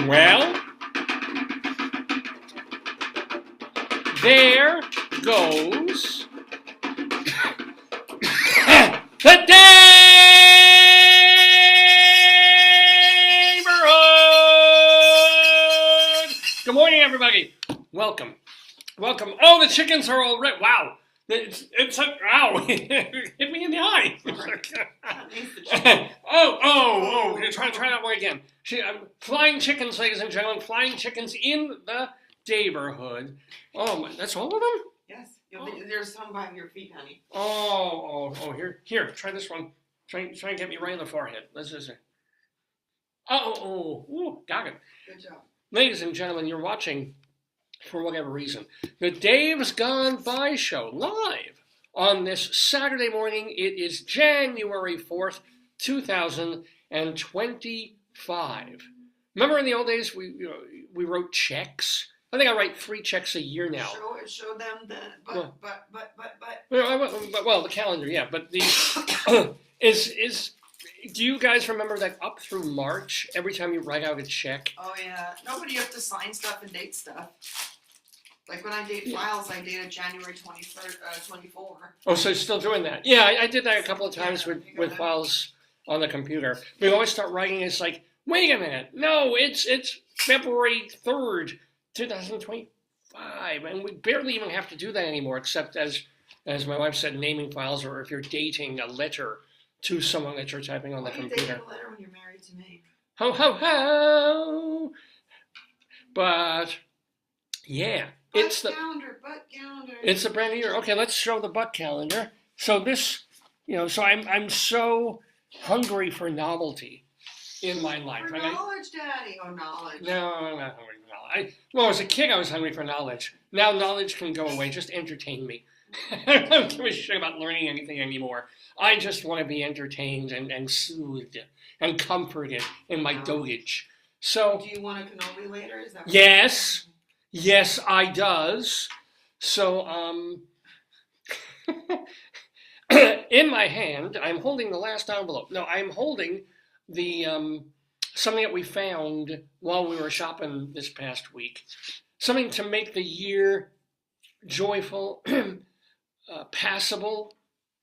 Well, there goes the Daverhood! Good morning, everybody. Welcome. Oh, the chickens are all red. Wow. It's ow. Hit me in the eye. Oh. Try that one again. Flying chickens, ladies and gentlemen. Flying chickens in the Daverhood. Oh, that's all of them? Yes. There's some by your feet, honey. Oh. Here. Try this one. Try and get me right in the forehead. Let's just say. Ooh, got it. Good job. Ladies and gentlemen, you're watching, for whatever reason, the Dave's Gone By show live on this Saturday morning. It is January 4th, 2025. Remember in the old days we wrote checks? I think I write 3 checks a year now. Show them the but. Well, the calendar, yeah. But the is. Do you guys remember that up through March, every time you write out a check? Oh yeah. Nobody have to sign stuff and date stuff. Like when I date files, I dated January 23rd, 24. Oh, so you're still doing that? Yeah, I did that a couple of times with files on the computer. We always start writing. It's like, wait a minute, no, it's February 3rd, 2025, and we barely even have to do that anymore, except as my wife said, naming files, or if you're dating a letter to someone that you're typing on the computer. You date a letter when you're married to me. Ho. But yeah. Butt calendar. It's a brand new year. Okay, let's show the butt calendar. So this, so I'm so hungry for novelty in my life. For knowledge, Daddy. Oh, knowledge. No, I'm not hungry for knowledge. Well, as a kid, I was hungry for knowledge. Now knowledge can go away. Just entertain me. I don't give a shit about learning anything anymore. I just want to be entertained and soothed and comforted in my dotage. So. Do you want a cannoli later? Is that Yes. Yes, I does. So, in my hand, I'm holding the last envelope. No, I'm holding the something that we found while we were shopping this past week. Something to make the year joyful, passable,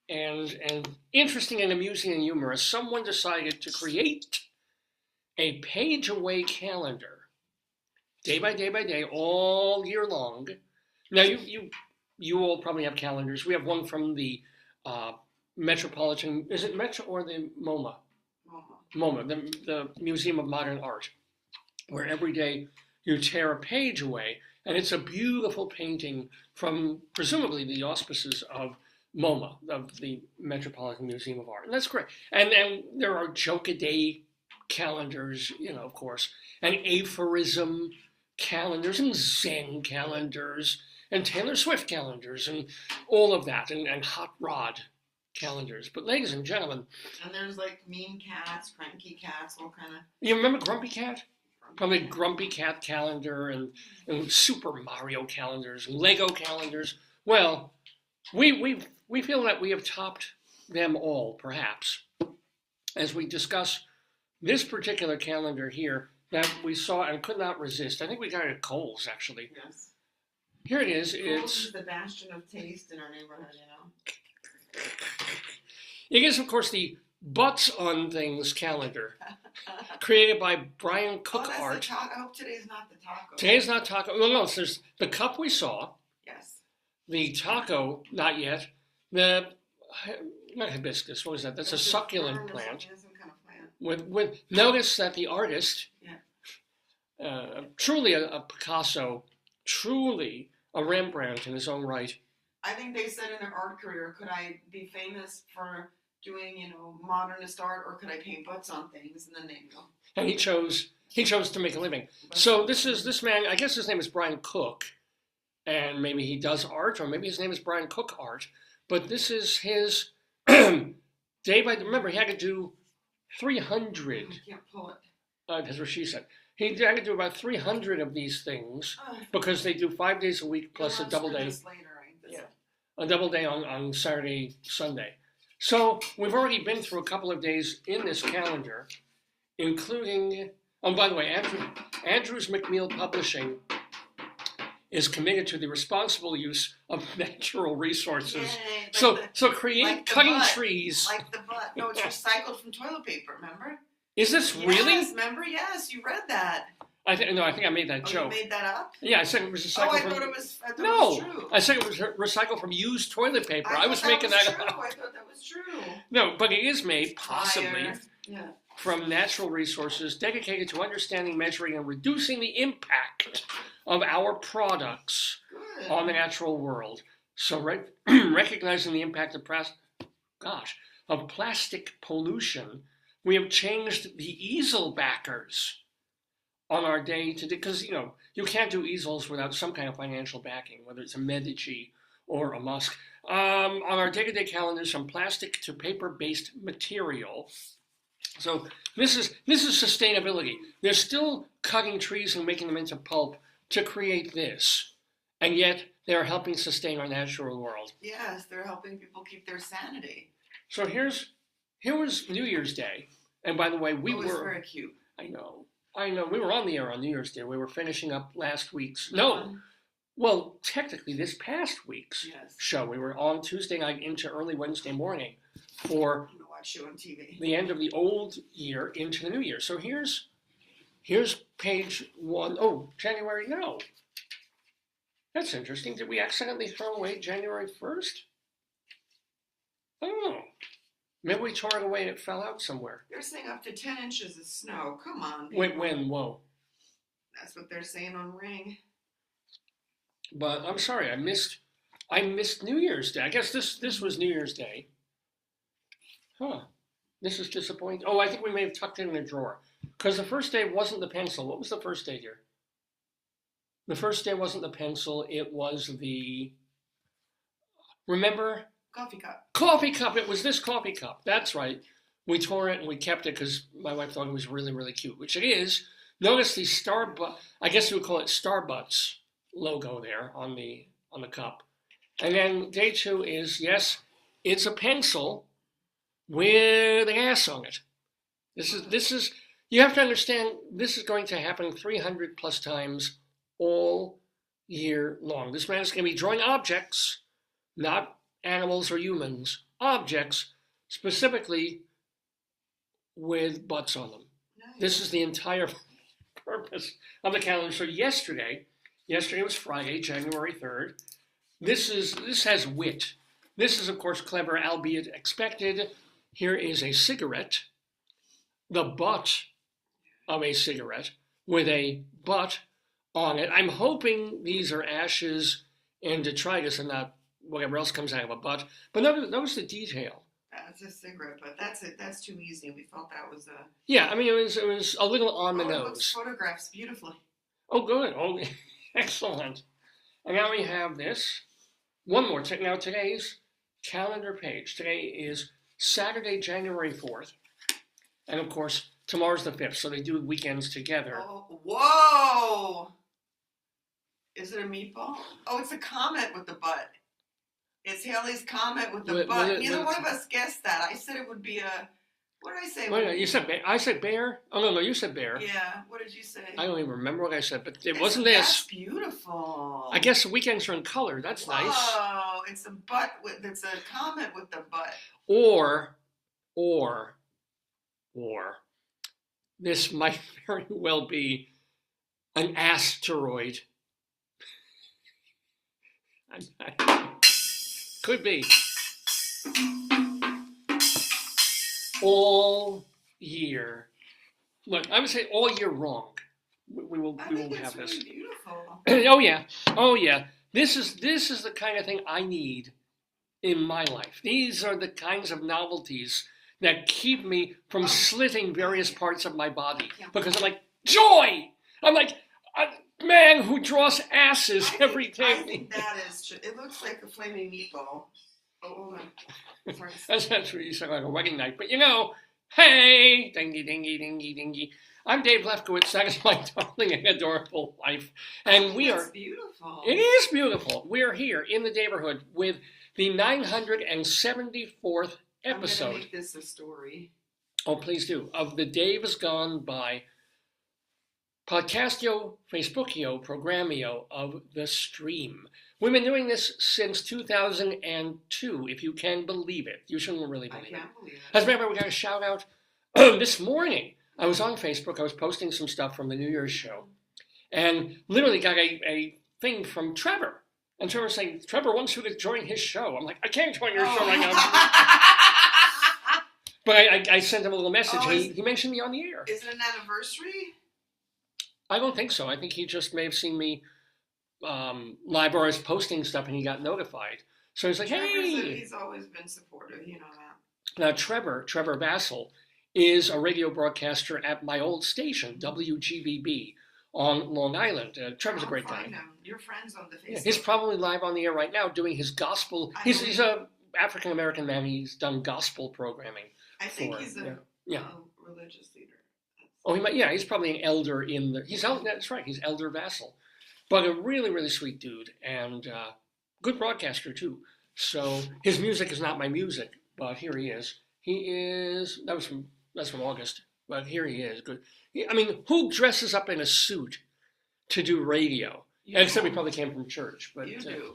and interesting and amusing and humorous. Someone decided to create a page-away calendar. Day by day, all year long. Now, you all probably have calendars. We have one from the Metropolitan, is it Metro or the MoMA? MoMA, the Museum of Modern Art, where every day you tear a page away, and it's a beautiful painting from, presumably, the auspices of MoMA, of the Metropolitan Museum of Art. And that's great. And there are joke-a-day calendars, of course, and aphorism calendars and Zen calendars and Taylor Swift calendars and all of that and hot rod calendars. But ladies and gentlemen, and there's like mean cats, cranky cats, all kind of. You remember Grumpy Cat? Probably Grumpy Cat calendar and Super Mario calendars and Lego calendars. Well, we feel that we have topped them all, perhaps, as we discuss this particular calendar here that we saw and could not resist. I think we got it at Kohl's, actually. Yes. Here it is. Kohl's is the bastion of taste in our neighborhood, It is, of course, the Butts on Things calendar, created by Brian Cook Art. I hope today's not the taco. Today's not taco. No, there's the cup we saw. Yes. The taco, not yet. The, not hibiscus, what was that? That's a succulent plant. With notice that the artist, truly a Picasso, truly a Rembrandt in his own right. I think they said in their art career, could I be famous for doing, modernist art, or could I paint butts on things? And then they go. And he chose to make a living. So this man, I guess his name is Brian Cook, and maybe he does art, or maybe his name is Brian Cook Art. But this is his remember, he had to do 300. I can't pull it. That's what she said. He had to do about 300 of these things because they do 5 days a week plus a double day. A double day on Saturday, Sunday. So we've already been through a couple of days in this calendar, including Oh, by the way, Andrews McNeil Publishing is committed to the responsible use of natural resources. Yay, So create like the cutting butt. trees. Like the butt. No, it's recycled from toilet paper, remember? Is this really? Yes, remember? Yes, you read that. I think I made that joke. You made that up? Yeah, I said it was recycled I thought it was true. I said it was recycled from used toilet paper. I was making that that true. up. I thought that was true. No, but it is made, possibly, Yeah. from natural resources dedicated to understanding, measuring, and reducing the impact of our products Good. on the natural world. So recognizing the impact of plastic pollution, we have changed the easel backers on our day to, because you can't do easels without some kind of financial backing, whether it's a Medici or a Musk. On our day-to-day calendars, from plastic to paper-based material. So this is sustainability. They're still cutting trees and making them into pulp to create this, and yet they're helping sustain our natural world. Yes, they're helping people keep their sanity. So here was New Year's Day, and by the way, It was very cute. I know. We were on the air on New Year's Day. We were finishing up last week's. Well, technically this past week's show. We were on Tuesday night into early Wednesday morning for I'm gonna watch you on TV. the end of the old year into the new year. So here's page 1. Oh, January. No. That's interesting. Did we accidentally throw away January 1st? Oh. Maybe we tore it away and it fell out somewhere. They're saying up to 10 inches of snow. Come on. Wait, when? Whoa. That's what they're saying on Ring. But I'm sorry, I missed New Year's Day. I guess this was New Year's Day. Huh. This is disappointing. Oh, I think we may have tucked it in a drawer. Because the first day wasn't the pencil. What was the first day here? The first day wasn't the pencil. It was the... Remember? Coffee cup. Coffee cup. It was this coffee cup. That's right. We tore it and we kept it because my wife thought it was really, really cute, which it is. Notice the I guess you would call it Starbucks logo there on the cup. And then day 2 is, yes, it's a pencil with an ass on it. This is you have to understand, this is going to happen 300 plus times all year long. This man is going to be drawing objects, not animals or humans, objects specifically with butts on them. Nice. This is the entire purpose of the calendar. So yesterday was Friday, January 3rd. This has wit. This is, of course, clever, albeit expected. Here is a cigarette, the butt of a cigarette with a butt on it. I'm hoping these are ashes and detritus and not whatever else comes out of a butt. But notice the detail. That's a cigarette, but that's too easy. We felt that was a... Yeah, I mean, it was a little on the nose. It looks photographs beautifully. Oh, good. Oh, excellent. And now we have this. One more. Now today's calendar page. Today is Saturday, January 4th. And of course, tomorrow's the 5th, so they do weekends together. Oh, whoa! Is it a meatball? Oh, it's a comet with the butt. It's Haley's comet with the butt. Neither one of us guessed that. I said it would be a... What did I say? Wait, you said I said bear? Oh, no, you said bear. Yeah, what did you say? I don't even remember what I said, but it wasn't this. That's beautiful. I guess the weekends are in color. That's nice. Oh, it's a butt it's a comet with the butt. Or, this might very well be an asteroid. Could be. All year. Look, I would say all year long. We will have this. Really beautiful. Oh yeah. This is the kind of thing I need in my life. These are the kinds of novelties that keep me from slitting various parts of my body. Because I'm like, joy! I'm like, a man who draws asses every day. I think that is, it looks like a flaming meatball. Oh, hold on. Sorry. That's what you sound like a wedding night. But hey, dingy, dingy, dingy, dingy. I'm Dave Lefkowitz. That is my darling and adorable wife. And That's beautiful. It is beautiful. We're here in the Daverhood with the 974th episode. I'm going to make this a story. Oh, please do. Of the Days Gone By Podcastio, Facebookio, Programmio of the stream. We've been doing this since 2002, if you can believe it. You shouldn't really believe it. I can't believe it. As a matter of fact, we got a shout out this morning. I was on Facebook. I was posting some stuff from the New Year's show, and literally got a thing from Trevor. And Trevor saying, Trevor wants you to join his show. I'm like, I can't join your show right now. But I sent him a little message. He mentioned me on the air. Is it an anniversary? I don't think so. I think he just may have seen me live or I was posting stuff and he got notified. So he's like, hey. He's always been supportive, you know that. Now, Trevor Vassell, is a radio broadcaster at my old station, WGBB, on Long Island. Trevor's a great guy. Your friends on the Facebook. Yeah, he's probably live on the air right now doing his gospel. He's a African American man. He's done gospel programming. I think he's a religious leader. Oh, he's probably an elder in the. That's right. He's Elder Vassell, but a really, really sweet dude and good broadcaster too. So his music is not my music, but here he is. That's from August, but here he is. Good. I mean, who dresses up in a suit to do radio? Except we probably came from church, but you do.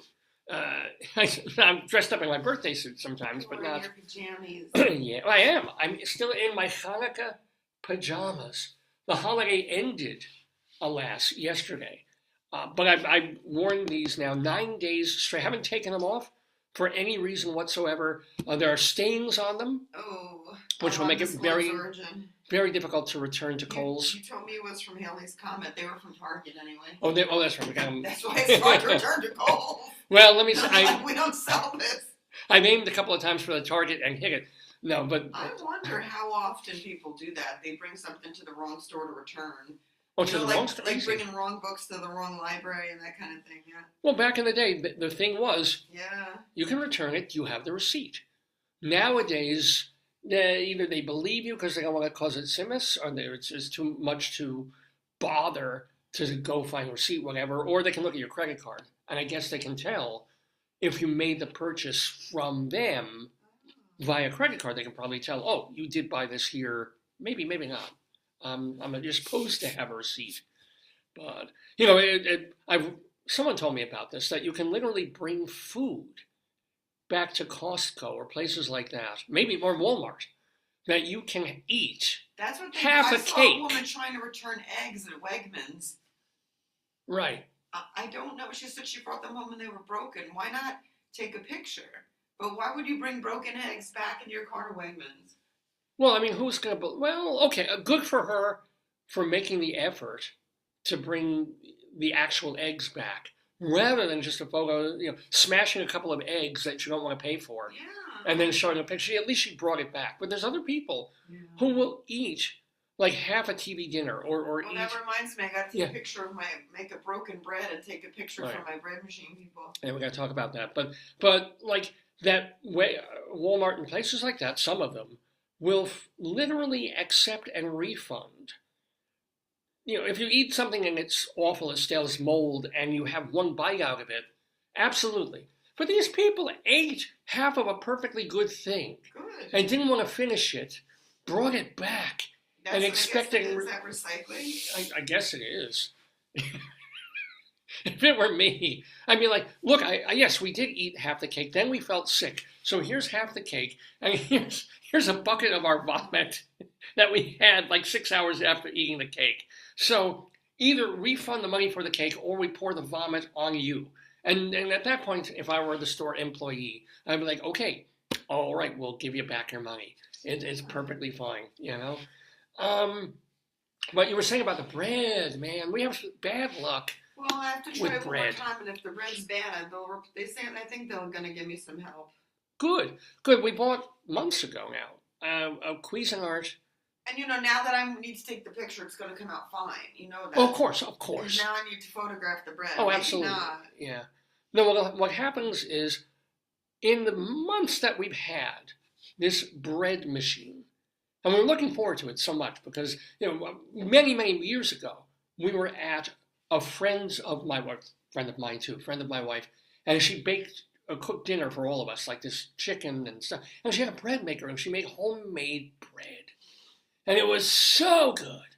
I'm dressed up in my birthday suit sometimes, but not. Your pajamas. Yeah, I am. I'm still in my Hanukkah pajamas. The holiday ended, alas, yesterday. But I've worn these now 9 days straight. I haven't taken them off for any reason whatsoever. There are stains on them, which will make it very, very difficult to return to Kohl's. You told me it was from Haley's Comet. They were from Target anyway. Oh, that's right. We got them. That's why it's hard to return to Kohl's. Well, let me say, we don't sell this. I aimed a couple of times for the Target and hit it. No, but I wonder how often people do that. They bring something to the wrong store to return. Oh, to the wrong store? Like bringing wrong books to the wrong library and that kind of thing, yeah. Well, back in the day, the thing was, you can return it, you have the receipt. Nowadays, either they believe you because they don't want to cause it simus, or it's too much to bother to go find a receipt, whatever, or they can look at your credit card. And I guess they can tell if you made the purchase from them via credit card. They can probably tell, oh, you did buy this here. Maybe not. You're supposed to have a receipt. But, someone told me about this, that you can literally bring food back to Costco or places like that, maybe or Walmart, that you can eat. That's what half a cake. I saw a woman trying to return eggs at Wegmans. Right. I don't know. She said she brought them home and they were broken. Why not take a picture? But why would you bring broken eggs back in your car to Wegmans? Well, I mean, who's going to... Well, okay, good for her for making the effort to bring the actual eggs back, rather than just a photo, smashing a couple of eggs that you don't want to pay for, and then showing a picture. At least she brought it back. But there's other people who will eat like half a TV dinner or eat... That reminds me, I got to take a picture of make a broken bread and take a picture from my bread machine people. And we got to talk about that. But like that way, Walmart and places like that, some of them will literally accept and refund. If you eat something and it's awful, it's stale, it's mold, and you have one bite out of it, absolutely. But these people ate half of a perfectly good thing and didn't want to finish it, brought it back, and expecting... Is that recycling? I guess it is. If it were me, I'd be like, look, yes, we did eat half the cake, then we felt sick, so here's half the cake, and here's a bucket of our vomit that we had like 6 hours after eating the cake. So either refund the money for the cake or we pour the vomit on you. And at that point, if I were the store employee, I'd be like, okay, all right, we'll give you back your money. It's perfectly fine, But you were saying about the bread, man. We have bad luck. Well, I have to try it one more time, and if the bread's bad, I think they're going to give me some help. Good. We bought months ago now a Cuisinart. And now that I need to take the picture, it's going to come out fine. That. Oh, of course. And now I need to photograph the bread. Oh, absolutely. Yeah. No, what happens is, in the months that we've had this bread machine, and we're looking forward to it so much because, many, many years ago, we were at a friend of my wife, and she baked a cooked dinner for all of us, like this chicken and stuff. And she had a bread maker, and she made homemade bread. And it was so good,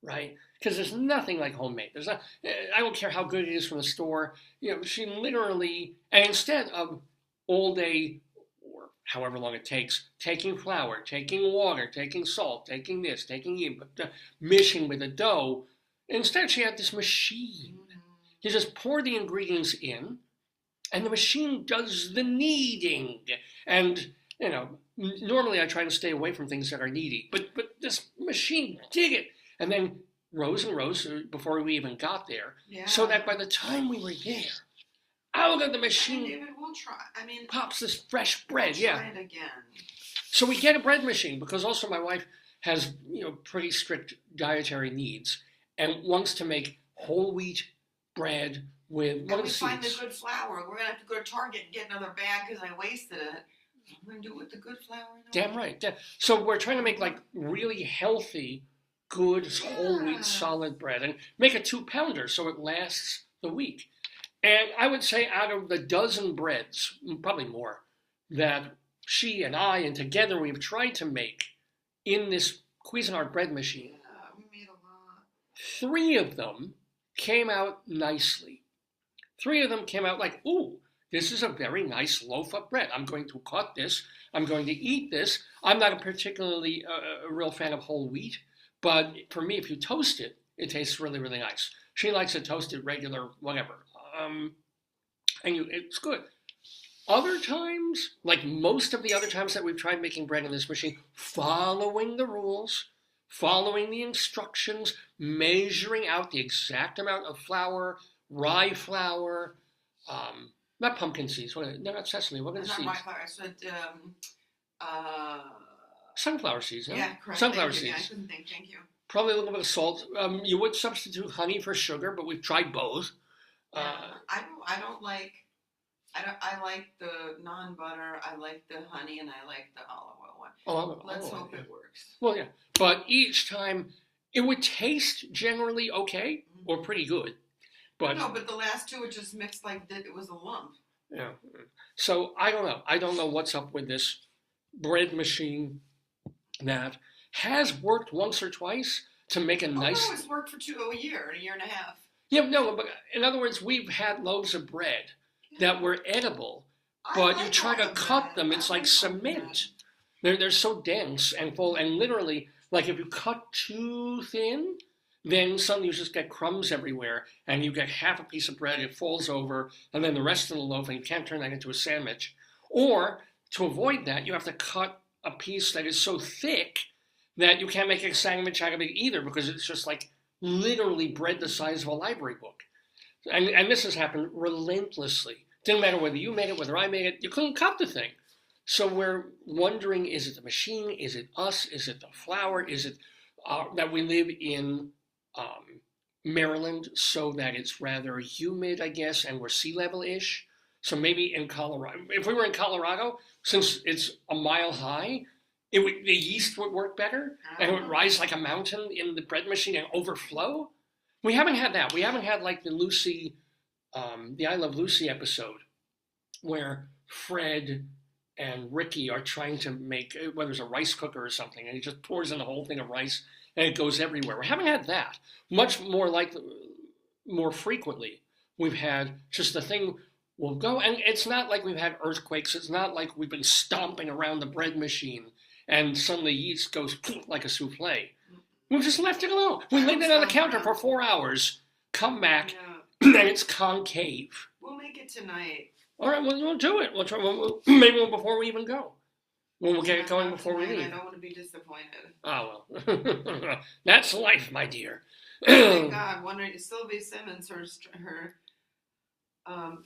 right? because there's nothing like homemade. There's not. I don't care how good it is from the store. She literally, and instead of all day or however long it takes, taking flour, taking water, taking salt, taking this, taking mixing with the dough, instead she had this machine. You just pour the ingredients in, and the machine does the kneading. And, normally I try to stay away from things that are kneady, but this machine did it. And then rows and rows before we even got there, so that by the time we were there, out of the machine we'll try. pops this fresh bread. We'll try it again. So we get a bread machine because also my wife has, pretty strict dietary needs and wants to make whole wheat bread with and we find the good flour. We're gonna have to go to Target and get another bag because I wasted it. I'm gonna do it with the good flour. Damn right. So we're trying to make like really healthy, good whole wheat solid bread and make a 2-pounder so it lasts the week. And I would say out of the dozen breads, probably more, that she and I and together we've tried to make in this Cuisinart bread machine, we made a lot. 3 of them came out nicely. 3 of them came out like, ooh, this is a very nice loaf of bread. I'm going to cut this. I'm going to eat this. I'm not a particularly a real fan of whole wheat, but for me, if you toast it, it tastes really, really nice. She likes it toasted regular, whatever. It's good. Other times, like most of the other times that we've tried making bread in this machine, following the rules, following the instructions, measuring out the exact amount of flour, rye flour, not pumpkin seeds, no, not sesame, what are the seeds? Not rye flour, I said, sunflower seeds, no? Yeah, correct. Sunflower seeds. seeds. I couldn't think, thank you. Probably a little bit of salt. You would substitute honey for sugar, but we've tried both. I like the non-butter, I like the honey, and I like the olive oil one. Let's hope it works. Well, yeah. But each time, it would taste generally okay, or pretty good. But no, but the last 2 it just mixed like it was a lump. Yeah. So I don't know. I don't know what's up with this bread machine that has worked once or twice to make a nice... No, it's worked for a year and a half. Yeah, no, but in other words, we've had loaves of bread that were edible, but you try to cut them, it's like cement. They're so dense and full, and literally, like if you cut too thin, then suddenly you just get crumbs everywhere, and you get half a piece of bread, it falls over, and then the rest of the loaf, and you can't turn that into a sandwich. Or, to avoid that, you have to cut a piece that is so thick that you can't make a sandwich out of it either, because it's just like literally bread the size of a library book. And this has happened relentlessly. Didn't matter whether you made it, whether I made it, you couldn't cut the thing. So we're wondering, is it the machine? Is it us? Is it the flour? Is it that we live in Maryland so that it's rather humid, I guess, and we're sea level-ish? So maybe in Colorado, if we were in Colorado, since it's a mile high, the yeast would work better and it would rise like a mountain in the bread machine and overflow. We haven't had that. We haven't had like the Lucy, the I Love Lucy episode where Fred and Ricky are trying to make, whether it's a rice cooker or something, and he just pours in a whole thing of rice and it goes everywhere. We haven't had that. Much more frequently, we've had just the thing will go, and it's not like we've had earthquakes. It's not like we've been stomping around the bread machine and suddenly yeast goes like a souffle. We've just left it alone. We laid it on the counter for 4 hours, come back, and it's concave. We'll make it tonight. All right, we'll do it. We'll try. Maybe before we even go. We'll get it going before we leave. I don't want to be disappointed. Oh, well. That's life, my dear. Thank God. Wondering, Sylvie Simmons, her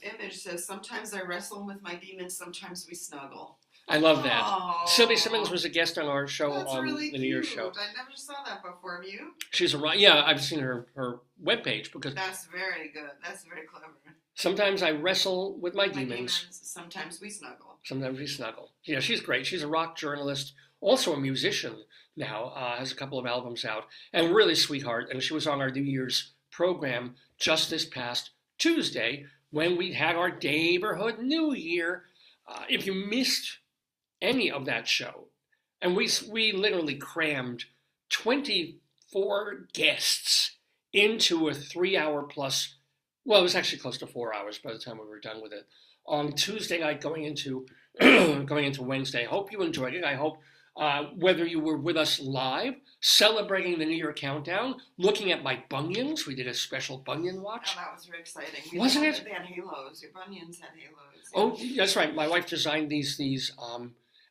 image says, sometimes I wrestle with my demons, sometimes we snuggle. I love that. Aww. Sylvie Simmons was a guest on our show That's on really the New Year's show. I never saw that before. Have you? She's I've seen her webpage because that's very good. That's very clever. Sometimes I wrestle with my demons. Sometimes we snuggle. Sometimes we snuggle. Yeah, she's great. She's a rock journalist, also a musician now, has a couple of albums out, and really sweetheart. And she was on our New Year's program just this past Tuesday when we had our Daverhood New Year. If you missed any of that show, and we literally crammed 24 guests into a 3-hour plus, well, it was actually close to 4 hours by the time we were done with it, on Tuesday night going into Wednesday. I hope you enjoyed it. I hope whether you were with us live, celebrating the New Year countdown, looking at my bunions. We did a special Bunion Watch. Oh, that was very exciting. Wasn't it? They had halos. Your bunions had halos. Oh, that's right. My wife designed these,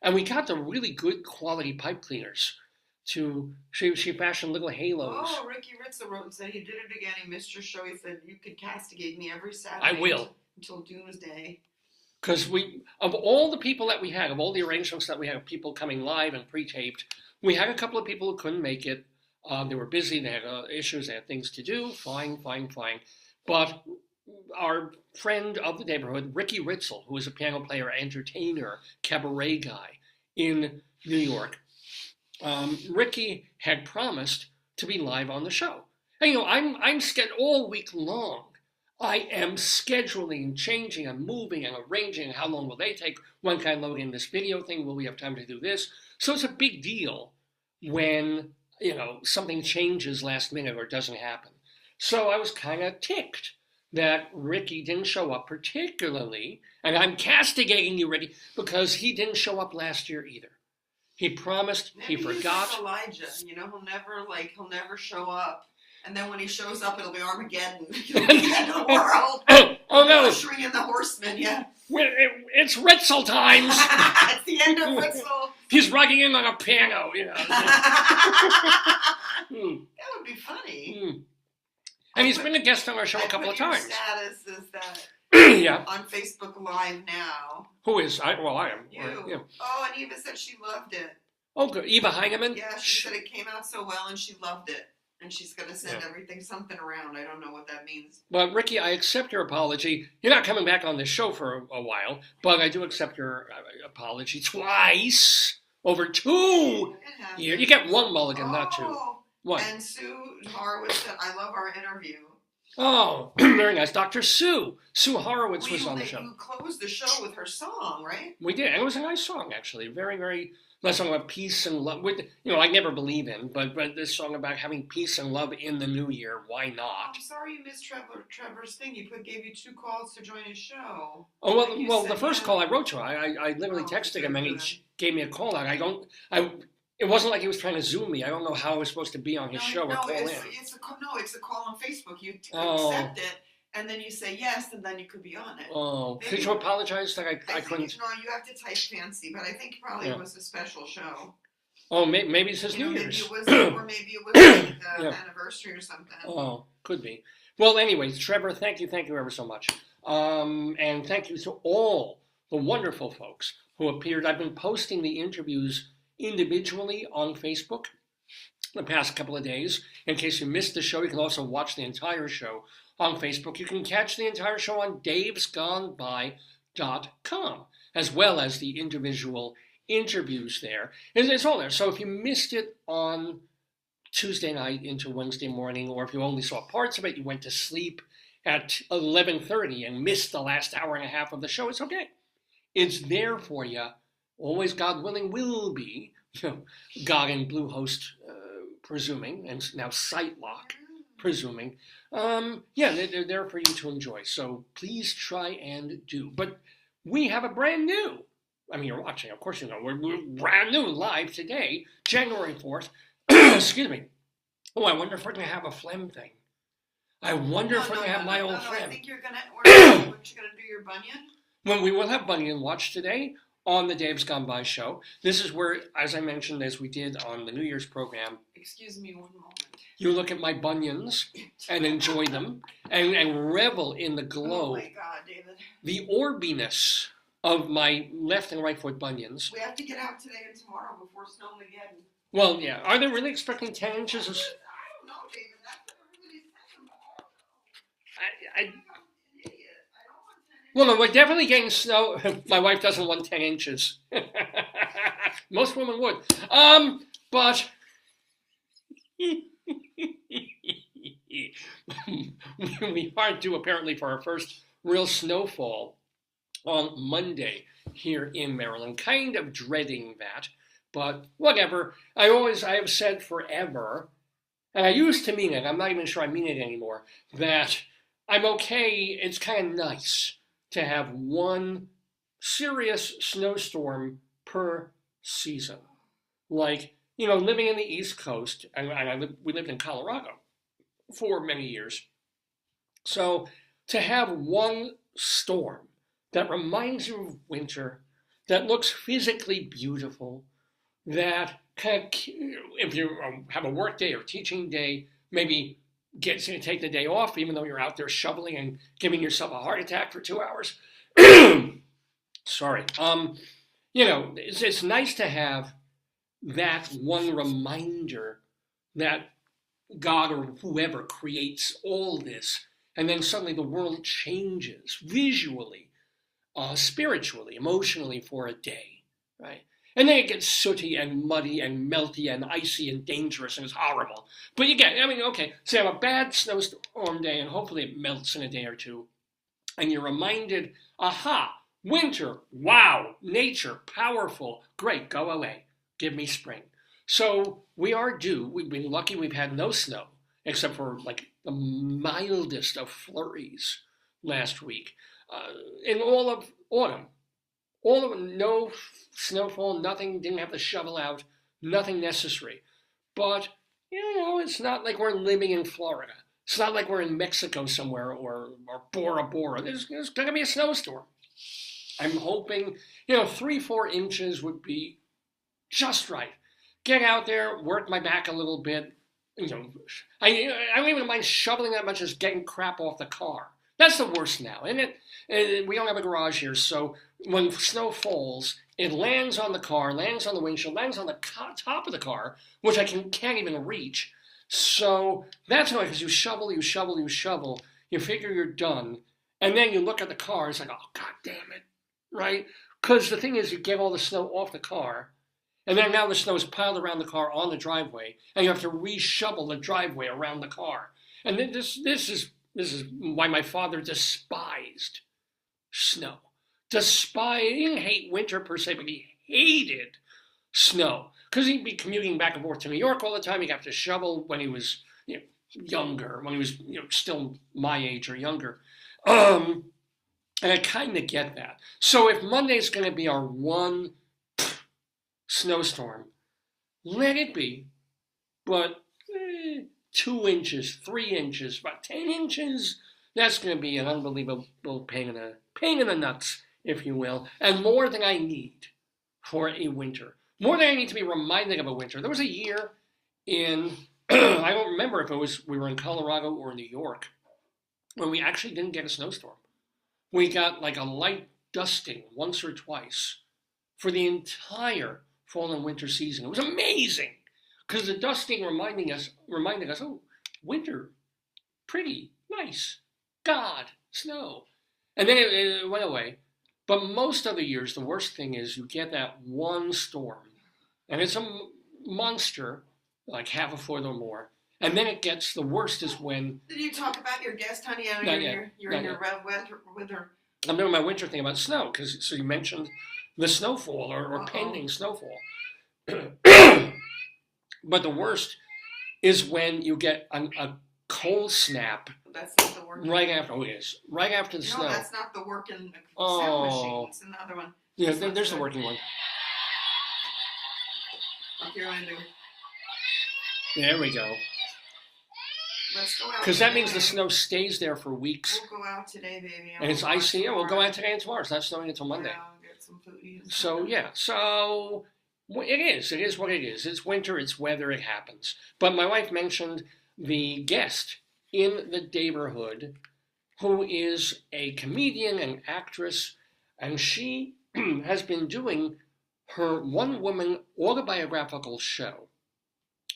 and we got the really good quality pipe cleaners. She fashioned little halos. Oh, Ricky Ritzel wrote and said he did it again. He missed your show. He said you could castigate me every Saturday. I will. Until doomsday. Because of all the people that we had, of all the arrangements that we had, people coming live and pre-taped, we had a couple of people who couldn't make it. They were busy. They had issues. They had things to do. Fine. But our friend of the Daverhood, Ricky Ritzel, who is a piano player, entertainer, cabaret guy in New York, Ricky had promised to be live on the show. And, I'm scheduled all week long. I am scheduling, changing, and moving, and arranging. How long will they take? When can I load in this video thing? Will we have time to do this? So it's a big deal when, something changes last minute or doesn't happen. So I was kind of ticked that Ricky didn't show up particularly, and I'm castigating you, Ricky, because he didn't show up last year either. He promised, Maybe he forgot. He's like Elijah, he'll never show up. And then when he shows up, it'll be Armageddon. It'll be the end of the world. Oh no! Ushering in the horsemen, yeah. It's Ritzel times. It's the end of Ritzel. He's riding in on a piano, That would be funny. And he's been a guest on our show a couple of times. Status is that yeah. On Facebook Live now. Who is? I am. You. Yeah. Oh, and Eva said she loved it. Oh, good. Eva Heineman? Yeah, she said it came out so well and she loved it. And she's going to send something around. I don't know what that means. But, Ricky, I accept your apology. You're not coming back on this show for a while, but I do accept your apology twice over 2 years. You get 1 mulligan, not 2. What? And Sue Horowitz said, I love our interview. Oh, very nice. Dr. Sue. Sue Horowitz was on the show. You closed the show with her song, right? We did. And it was a nice song, actually. Very, very... That song about peace and love, I never believe in, but this song about having peace and love in the new year, why not? I'm sorry you missed Trevor's thing. He gave you 2 calls to join his show. Oh, well, the first call I wrote to him, I literally texted him and he gave me a call. And it wasn't like he was trying to Zoom me. I don't know how I was supposed to be on his show or call in. It's a call on Facebook. You accept it. And then you say yes, and then you could be on it. Oh, could you apologize that I couldn't? No, you have to type fancy, but I think probably it was a special show. Oh, maybe it's his New Year's. Maybe it was like anniversary or something. Oh, could be. Well, anyways, Trevor, thank you ever so much. And thank you to all the wonderful folks who appeared. I've been posting the interviews individually on Facebook the past couple of days. In case you missed the show, you can also watch the entire show on Facebook. You can catch the entire show on davesgoneby.com, as well as the individual interviews there. It's all there. So if you missed it on Tuesday night into Wednesday morning, or if you only saw parts of it, you went to sleep at 11:30 and missed the last hour and a half of the show, it's okay. It's there for you. Always, God willing, will be. God and Bluehost presuming, and now SiteLock presuming. They're there for you to enjoy. So please try and do. But we have a brand new, you're watching, of course you know, we're brand new live today, January 4th. Excuse me. Oh, I wonder if we're going to have a phlegm thing. I wonder if we're going to have my old phlegm. I think you're going to, you're going to do your Bunion? When we will have Bunion Watch today on the Dave's Gone By show. This is where, as I mentioned, as we did on the New Year's program. Excuse me 1 moment. You look at my bunions and enjoy them and revel in the glow. Oh my God, David. The orbiness of my left and right foot bunions. We have to get out today and tomorrow before Snowmageddon. Well, yeah. Are they really expecting 10 inches of... I don't know, David. That's what everybody's saying. Well, no, we're definitely getting snow. My wife doesn't want 10 inches. Most women would. But... we are due apparently for our first real snowfall on Monday here in Maryland. Kind of dreading that, but whatever. I have said forever, and I used to mean it, I'm not even sure I mean it anymore, that I'm okay, it's kind of nice to have one serious snowstorm per season. Like, living in the East Coast, and we lived in Colorado for many years. So to have one storm that reminds you of winter, that looks physically beautiful, that kind of, if you have a work day or teaching day, maybe get to take the day off, even though you're out there shoveling and giving yourself a heart attack for 2 hours. Sorry. It's nice to have that one reminder that God or whoever creates all this, and then suddenly the world changes visually, spiritually, emotionally for a day, right? And then it gets sooty and muddy and melty and icy and dangerous and it's horrible. But so you have a bad snowstorm day and hopefully it melts in a day or two. And you're reminded, aha, winter, wow, nature, powerful, great, go away, give me spring. So we are due, we've been lucky we've had no snow, except for like the mildest of flurries last week. In all of autumn, no snowfall, nothing, didn't have to shovel out, nothing necessary. But, it's not like we're living in Florida. It's not like we're in Mexico somewhere or Bora Bora. There's going to be a snowstorm. I'm hoping, 3-4 inches would be just right. Get out there, work my back a little bit. I don't even mind shoveling that much as getting crap off the car. That's the worst now, isn't it? We don't have a garage here, so when snow falls, it lands on the car, lands on the windshield, lands on the top of the car, which I can't even reach. So that's annoying because you shovel, you figure you're done, and then you look at the car, it's like, oh, God damn it, right? Because the thing is, you get all the snow off the car, and then now the snow is piled around the car on the driveway, and you have to re-shovel the driveway around the car. And then this is why my father despised snow. He didn't hate winter per se, but he hated snow. Because he'd be commuting back and forth to New York all the time. He'd have to shovel when he was younger, when he was still my age or younger. And I kind of get that. So if Monday's going to be our one snowstorm, let it be. But 2 inches, 3 inches, about 10 inches, that's going to be an unbelievable pain in the nuts, if you will, and more than I need for a winter. More than I need to be reminded of a winter. There was a year in, I don't remember if we were in Colorado or New York, when we actually didn't get a snowstorm. We got like a light dusting once or twice for the entire fall and winter season. It was amazing. Because the dusting reminded us, oh, winter, pretty, nice, God, snow. And then it went away. But most other years, the worst thing is you get that one storm. And it's a monster, like half a foot or more. And then it gets, the worst is when... Did you talk about your guest, honey? You're in your weather. I'm doing my winter thing about snow, so you mentioned the snowfall or pending snowfall. But the worst is when you get a cold snap. That's not the working. Right after, it is. Right after the snow. No, that's not the working sound machine. It's another one. Yeah, there's the working one. Okay, there we go. Let's go out. Because that means the snow stays there for weeks. We'll go out today, baby. And it's icy. Yeah, we'll go out today and tomorrow. It's not snowing until Monday. Yeah, I'll get some food. So, yeah. So... It is what it is. It's winter, it's weather, it happens. But my wife mentioned the guest in the Daverhood, who is a comedian and actress, and she has been doing her one-woman autobiographical show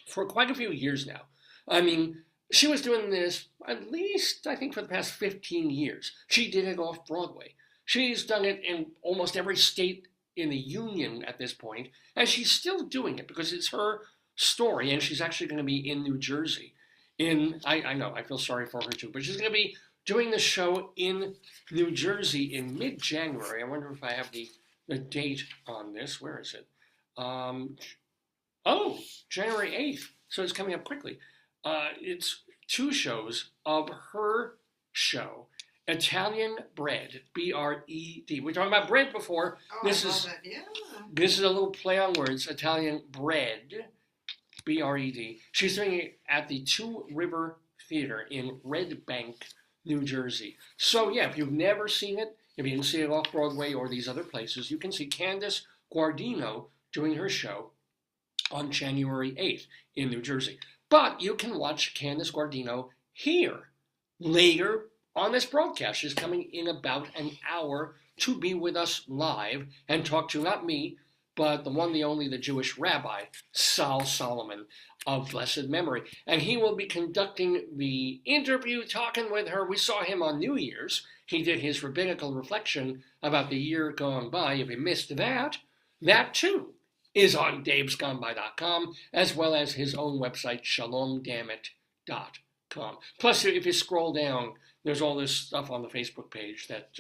for quite a few years now. I mean, she was doing this at least, I think, for the past 15 years. She did it off-Broadway. She's done it in almost every state in the union at this point, and she's still doing it because it's her story, and she's actually going to be in New Jersey. I know, I feel sorry for her too, but she's going to be doing the show in New Jersey in mid-January. I wonder if I have the date on this. Where is it? January 8th, so it's coming up quickly. It's 2 shows of her show, Italian Bread, B-R-E-D. We talked about bread before. Oh, I love it. Yeah. This is a little play on words, Italian Bread, B-R-E-D. She's doing it at the Two River Theater in Red Bank, New Jersey. So, yeah, if you've never seen it, if you didn't see it off-Broadway or these other places, you can see Candice Guardino doing her show on January 8th in New Jersey. But you can watch Candice Guardino here later on this broadcast. She's coming in about an hour to be with us live and talk to not me, but the one, the only, the Jewish Rabbi Sol Solomon of blessed memory. And he will be conducting the interview, talking with her. We saw him on New Year's. He did his rabbinical reflection about the year gone by. If you missed that, that too is on davesgoneby.com, as well as his own website, shalomdammit.com. Plus, if you scroll down, there's all this stuff on the Facebook page that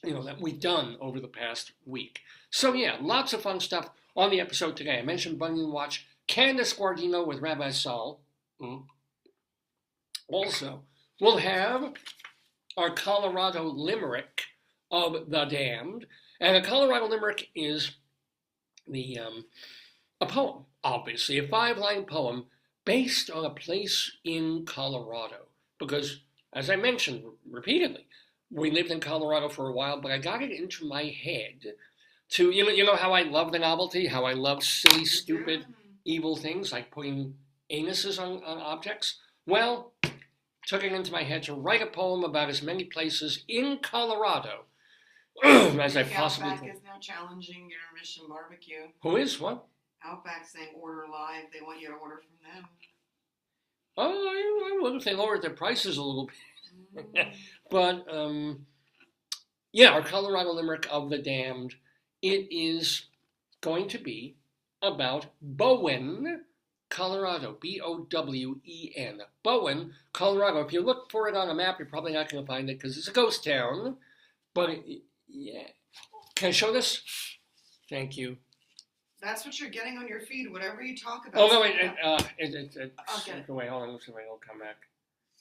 that we've done over the past week. So yeah, lots of fun stuff on the episode today. I mentioned Bunion Watch, Candice Guardino with Rabbi Sol. Also, we'll have our Colorado Limerick of the Damned, and a Colorado Limerick is a poem, obviously, a 5-line poem based on a place in Colorado. Because, as I mentioned repeatedly, we lived in Colorado for a while, but I got it into my head to, you know how I love the novelty, how I love silly, stupid, evil things like putting anuses on objects. Well, took it into my head to write a poem about as many places in Colorado as I possibly Outback could. is now challenging your Mission Barbecue. Who is? What? Outback saying order live. They want you to order from them. Oh, I would if they lowered their prices a little bit. But, yeah, our Colorado Limerick of the Damned, it is going to be about Bowen, Colorado, B-O-W-E-N. Bowen, Colorado. If you look for it on a map, you're probably not going to find it because it's a ghost town. But, yeah. Can I show this? Thank you. That's what you're getting on your feed, whatever you talk about. Oh, no, wait. I'll get it. Wait, hold on. Let's see if it'll come back.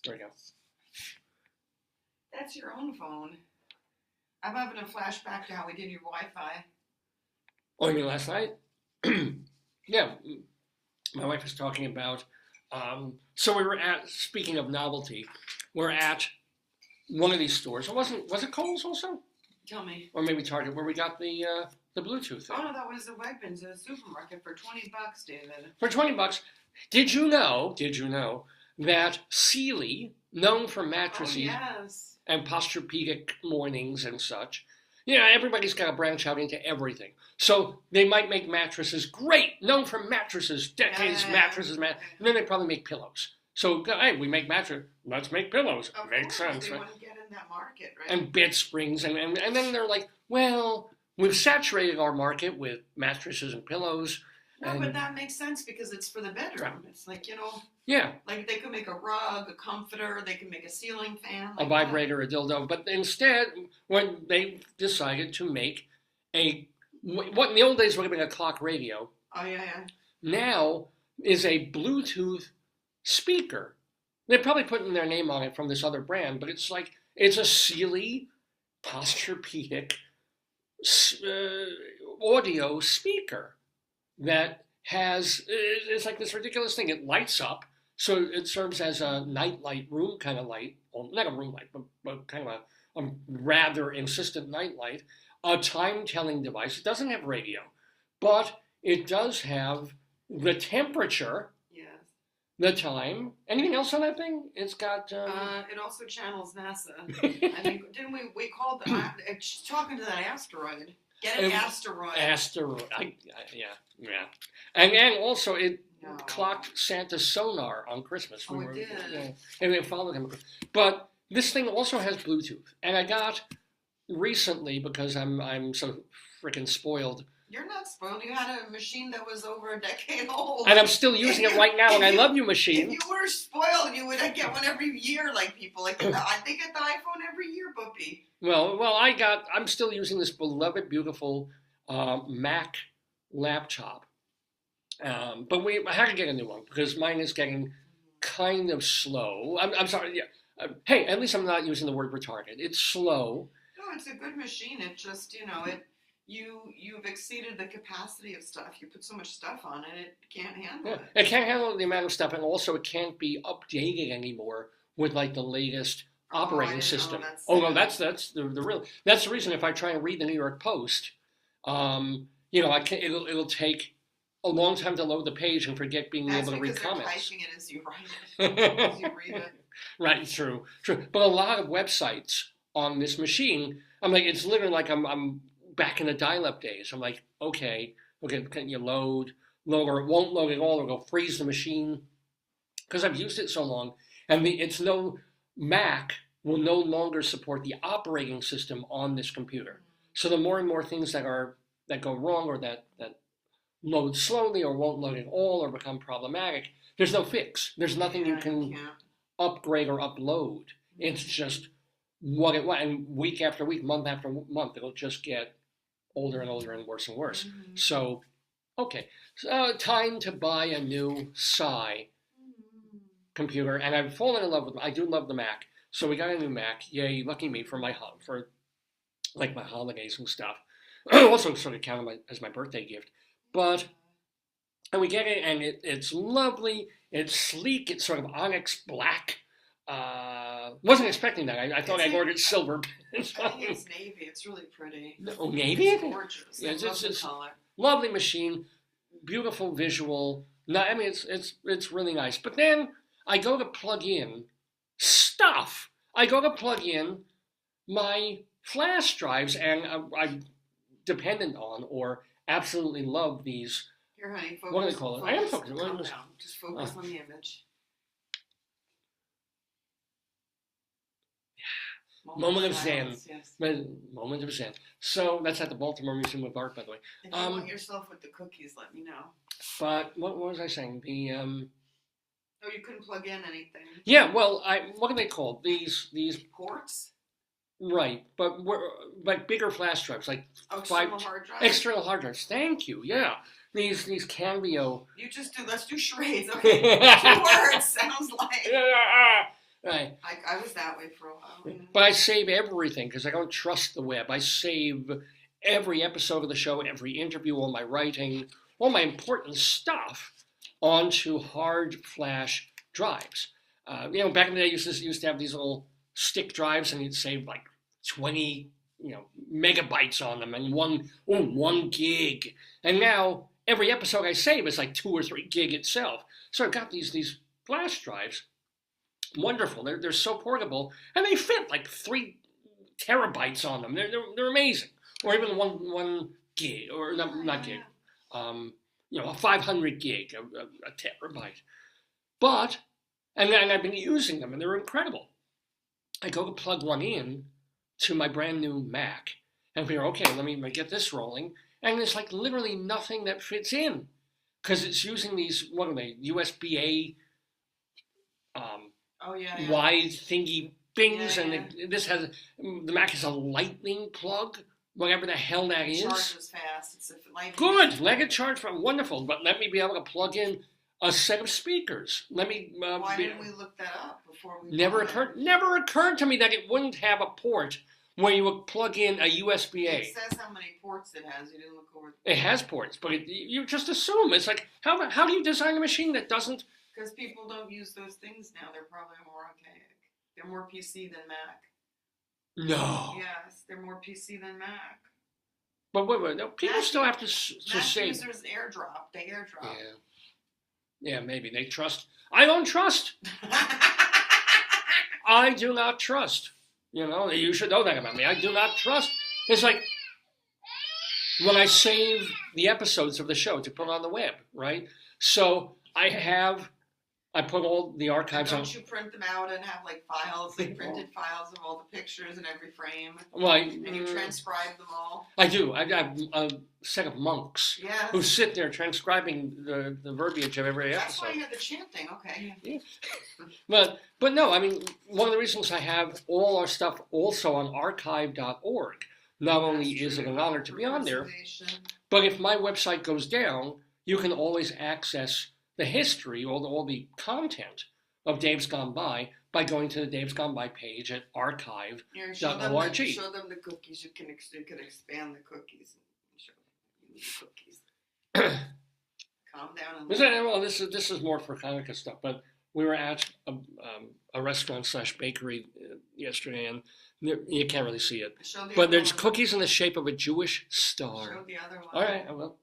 There we go. That's your own phone. I'm having a flashback to how we did your Wi-Fi. Oh, you mean last night? Yeah. My wife was talking about, so we were at, speaking of novelty, we're at one of these stores. Was it Kohl's also? Tell me. Or maybe Target, where we got the Bluetooth thing. Oh, no, that was the Wegmans at a supermarket for $20, David. For $20. Did you know that Sealy, known for mattresses and Posturepedic mornings and such, everybody's got to branch out into everything. So they might make mattresses, great, known for mattresses, decades, mattresses, and then they probably make pillows. So, hey, we make mattresses, let's make pillows. Of Makes course, sense, they right? want to get in that market, right? And bed springs, and then they're like, well, we've saturated our market with mattresses and pillows. No, but that makes sense because it's for the bedroom. It's like, yeah, like they could make a rug, a comforter, they could make a ceiling fan. a vibrator, a dildo. But instead, when they decided to make what in the old days would have been a clock radio. Oh, yeah. Now is a Bluetooth speaker. They're probably putting their name on it from this other brand, but it's a Sealy Posturepedic audio speaker that it's like this ridiculous thing. It lights up, so it serves as a nightlight, room kind of light, well, not a room light, but kind of a rather insistent nightlight, a time-telling device. It doesn't have radio, but it does have the temperature, the time. Anything else on that thing? It's got... it also channels NASA. I think, didn't we called talking to that asteroid. Get an asteroid. Asteroid. Yeah. And also it clocked Santa's sonar on Christmas. It did. Yeah, and they followed him. But this thing also has Bluetooth. And I got recently, because I'm so freaking spoiled. You're not spoiled. You had a machine that was over a decade old. And I'm still using it right now, and I love you, machine. If you were spoiled, you would get one every year like people. Like, I think get the iPhone every year, Boopy. Well, I'm still using this beloved, beautiful Mac laptop. But I had to get a new one because mine is getting kind of slow. I'm sorry. Yeah. Hey, at least I'm not using the word retarded. It's slow. No, it's a good machine. It just, you've exceeded the capacity of stuff. You put so much stuff on it, it can't handle it. It can't handle the amount of stuff, and also it can't be updated anymore with like the latest operating system. That's the real. That's the reason if I try and read the New York Post, it'll take a long time to load the page and forget being able to read comments. That's because they're typing it as you write it, as you read it. Right, true. But a lot of websites on this machine, I'm like, it's literally like I'm back in the dial-up days. I'm like, okay, can you load, or it won't load at all, or it'll freeze the machine. Because I've used it so long, and Mac will no longer support the operating system on this computer. So the more and more things that go wrong, or that load slowly, or won't load at all, or become problematic, there's no fix. There's nothing you can upgrade or upload. It's just what it was. And week after week, month after month, it'll just get older and older and worse and worse. Mm-hmm. So, okay. So, time to buy a new computer. And I've fallen in love with I do love the Mac. So we got a new Mac. Yay, lucky me for my holidays and stuff. Also sort of counted as my birthday gift. And we get it, and it's lovely. It's sleek. It's sort of onyx black. Wasn't expecting that. I thought I ordered silver. I think it's navy. It's really pretty. Oh, navy? It's gorgeous. Yeah, it's lovely machine. Beautiful visual. No, I mean it's really nice. But then I go to plug in stuff. I go to plug in my flash drives, and I'm dependent on or absolutely love these. Here, honey, focus. What do they call it? I am focusing. Just focus on the image. Moment of Zen. Yes. Moment of Zen. So that's at the Baltimore Museum of Art, by the way. If you want yourself with the cookies, let me know. But what was I saying? Oh, you couldn't plug in anything. Yeah, well, what are they called? These ports. Right, but bigger flash drives, like external hard drives. External hard drives. Thank you. Yeah, these Cambio. Let's do charades. Okay, 2 words sounds like. Right. I was that way for a while. Yeah. But I save everything because I don't trust the web. I save every episode of the show, every interview, all my writing, all my important stuff onto hard flash drives. Back in the day, you used to have these little stick drives, and you'd save like 20, megabytes on them, and 1 gig. And now every episode I save is like 2 or 3 gig itself. So I've got these flash drives. Wonderful. They're so portable, and they fit like 3 terabytes on them. They're amazing. Or even 1 gig, or not gig. A 500 gig, a terabyte. And I've been using them, and they're incredible. I go to plug one in to my brand new Mac, and figure, okay, let me get this rolling, and there's like literally nothing that fits in, because it's using these, what are they, USB-A wide thingy things, and the Mac has a lightning plug, whatever the hell that is. It charges fast. It's a lightning. Good, let it charge fast, wonderful, but let me be able to plug in a set of speakers. Let me. Why didn't we look that up before we? Never occurred to me that it wouldn't have a port where you would plug in a USB-A. It says how many ports it has. You didn't look over. It has ports, but you just assume it's like how do you design a machine that doesn't? Because people don't use those things now. They're probably more archaic. They're more PC than Mac. No. Yes, they're more PC than Mac. But wait. No, people Mac, still have to say. Mac users airdrop. They airdrop. Yeah. Yeah, maybe they trust. I don't trust. I do not trust. You should know that about me. I do not trust. It's like when I save the episodes of the show to put on the web, right? So I put all the archives on. Don't you print them out and have like files, like printed files of all the pictures in every frame? Well, and you transcribe them all? I do. I have a set of monks who sit there transcribing the verbiage of every episode. That's why you have the chanting, okay. Yeah. But no, I mean, one of the reasons I have all our stuff also on archive.org, not only is it an honor to be on there, but if my website goes down, you can always access the history, all the content of Dave's Gone By going to the Dave's Gone By page at archive.org. Show them the cookies. You can expand the cookies. Show them the cookies. Calm down. This is more for Hanukkah stuff, but we were at a restaurant / bakery yesterday, and you can't really see it. But there's cookies in the shape of a Jewish star. Show the other one. All right, I will.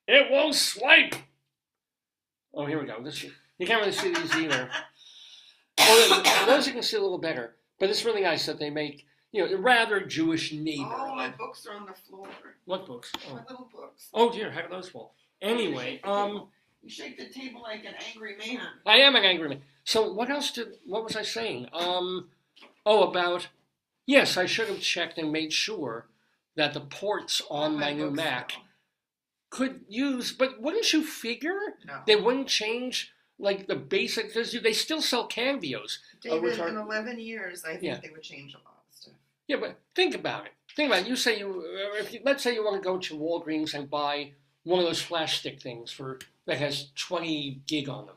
It won't swipe. Oh, here we go. You can't really see these either. Those you can see a little better. But it's really nice that they make, rather Jewish neighborhood. Oh, my books are on the floor. What books? Oh. My little books. Oh dear, how do those fall? Anyway, you shake the table like an angry man. I am an angry man. So what was I saying? Yes, I should have checked and made sure that the ports on my new Mac could use, but wouldn't you figure they wouldn't change like the basic, because they still sell Cambios. David, in 11 years, I think they would change a lot of stuff. Yeah, but think about it. You say let's say you want to go to Walgreens and buy one of those flash stick things that has 20 gig on them,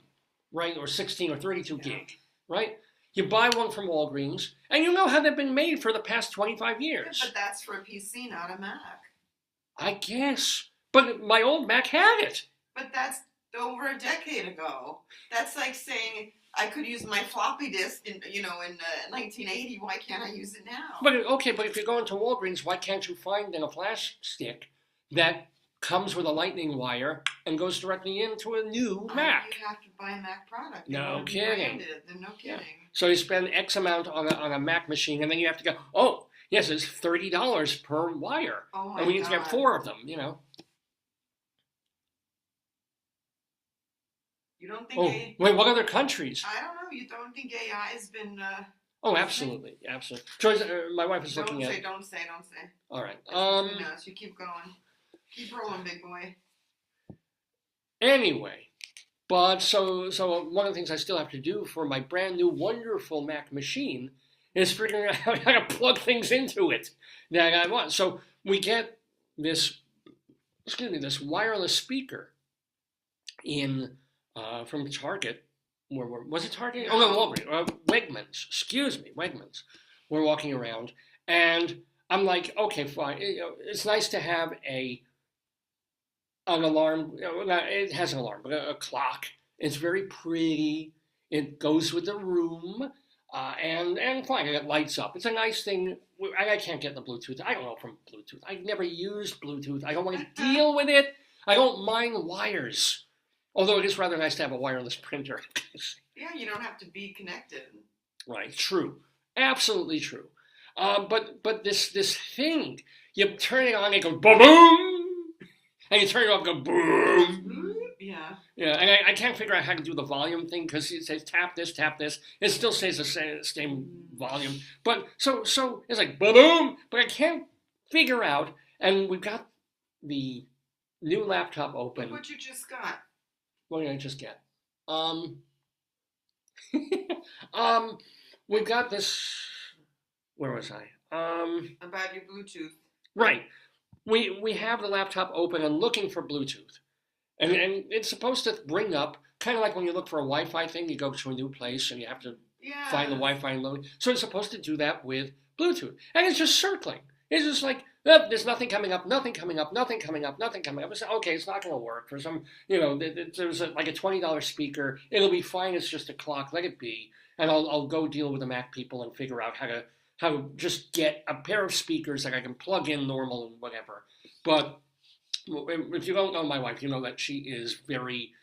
right? Or 16 or 32 gig, right? You buy one from Walgreens, and you know how they've been made for the past 25 years. Yeah, but that's for a PC, not a Mac. I guess. But my old Mac had it. But that's over a decade ago. That's like saying I could use my floppy disk in 1980. Why can't I use it now? But if you're going to Walgreens, why can't you find a flash stick that comes with a lightning wire and goes directly into a new Mac? You have to buy a Mac product. No kidding. No kidding. Yeah. So you spend X amount on a Mac machine, and then you have to go, oh, yes, it's $30 per wire. Oh my God. And we need to get 4 of them, You don't think wait, what other countries? I don't know. You don't think AI has been... Oh, absolutely. Absolutely. Joyce, my wife is looking at... Don't say. All right. You keep going. Keep rolling, big boy. Anyway, but so one of the things I still have to do for my brand new wonderful Mac machine is figuring out how to plug things into it that I want. So we get this wireless speaker from Target. Was it Target? Oh no, Walgreens. Wegmans. We're walking around, and I'm like, okay, fine. It's nice to have an alarm. It has an alarm, but a clock. It's very pretty. It goes with the room, and fine. It lights up. It's a nice thing. I can't get the Bluetooth. I don't know from Bluetooth. I've never used Bluetooth. I don't want to deal with it. I don't mind wires. Although it is rather nice to have a wireless printer. Yeah, you don't have to be connected. Right, true. Absolutely true. But this thing, you turn it on, it goes boom, and you turn it off, it goes boom. Yeah. Yeah, and I can't figure out how to do the volume thing, because it says tap this. It still says the same volume. But so it's like boom, but I can't figure out, and we've got the new laptop open. Look what you just got. What did I just get? We've got this. Where was I? About your Bluetooth. Right. We have the laptop open and looking for Bluetooth, and it's supposed to bring up kind of like when you look for a Wi-Fi thing. You go to a new place and you have to find the Wi-Fi and load. So it's supposed to do that with Bluetooth, and it's just circling. It's just like, there's nothing coming up. It's okay, it's not going to work for some, there's like a $20 speaker. It'll be fine. It's just a clock. Let it be. And I'll go deal with the Mac people and figure out how to just get a pair of speakers that I can plug in normal and whatever. But if you don't know my wife, you know that she is very,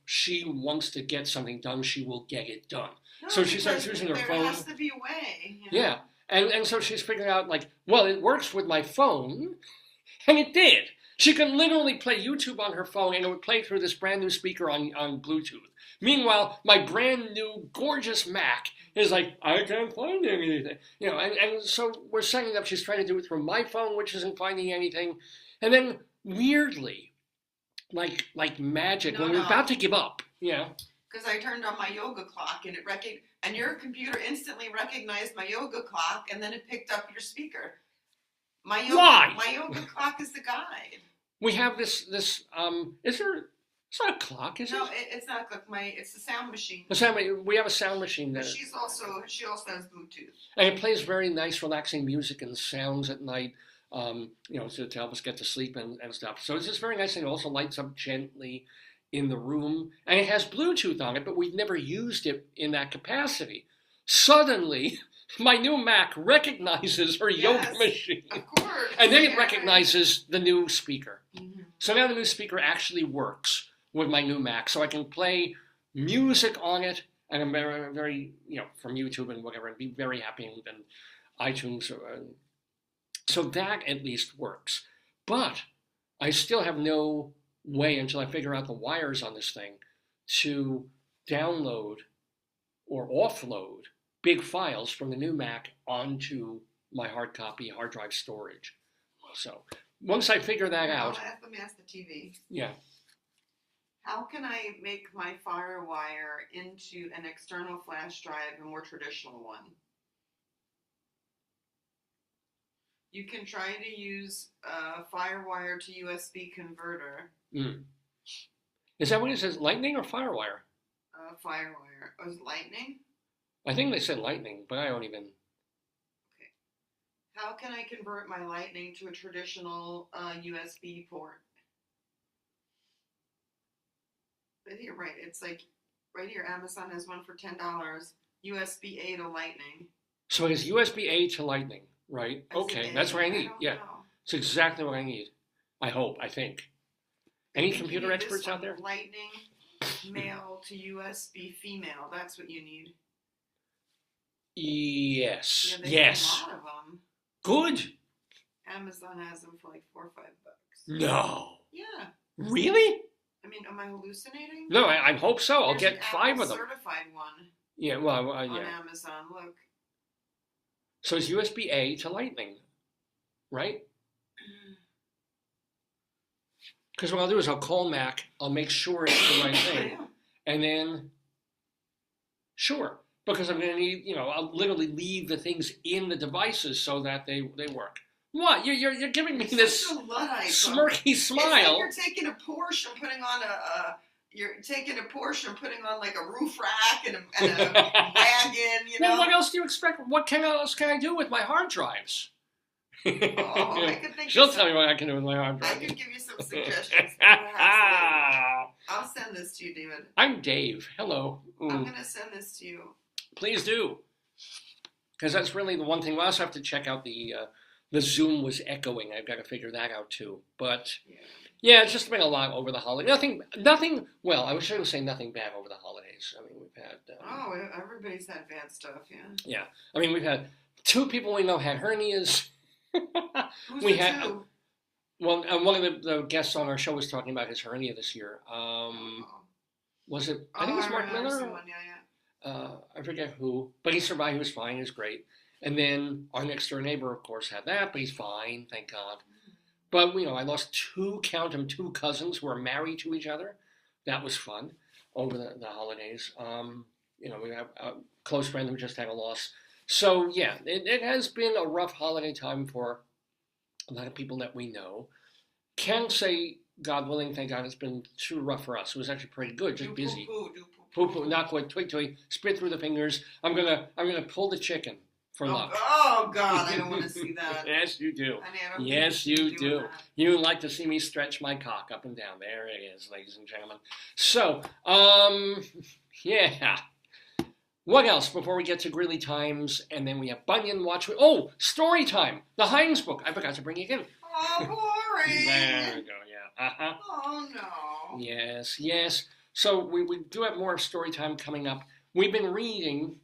she wants to get something done. She will get it done. No, so she starts using her phone. There has to be a way. Yeah. And so she's figuring out, it works with my phone, and it did. She could literally play YouTube on her phone, and it would play through this brand new speaker on Bluetooth. Meanwhile, my brand new gorgeous Mac is like, I can't find anything. And so we're setting up, she's trying to do it through my phone, which isn't finding anything. And then, weirdly, like magic, when we're about to give up, because I turned on my yoga clock and and your computer instantly recognized my yoga clock, and then it picked up your speaker. Why? My yoga clock is the guide. We have this. Is there It's not a clock, is No, it? it's not a clock. It's the sound machine. We have a sound machine there. But she also has Bluetooth. And it plays very nice, relaxing music and sounds at night, to help us get to sleep and stuff. So it's just very nice, and it also lights up gently in the room. And it has Bluetooth on it, but we've never used it in that capacity. Suddenly, my new Mac recognizes her yoga machine. Of course. And then it recognizes the new speaker. Mm-hmm. So now the new speaker actually works with my new Mac. So I can play music on it, and I'm very, very, from YouTube and whatever, and be very happy, and iTunes. So that at least works. But I still have no way, until I figure out the wires on this thing, to download or offload big files from the new Mac onto my hard drive storage. So once I figure that out... Let me ask the TV. Yeah. How can I make my FireWire into an external flash drive, a more traditional one? You can try to use a FireWire to USB converter. Mm. Is that what it says? Lightning or FireWire? FireWire. Oh, is it Lightning? I think they said Lightning, but I don't even... Okay. How can I convert my Lightning to a traditional USB port? Right here, right. It's like, right here, Amazon has one for $10. USB-A to Lightning. So it is USB-A to Lightning, right? Okay, that's what I need. Yeah, it's exactly what I need. I hope, I think. Any computer experts out there? Lightning, male to USB female. That's what you need. Yes. Yeah, yes. Have a lot of them. Good. Amazon has them for like $4 or $5. No. Yeah. Really? I mean, am I hallucinating? No, I hope so. I'll get 5 of them. Certified one. Yeah, well, yeah. On Amazon, look. So it's USB-A to Lightning, right? Because what I'll do is I'll call Mac, I'll make sure it's the right thing, Yeah. and then, sure, because I'm going to need, I'll literally leave the things in the devices so that they work. What? You're giving me this smirky smile. It's like you're taking a Porsche and putting on like a roof rack and a wagon, Well, what else do you expect? What else can I do with my hard drives? I could think She'll tell me what I can do with my hard drive. I could give you some suggestions. I'll send this to you, David. I'm Dave. Hello. I'm going to send this to you. Please do. Because that's really the one thing. We also have to check out the Zoom was echoing. I've got to figure that out too. But yeah, it's just been a lot over the holiday. Nothing. Well, I was trying to say nothing bad over the holidays. I mean, we've had. Everybody's had bad stuff. Yeah. Yeah. I mean, we've had 2 people we know had hernias. Who's the 2? Well, one of the guests on our show was talking about his hernia this year. Was it? I think it was Mark Miller. Someone, I forget who, but he survived. He was fine. He was great. And then our next door neighbor, of course, had that, but he's fine, thank God. But I lost 2 cousins who are married to each other. That was fun over the holidays. We have a close friend who just had a loss. So yeah, it has been a rough holiday time for a lot of people that we know. Can't say, God willing, thank God, it's been too rough for us. It was actually pretty good, just busy. Poo-poo, not quite, twig, spit through the fingers. I'm gonna pull the chicken for luck. Oh God, I don't want to see that. Yes, you do. Honey, yes, you do. You like to see me stretch my cock up and down. There it is, ladies and gentlemen. So, yeah. What else before we get to Greeley Times, and then we have Bunion Watch? Oh, StoryTime, the Heinz book. I forgot to bring it in. Oh, boring. There we go, yeah. Uh-huh. Oh, no. Yes. So we do have more of StoryTime coming up. We've been reading,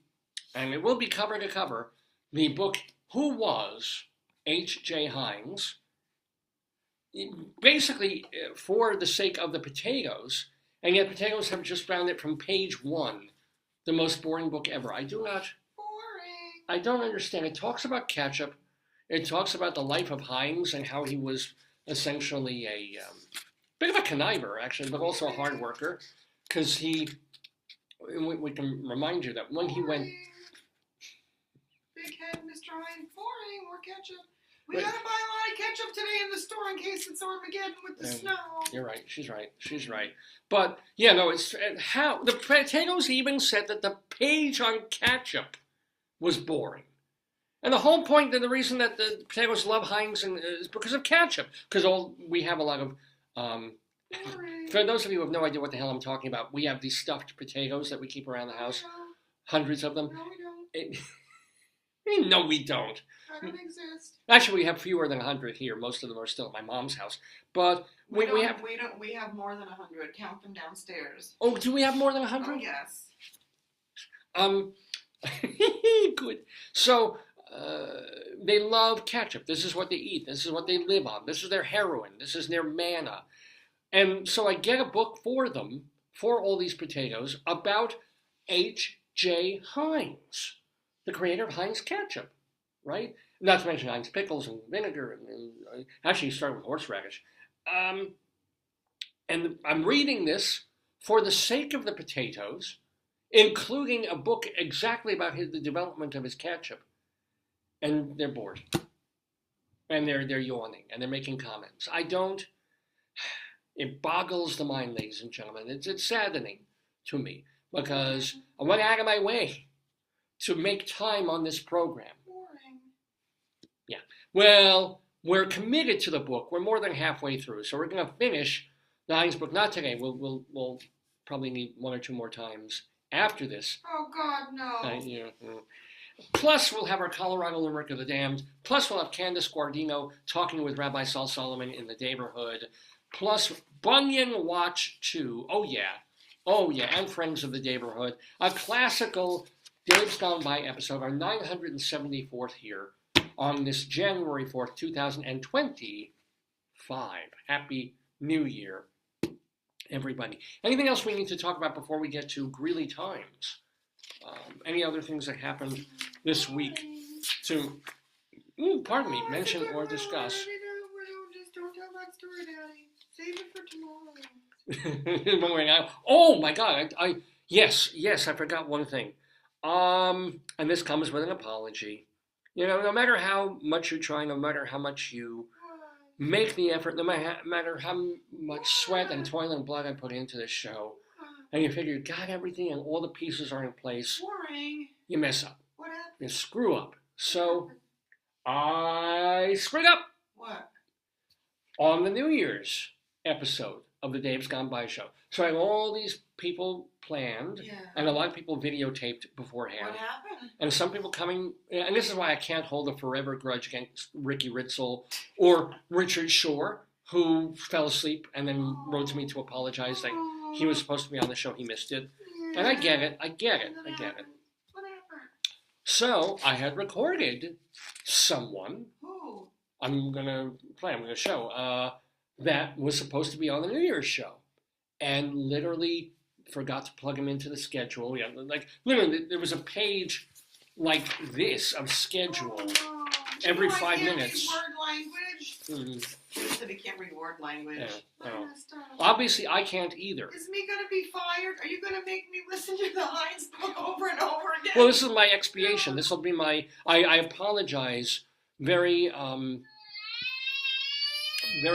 and it will be cover to cover, the book Who Was H.J. Heinz? Basically, for the sake of the potatoes, and yet potatoes have just found it from page 1. The most boring book ever. I don't understand. It talks about ketchup. It talks about the life of Heinz and how he was essentially a bit of a conniver, actually, but also a hard worker. Because we can remind you that when he went... Big head, Mr. Heinz, boring, more ketchup. We gotta buy a lot of ketchup today in the store in case it's Armageddon with the snow. You're right. She's right. But yeah, no, it's how the potatoes even said that the page on ketchup was boring. And the whole point, and the reason that the potatoes love Heinz is because of ketchup. Because we have a lot of, for those of you who have no idea what the hell I'm talking about, we have these stuffed potatoes that we keep around the house. Hundreds of them. No, we don't. No, we don't. I don't exist. Actually, we have fewer than 100 here. Most of them are still at my mom's house. But we have more than 100. Count them downstairs. Oh, do we have more than 100? Oh, yes. Good. So, they love ketchup. This is what they eat. This is what they live on. This is their heroin. This is their manna. And so I get a book for them, for all these potatoes, about H.J. Heinz, the creator of Heinz ketchup, right? Not to mention Heinz pickles and vinegar. And actually, you start with horseradish. And I'm reading this for the sake of the potatoes, including a book exactly about the development of his ketchup. And they're bored. And they're yawning. And they're making comments. It boggles the mind, ladies and gentlemen. It's saddening to me. Because I went out of my way to make time on this program. Boring. Yeah. Well, we're committed to the book. We're more than halfway through. So we're going to finish the Heinz book. Not today. We'll probably need one or two more times after this. Oh, God, no. Yeah. Plus, we'll have our Colorado Limerick of the Damned. Plus, we'll have Candice Guardino talking with Rabbi Sol Solomon in the Daverhood. Plus, Bunion Watch 2. Oh, yeah, and Friends of the Daverhood. A classical Dave's Gone By episode, our 974th here on this January 4th, 2025. Happy New Year, everybody. Anything else we need to talk about before we get to Greeley Times? Any other things that happened this week to, mention or discuss? Just don't tell that story, Daddy. Save it for tomorrow. Oh my God! Yes, I forgot one thing. And this comes with an apology. No matter how much you try, no matter how much you make the effort, no matter how much sweat and toil and blood I put into this show, and you figure you got everything and all the pieces are in place, boring. You mess up. What happened? You screw up. So, I screwed up. What? On the New Year's episode of the Dave's Gone By show. So I have all these people planned, and a lot of people videotaped beforehand. What happened? And some people coming, and this is why I can't hold a forever grudge against Ricky Ritzel or Richard Shore, who fell asleep and then wrote to me to apologize that he was supposed to be on the show, he missed it. And I get it. What happened? So I had recorded someone. Who? I'm going to show, that was supposed to be on the New Year's show. And literally forgot to plug him into the schedule. Yeah, literally, there was a page like this of schedule every 5 minutes. Word language? He said he can't read word language. Yeah, no. Obviously, I can't either. Is me going to be fired? Are you going to make me listen to the Heinz book over and over again? Well, this is my expiation. This will be my... I apologize very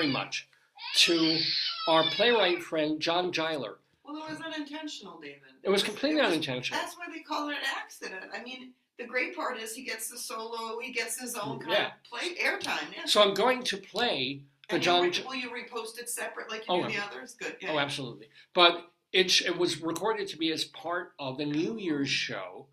much to our playwright friend, John Jiler. Well, it was unintentional, David. It was completely unintentional. That's why they call it an accident. I mean, the great part is he gets the solo, he gets his own kind of play airtime. Yeah. So I'm going to play the John... Will you repost it separate like you do the others? Good. Yeah. Oh, absolutely. But it was recorded to be as part of the New Year's show.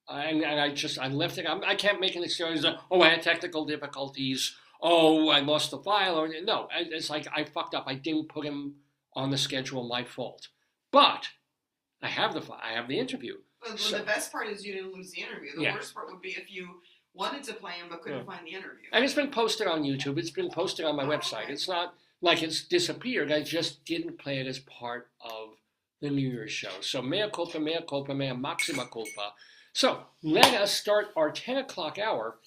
And I left it. I can't make an excuse. I had technical difficulties. I lost the file. No, it's like I fucked up. I didn't put him on the schedule. My fault. But I have the file. I have the interview. Well, the best part is you didn't lose the interview. The worst part would be if you wanted to play him but couldn't find the interview. And it's been posted on YouTube. It's been posted on my website. Okay. It's not like it's disappeared. I just didn't play it as part of the New Year's show. So mea culpa, mea maxima culpa. So let us start our 10 o'clock hour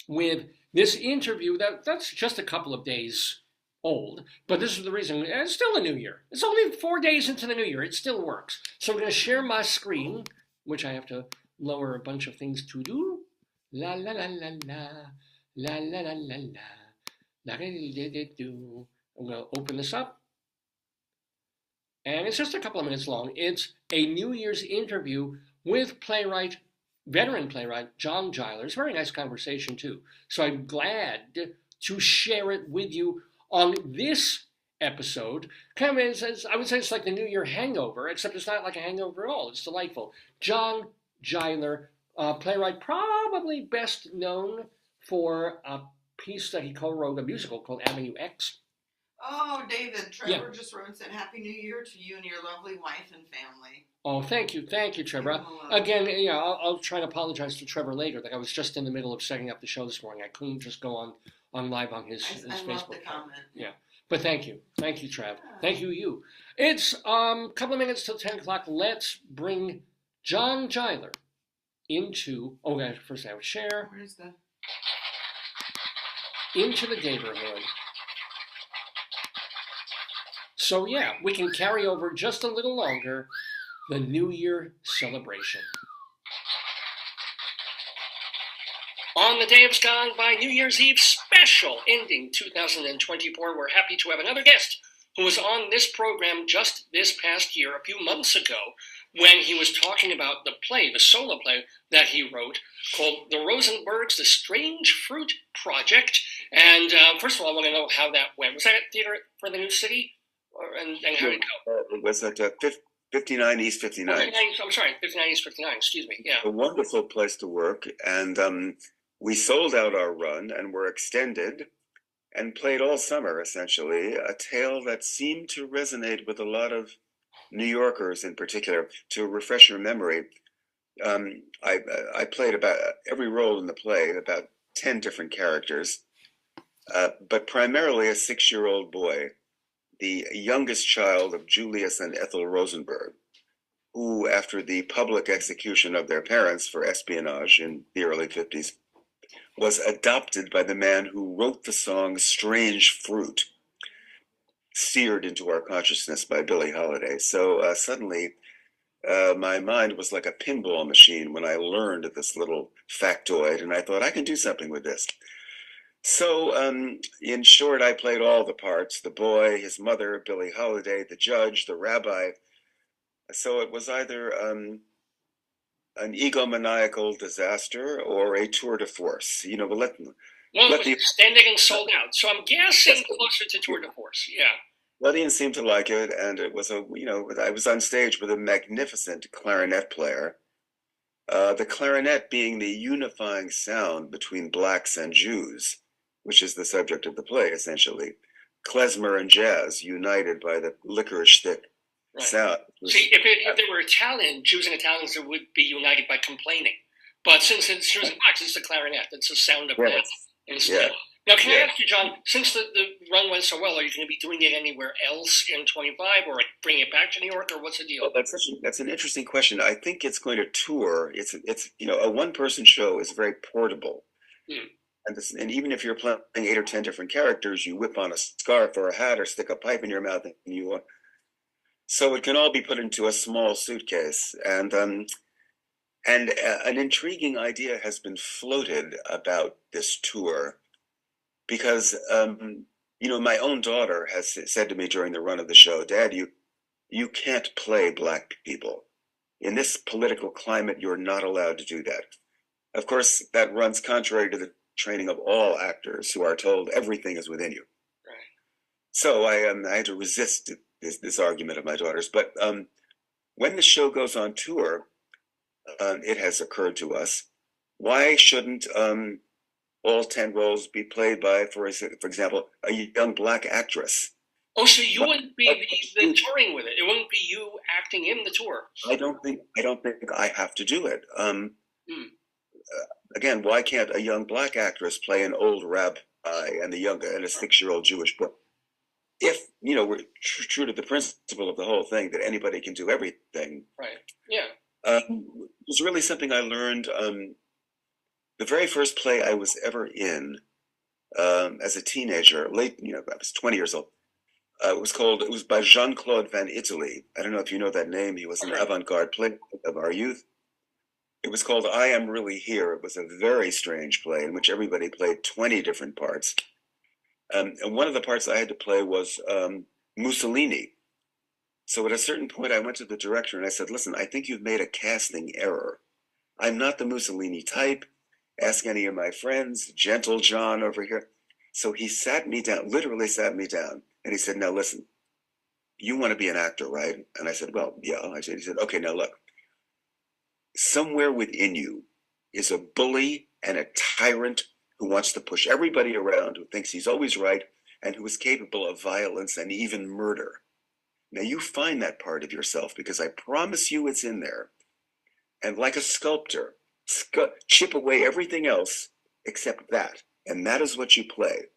with this interview that's just a couple of days old, but this is the reason. It's still a new year. It's only 4 days into the new year. It still works. So I'm going to share my screen, which I have to lower a bunch of things to do. La la la la la La la la la la. I'm going to open this up. And it's just a couple of minutes long. It's a New Year's interview with veteran playwright John Jiler. It's a very nice conversation, too. So I'm glad to share it with you on this episode. I would say it's like the New Year hangover, except it's not like a hangover at all. It's delightful. John Jiler, playwright, probably best known for a piece that he co-wrote, a musical called Avenue X. Oh, David, Trevor just wrote and said Happy New Year to you and your lovely wife and family. Oh, thank you, Trevor. Again, I'll try to apologize to Trevor later. Like I was just in the middle of setting up the show this morning. I couldn't just go on live on his Facebook. Love the comment. Yeah, but thank you, Trev. Thank you. It's a couple of minutes till 10 o'clock. Let's bring John Jiler into. Oh, guys, first I would share. Where's the? Into the Daverhood. So yeah, we can carry over just a little longer the New Year celebration. On the day of Gone by New Year's Eve special ending 2024, we're happy to have another guest who was on this program just this past year, a few months ago, when he was talking about the play, the solo play that he wrote called The Rosenbergs, The Strange Fruit Project. And first of all, I want to know how that went. Was that at Theater for the New City? And how did it go? It was at 59 East 59. I'm sorry, 59 East 59, excuse me. Yeah. A wonderful place to work. And we sold out our run and were extended and played all summer, essentially, a tale that seemed to resonate with a lot of New Yorkers in particular. To refresh your memory, I played about every role in the play, about 10 different characters, but primarily a 6-year-old boy, the youngest child of Julius and Ethel Rosenberg, who, after the public execution of their parents for espionage in the early 50s, was adopted by the man who wrote the song Strange Fruit, seared into our consciousness by Billie Holiday. So suddenly, my mind was like a pinball machine when I learned this little factoid, and I thought, I can do something with this. So, in short, I played all the parts: the boy, his mother, Billie Holiday, the judge, the rabbi. So it was either an egomaniacal disaster or a tour de force. You know, but it was extended and sold out. So I'm guessing closer to tour de force. Yeah. The audience seemed to like it, and it was I was on stage with a magnificent clarinet player. The clarinet being the unifying sound between blacks and Jews, which is the subject of the play, essentially. Klezmer and jazz united by the licorice thick sound. See, if there were Italian, Jews and Italians, it would be united by complaining. But since it's Jews and blacks, it's the clarinet. It's the sound of that instead. Yeah. Now, can I ask you, John, since the run went so well, are you going to be doing it anywhere else in 25 or bringing it back to New York, or what's the deal? Well, that's an interesting question. I think it's going to tour. It's a one-person show is very portable. And even if you're playing 8 or 10 different characters, you whip on a scarf or a hat or stick a pipe in your mouth, and so it can all be put into a small suitcase. And an intriguing idea has been floated about this tour, because my own daughter has said to me during the run of the show, Dad, you can't play black people. In this political climate, you're not allowed to do that. Of course, that runs contrary to the training of all actors who are told everything is within you. Right. So I had to resist this argument of my daughter's. But when the show goes on tour, it has occurred to us, why shouldn't all 10 roles be played by, for example, a young black actress? Oh, so you wouldn't be the touring with it. It wouldn't be you acting in the tour. I don't think I have to do it. Again, why can't a young black actress play an old rabbi and a 6-year-old Jewish boy? If we're true to the principle of the whole thing that anybody can do everything. Right. Yeah. It was really something I learned. The very first play I was ever in as a teenager, I was 20 years old. It was by Jean-Claude Van Italy. I don't know if you know that name. He was an avant-garde playwright of our youth. It was called I Am Really Here. It was a very strange play in which everybody played 20 different parts. And one of the parts I had to play was Mussolini. So at a certain point, I went to the director and I said, listen, I think you've made a casting error. I'm not the Mussolini type. Ask any of my friends, Gentle John over here. So he sat me down, literally sat me down. And he said, now listen, you want to be an actor, right? And I said, well, yeah. He said, okay, now look. Somewhere within you is a bully and a tyrant who wants to push everybody around, who thinks he's always right, and who is capable of violence and even murder. Now you find that part of yourself, because I promise you it's in there. And like a sculptor, chip away everything else except that. And that is what you play.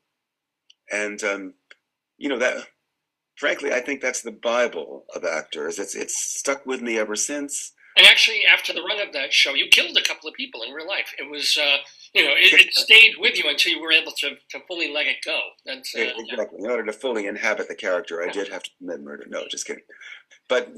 And, that, frankly, I think that's the Bible of actors. It's stuck with me ever since. And actually, after the run of that show, you killed a couple of people in real life. It was, it stayed with you until you were able to fully let it go. That's exactly. In order to fully inhabit the character, I did have to commit murder. No, just kidding. But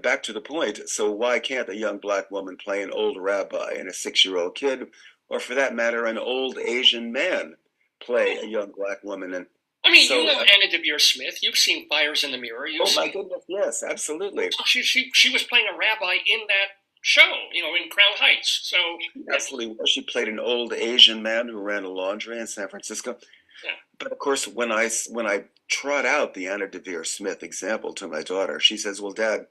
back to the point. So why can't a young black woman play an old rabbi and a 6-year-old kid, or for that matter, an old Asian man play a young black woman? And I mean, you know Anna Devere Smith. You've seen Fires in the Mirror. My goodness, yes, absolutely. She was playing a rabbi in that show, in Crown Heights. So absolutely, she played an old Asian man who ran a laundry in San Francisco. Yeah. But of course, when I trot out the Anna Devere Smith example to my daughter, she says, "Well, Dad,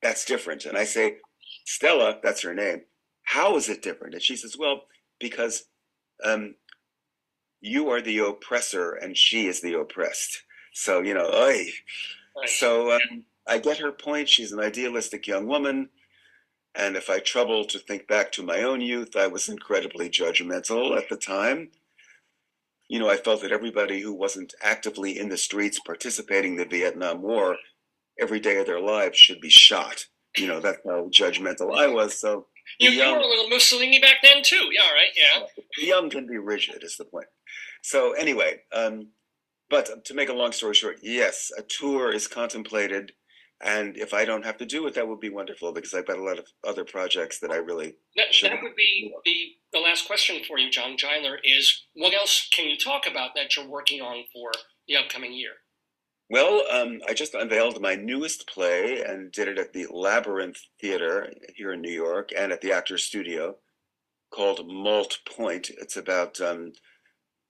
that's different." And I say, "Stella, that's her name. How is it different?" And she says, "Well, because you are the oppressor and she is the oppressed." So, oy. Right. So I get her point. She's an idealistic young woman. And if I trouble to think back to my own youth, I was incredibly judgmental at the time. I felt that everybody who wasn't actively in the streets participating in the Vietnam War every day of their lives should be shot. That's how judgmental I was. So you were a little Mussolini back then too. Yeah, right. Yeah. The young can be rigid is the point. So anyway, but to make a long story short, yes, a tour is contemplated. And if I don't have to do it, that would be wonderful, because I've got a lot of other projects that I really That would be the last question for you, John Jiler, is what else can you talk about that you're working on for the upcoming year? Well, I just unveiled my newest play and did it at the Labyrinth Theater here in New York and at the Actors Studio, called Malt Point. It's about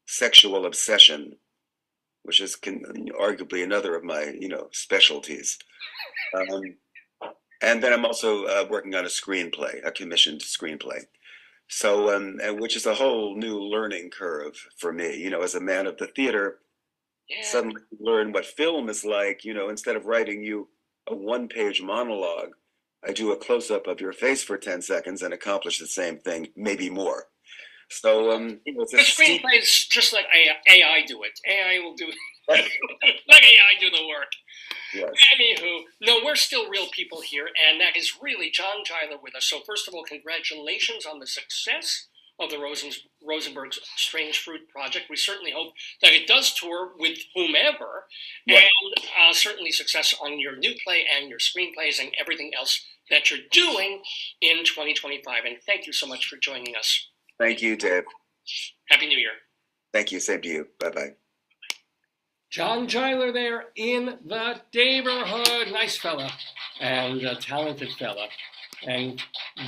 sexual obsession, which is arguably another of my, specialties. And then I'm also working on a screenplay, a commissioned screenplay. So, which is a whole new learning curve for me, as a man of the theater. Yeah. Suddenly learn what film is like, instead of writing you a 1-page monologue, I do a close-up of your face for 10 seconds and accomplish the same thing, maybe more. So, it's the screenplay is just let AI do it. AI will do it. Let AI do the work. Yes. Anywho, no, we're still real people here, and that is really John Jiler with us. So first of all, congratulations on the success of the Rosenberg's Strange Fruit project. We certainly hope that it does tour with whomever, and certainly success on your new play and your screenplays and everything else that you're doing in 2025. And thank you so much for joining us. Thank you, Dave. Happy New Year. Thank you. Same to you. Bye-bye. John Jiler there in the Daverhood. Nice fella and a talented fella. And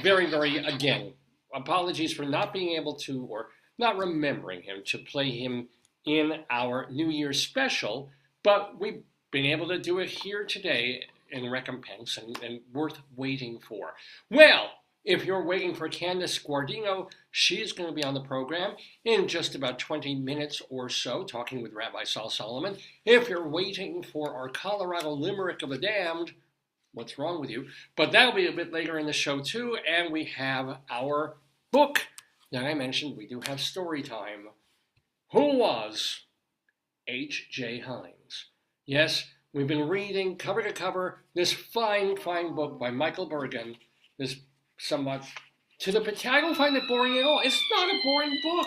very, very, again, apologies for not being able to, or not remembering him, to play him in our New Year's special, but we've been able to do it here today in recompense and worth waiting for. Well, if you're waiting for Candice Guardino, she's going to be on the program in just about 20 minutes or so, talking with Rabbi Sol Solomon. If you're waiting for our Colorado Limerick of the Damned, what's wrong with you? But that'll be a bit later in the show too, and we have our book that I mentioned. We do have StoryTime. Who was H.J. Heinz? Yes, we've been reading cover to cover this fine, fine book by Michael Burgan, this somewhat, to the I don't find it boring at all. It's not a boring book.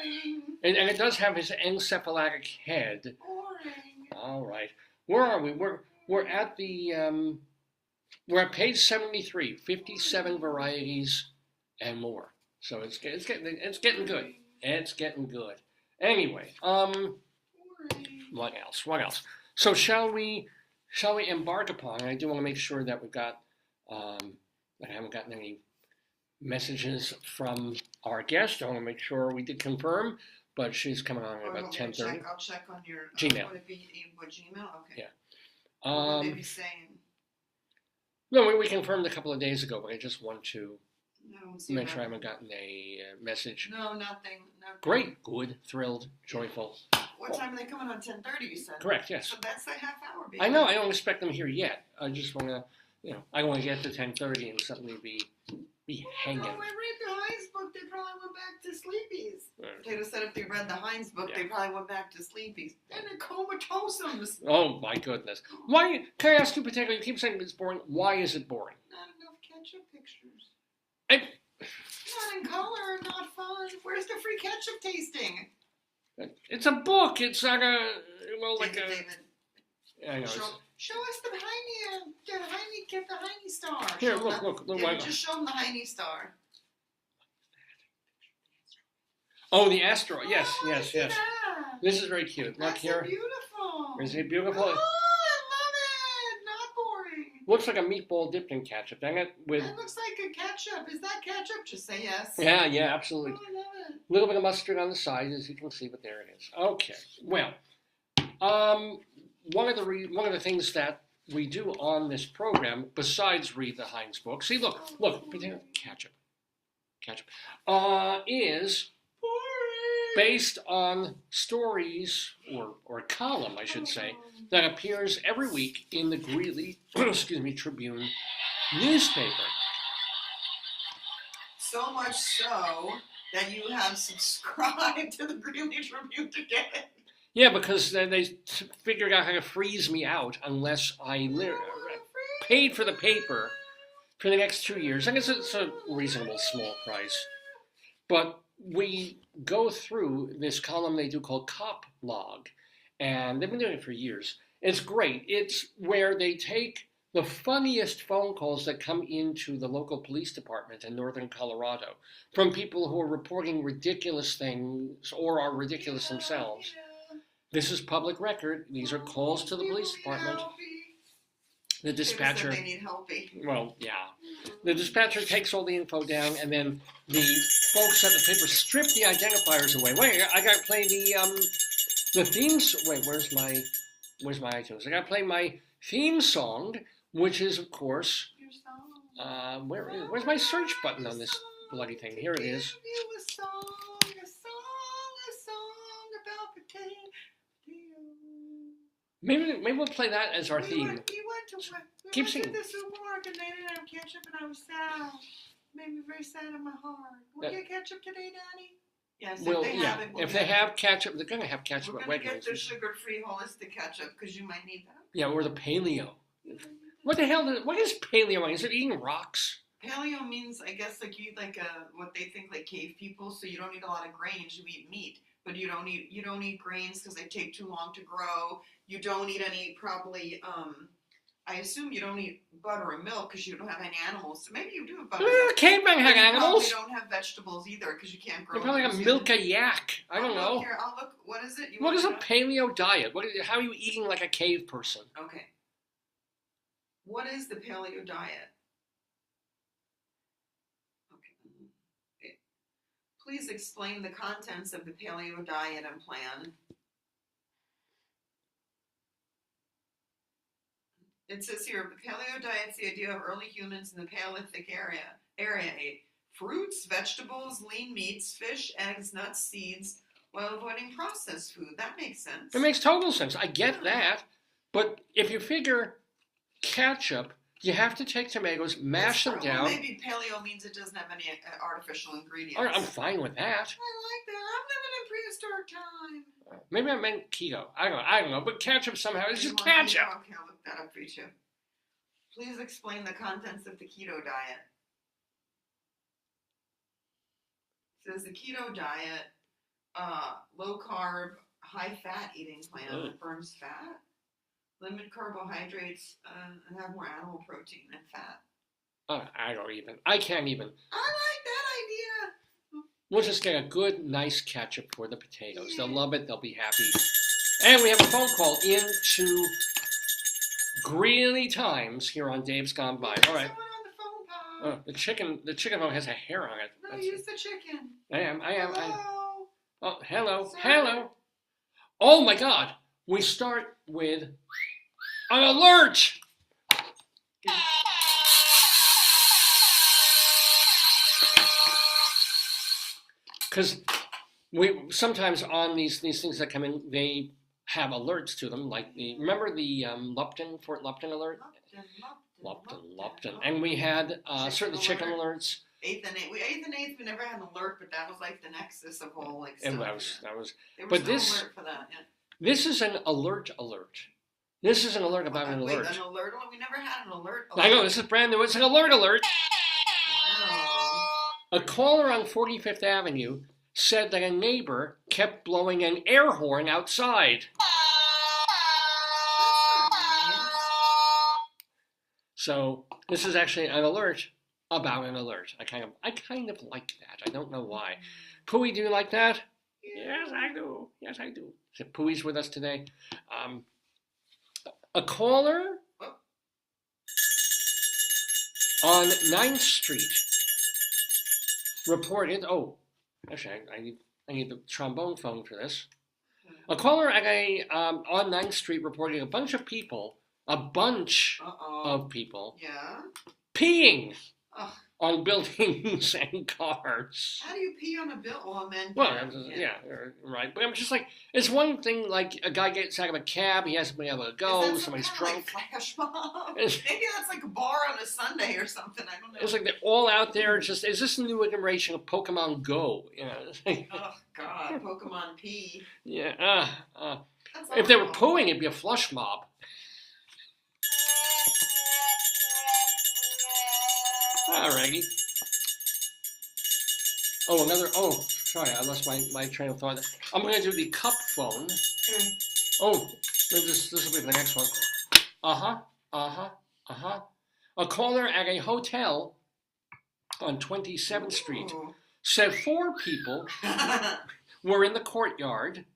Boring. And it does have his encephalitic head. Boring. All right. Where are we? We're at the We're at page 73, 57 varieties and more. So it's getting good. It's getting good. Anyway, what else? So shall we embark upon? I do want to make sure that we've got that I haven't gotten any messages from our guest. I want to make sure we did confirm, but she's coming on at about 10:30. I'll check on your Gmail. Would it be Gmail? Okay. Yeah. What would they be saying? No, we confirmed a couple of days ago, but I just want to make sure I haven't gotten a message. No, nothing. Great, good, thrilled, joyful. What time are they coming on? 10:30, you said? Correct, yes. So that's a half hour, baby. I know, I don't expect them here yet. I just want to, I want to get to 10:30 and suddenly be hanging. No, I read the Heinz book, they probably went back to sleepies. They'd have said if they read the Heinz book, they probably went back to sleepies. And they're comatose. Oh, my goodness. Why, can I ask you particularly, you keep saying it's boring. Why is it boring? Not enough ketchup pictures. Not in color, not fun. Where's the free ketchup tasting? It's a book. It's not David. I know. Show us the Heine. Get the Heine star. Here, look. Just show them the Heine star. Oh, the asteroid. Yes. That. This is very cute. That's Look here. Beautiful. Is it beautiful? Oh, I love it. Not boring. Looks like a meatball dipped in ketchup. Dang it. It looks like a ketchup. Is that ketchup? Just say yes. Yeah, absolutely. Oh, I love it. A little bit of mustard on the side, as you can see, but there it is. Okay. Well, one of the things that we do on this program, besides read the Heinz book, see, look, ketchup, is based on stories, or a column, I should say, that appears every week in the Greeley, Tribune newspaper. So much so that you have subscribed to the Greeley Tribune to get it. Yeah, because they figured out how to freeze me out unless I paid for the paper for the next 2 years. I guess it's a reasonable small price. But we go through this column they do called Cop Log, and they've been doing it for years. It's great. It's where they take the funniest phone calls that come into the local police department in northern Colorado from people who are reporting ridiculous things or are ridiculous themselves. This is public record. These are calls to the police department. The dispatcher. They need helpy. Well, yeah. The dispatcher takes all the info down, and then the folks at the paper strip the identifiers away. Wait, I gotta play the themes. Wait, where's my iTunes? I gotta play my theme song, which is, of course, where's my search button on this bloody thing? Here it is. A song about potato. Maybe we'll play that as our theme. We went to Keep singing. the supermarket and they didn't have ketchup and I was sad. Made me very sad in my heart. Will we get ketchup today, Daddy? Yes, if they have ketchup, they're going to have ketchup at Wegmans. We're going to get the sugar-free holistic ketchup because you might need that. Yeah, or the paleo. What the hell? What is paleo? Is it eating rocks? Paleo means, I guess, like you eat like what they think like cave people, so you don't eat a lot of grains. You eat meat, but you don't eat grains because they take too long to grow. You don't eat any probably. I assume you don't eat butter or milk because you don't have any animals. So maybe you do have butter. Cavemen had animals. You probably don't have vegetables either because you can't grow. You probably have milk a yak. I don't know. Here, I'll look. What is it? What is a paleo diet? How are you eating like a cave person? Okay. What is the paleo diet? Okay. Please explain the contents of the paleo diet and plan. It says here, the paleo diet is the idea of early humans in the Paleolithic area ate fruits, vegetables, lean meats, fish, eggs, nuts, seeds, while avoiding processed food. That makes sense. It makes total sense. I get that. But if you figure ketchup, you have to take tomatoes, mash them down. Maybe paleo means it doesn't have any artificial ingredients. I'm fine with that. I like that. I'm living in prehistoric time. Maybe I meant keto. I don't know. But ketchup somehow is just ketchup. Okay, I'll look that up for you too. Please explain the contents of the keto diet. It says the keto diet, low carb, high fat eating plan that burns fat. Limit carbohydrates and have more animal protein and fat. I can't even. I like that idea. We'll just get a good, nice ketchup for the potatoes. Yeah. They'll love it. They'll be happy. And we have a phone call into Greeley Times here on Dave's Gone By. All right. On the phone, the chicken phone has a hair on it. No, use the chicken. I am. Hello. Oh, hello. Sorry. Hello. Oh my God. We start with an alert. Because we sometimes on these things that come in, they have alerts to them. Like remember the Fort Lupton alert? Lupton. And we had certain chicken alerts. 8th and 8th, we never had an alert, but that was like the nexus of all like stuff. And that was. There was but no this alert for that. Yeah. This is an alert. This is an alert about an alert. Wait, an alert? Well, we never had an alert. I know, this is brand new. It's an alert. Wow. A caller on 45th Avenue said that a neighbor kept blowing an air horn outside. So this is actually an alert about an alert. I kind of like that. I don't know why. Pooey, do you like that? Yes, I do. So Pooey's with us today. A caller on 9th Street reported. Oh, actually, I need the trombone phone for this. A caller at on 9th Street reported a bunch of people peeing on buildings and cars. How do you pee on a building? Well, Right. But I'm just like, it's one thing, like a guy gets out of a cab, he hasn't been able to go, somebody's drunk. Like flash mob? Maybe that's like a bar on a Sunday or something. I don't know. It's like they're all out there. It's just, is this the new iteration of Pokemon Go? You know, like, oh God, Pokemon pee. Yeah. If they were pooing, it'd be a flush mob. Alrighty. Sorry, I lost my train of thought. I'm going to do the cup phone. Oh, this will be the next one. A caller at a hotel on 27th Street said 4 people were in the courtyard.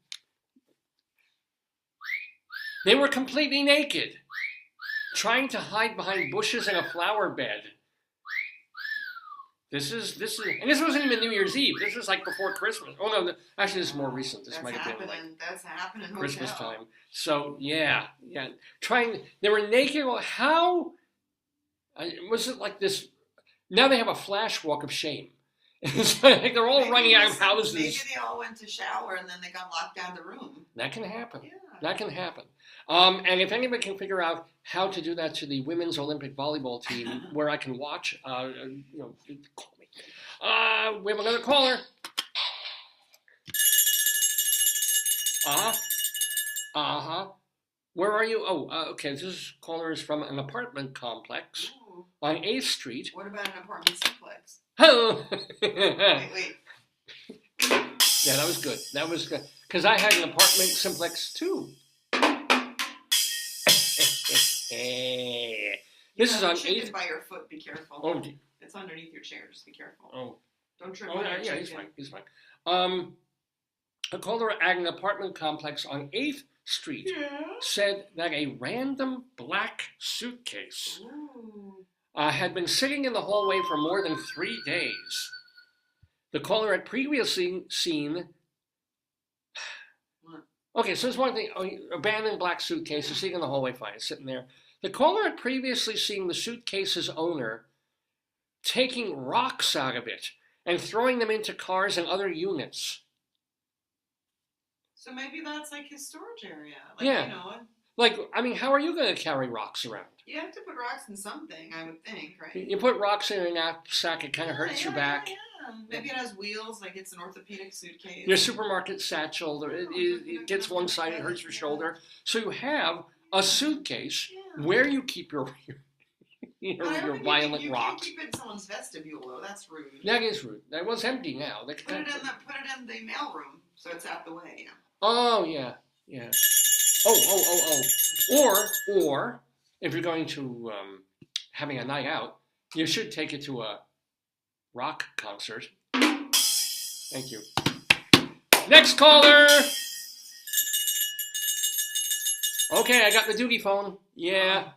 They were completely naked, trying to hide behind bushes in a flower bed. This wasn't even New Year's Eve. This was like before Christmas. Oh no, actually this is more recent. This might have been like that's happening Christmas time. So yeah. They were naked. Well, how was it like this? Now they have a flash walk of shame. It's like they're all running out of houses. Maybe they all went to shower and then they got locked out of the room. That can happen. Yeah. That can happen. And if anybody can figure out how to do that to the women's Olympic volleyball team, where I can watch, call me. We have another caller. Where are you? Okay. This caller is from an apartment complex on 8th Street. What about an apartment complex? Oh. Wait. Yeah, that was good. Because I had an apartment simplex too. This is on 8th. By your foot, be careful. Oh, it's underneath your chair. Just be careful. Oh, don't trip. Yeah, he's fine. A caller at an apartment complex on 8th Street said that a random black suitcase had been sitting in the hallway for more than 3 days. The caller had previously seen. Okay, so there's one thing. Abandoned black suitcase is sitting in the hallway, fine, it's sitting there. The caller had previously seen the suitcase's owner taking rocks out of it and throwing them into cars and other units. So maybe that's like his storage area. How are you going to carry rocks around? You have to put rocks in something, I would think, right? You put rocks in a knapsack, it kind of hurts your back. Yeah. Maybe it has wheels, like it's an orthopedic suitcase. Your supermarket satchel, it gets one side, it hurts your shoulder. So you have a suitcase where you keep your violent rocks. You can't keep it in someone's vestibule, though. That's rude. That is rude. That was empty now. Put it in the mailroom, so it's out the way. Oh, yeah. Yeah. Or if you're going to having a night out, you should take it to a rock concert. Thank you. Next caller. Okay, I got the duty phone. Yeah.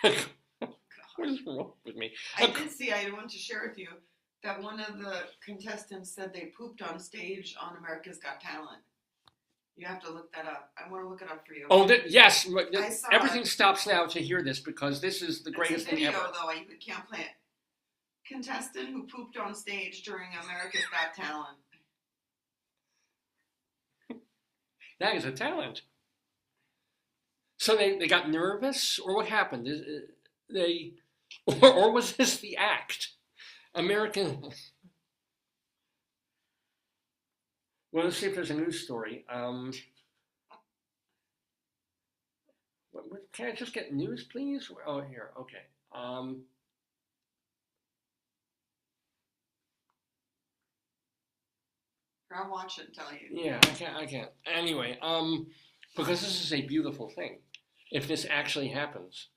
What is wrong with me? I did see, I wanted to share with you, that one of the contestants said they pooped on stage on America's Got Talent. You have to look that up. I want to look it up for you. Oh, yes. I saw Everything it. stops now to hear this because this is the greatest thing ever. Though, you can't play it. Contestant who pooped on stage during America's Got Talent. That is a talent. So they got nervous, or what happened? Or was this the act? American. Well, let's see if there's a news story. Can I just get news, please? Oh, here. Okay. I'll watch it and tell you. Yeah, I can't. Anyway, because this is a beautiful thing. If this actually happens.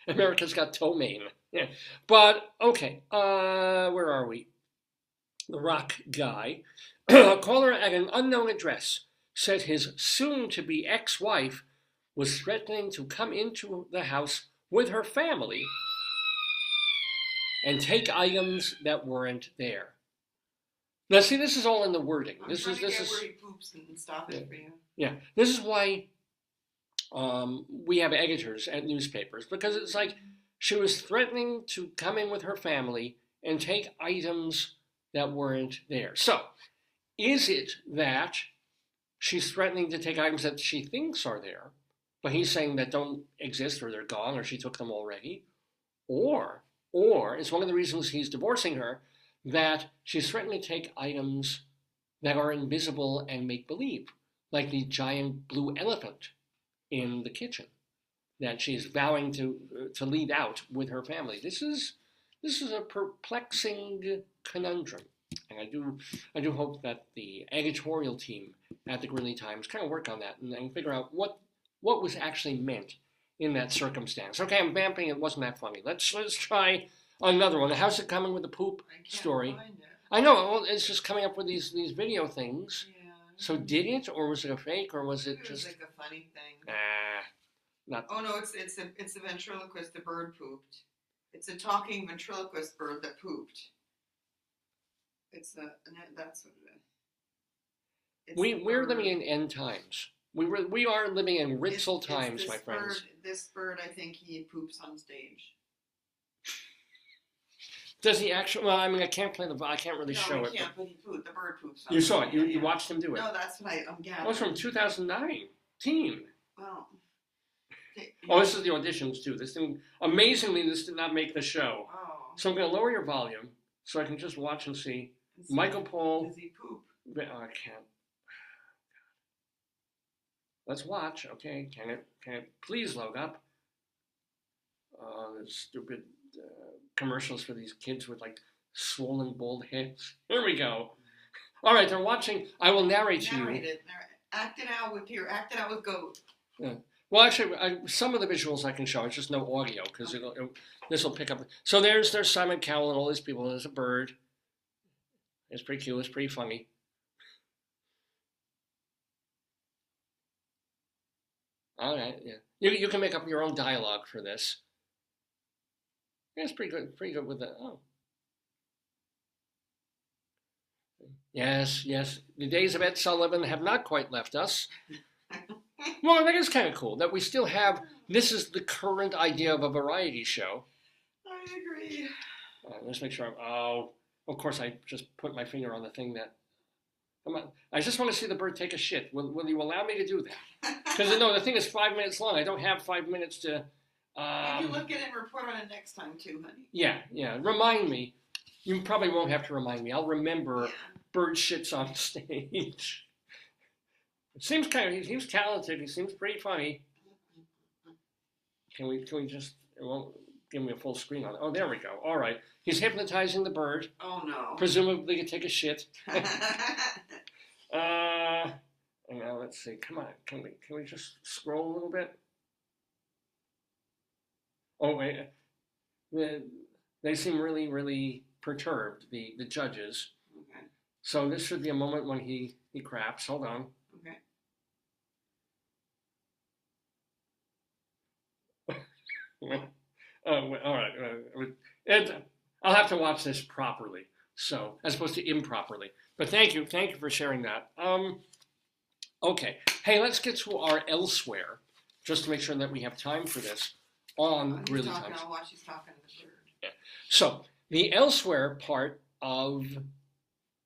America's got ptomaine. Yeah. But, okay, where are we? The rock guy. A caller at an unknown address said his soon-to-be ex-wife was threatening to come into the house with her family and take items that weren't there. Now, see, this is all in the wording. This is where he poops and stop it for you. Yeah, this is why we have editors at newspapers, because it's like she was threatening to come in with her family and take items that weren't there. So, is it that she's threatening to take items that she thinks are there, but he's saying that don't exist or they're gone or she took them already? Or it's one of the reasons he's divorcing her, that she's threatening to take items that are invisible and make-believe, like the giant blue elephant in the kitchen that she's vowing to leave out with her family. This is a perplexing conundrum, and I do hope that the editorial team at the Greeley Times kind of work on that and figure out what was actually meant in that circumstance. Okay, I'm vamping. It wasn't that funny. Let's try another one. How's it coming with the poop story? Find it. I know. Well, it's just coming up with these video things. Yeah. So did it, or was it a fake, or was it just like a funny thing? Not. Oh no, it's a ventriloquist. The bird pooped. It's a talking ventriloquist bird that pooped. That's what it is. We're living in end times. We are living in Ritzel times, my friends. This bird, I think he poops on stage. Does he actually? Well, I mean, I can't really show it. No, can't. But he pooped. The bird poops. You saw it. You watched him do it. No, that's what I'm gathering. Oh, it's from 2019. Well. Oh, this is the auditions too. This thing, amazingly, this did not make the show. Oh. So I'm going to lower your volume so I can just watch and see. Michael Paul. Does he poop? Oh, I can't. Let's watch. Okay, can it please load up? The stupid commercials for these kids with like swollen bald heads. Here we go. All right, they're watching. I will narrate to you. Act it out with goat. Yeah. Well, actually, some of the visuals I can show. It's just no audio because this will pick up. So there's Simon Cowell and all these people. There's a bird. It's pretty cute. It's pretty funny. All right, yeah. You can make up your own dialogue for this. Yeah, it's pretty good with that. Oh. Yes. The days of Ed Sullivan have not quite left us. Well, that is kind of cool that we still have, this is the current idea of a variety show. I agree. Let's make sure of course I just put my finger on the thing that, come on. I just want to see the bird take a shit. Will you allow me to do that? Because no, the thing is 5 minutes long. I don't have 5 minutes to... you can look at it and report on it next time too, honey. Yeah. Remind me. You probably won't have to remind me. I'll remember bird shits on stage. He seems talented. He seems pretty funny. Can we just, it won't give me a full screen on it. Oh, there we go. All right. He's hypnotizing the bird. Oh, no. Presumably to take a shit. And now let's see. Come on, can we just scroll a little bit? Oh wait, they seem really, really perturbed. The judges. Okay. So this should be a moment when he craps. Hold on. Okay. All right. I'll have to watch this properly, so as opposed to improperly. But thank you for sharing that. Okay. Hey, let's get to our elsewhere, just to make sure that we have time for this on Greeley Times. I'll watch. He's talking to the bird. Yeah. So the elsewhere part of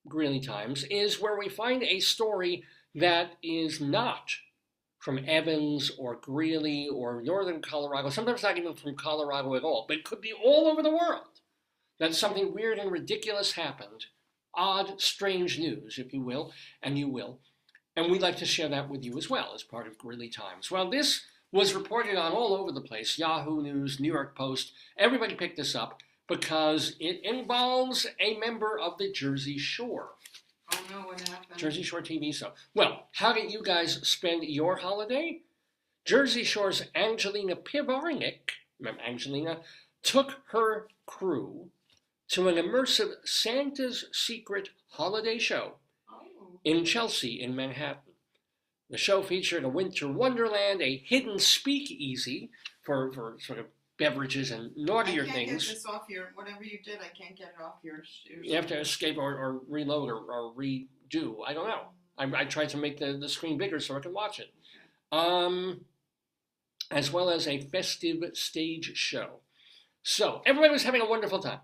Greeley Times is where we find a story that is not from Evans or Greeley or northern Colorado, sometimes not even from Colorado at all, but it could be all over the world, that something weird and ridiculous happened. Odd, strange news, if you will, and you will. And we'd like to share that with you as well as part of Greeley Times. Well, this was reported on all over the place, Yahoo News, New York Post. Everybody picked this up because it involves a member of the Jersey Shore. Oh no, what happened? Jersey Shore TV show. Well, how did you guys spend your holiday? Jersey Shore's Angelina Pivarnik, remember Angelina, took her crew to an immersive Santa's Secret holiday show in Chelsea in Manhattan. The show featured a winter wonderland, a hidden speakeasy for sort of beverages and naughtier things. I can't get this off whatever you did, I can't get it off your You have to escape or reload or redo. I don't know. I tried to make the screen bigger so I could watch it. As well as a festive stage show. So everybody was having a wonderful time.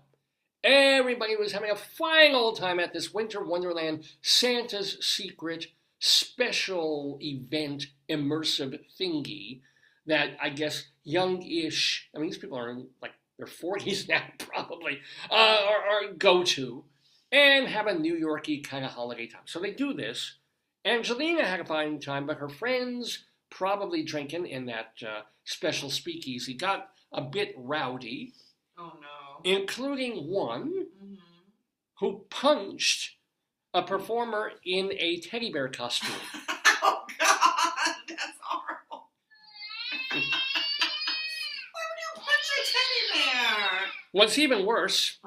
Everybody was having a fine old time at this Winter Wonderland Santa's Secret special event immersive thingy that I guess young-ish, I mean, these people are in like their 40s now probably, or go to and have a New York-y kind of holiday time. So they do this. Angelina had a fine time, but her friends, probably drinking in that special speakeasy, got a bit rowdy. Oh no. Including one who punched a performer in a teddy bear costume. Oh God, that's horrible. Why would you punch a teddy bear? What's even worse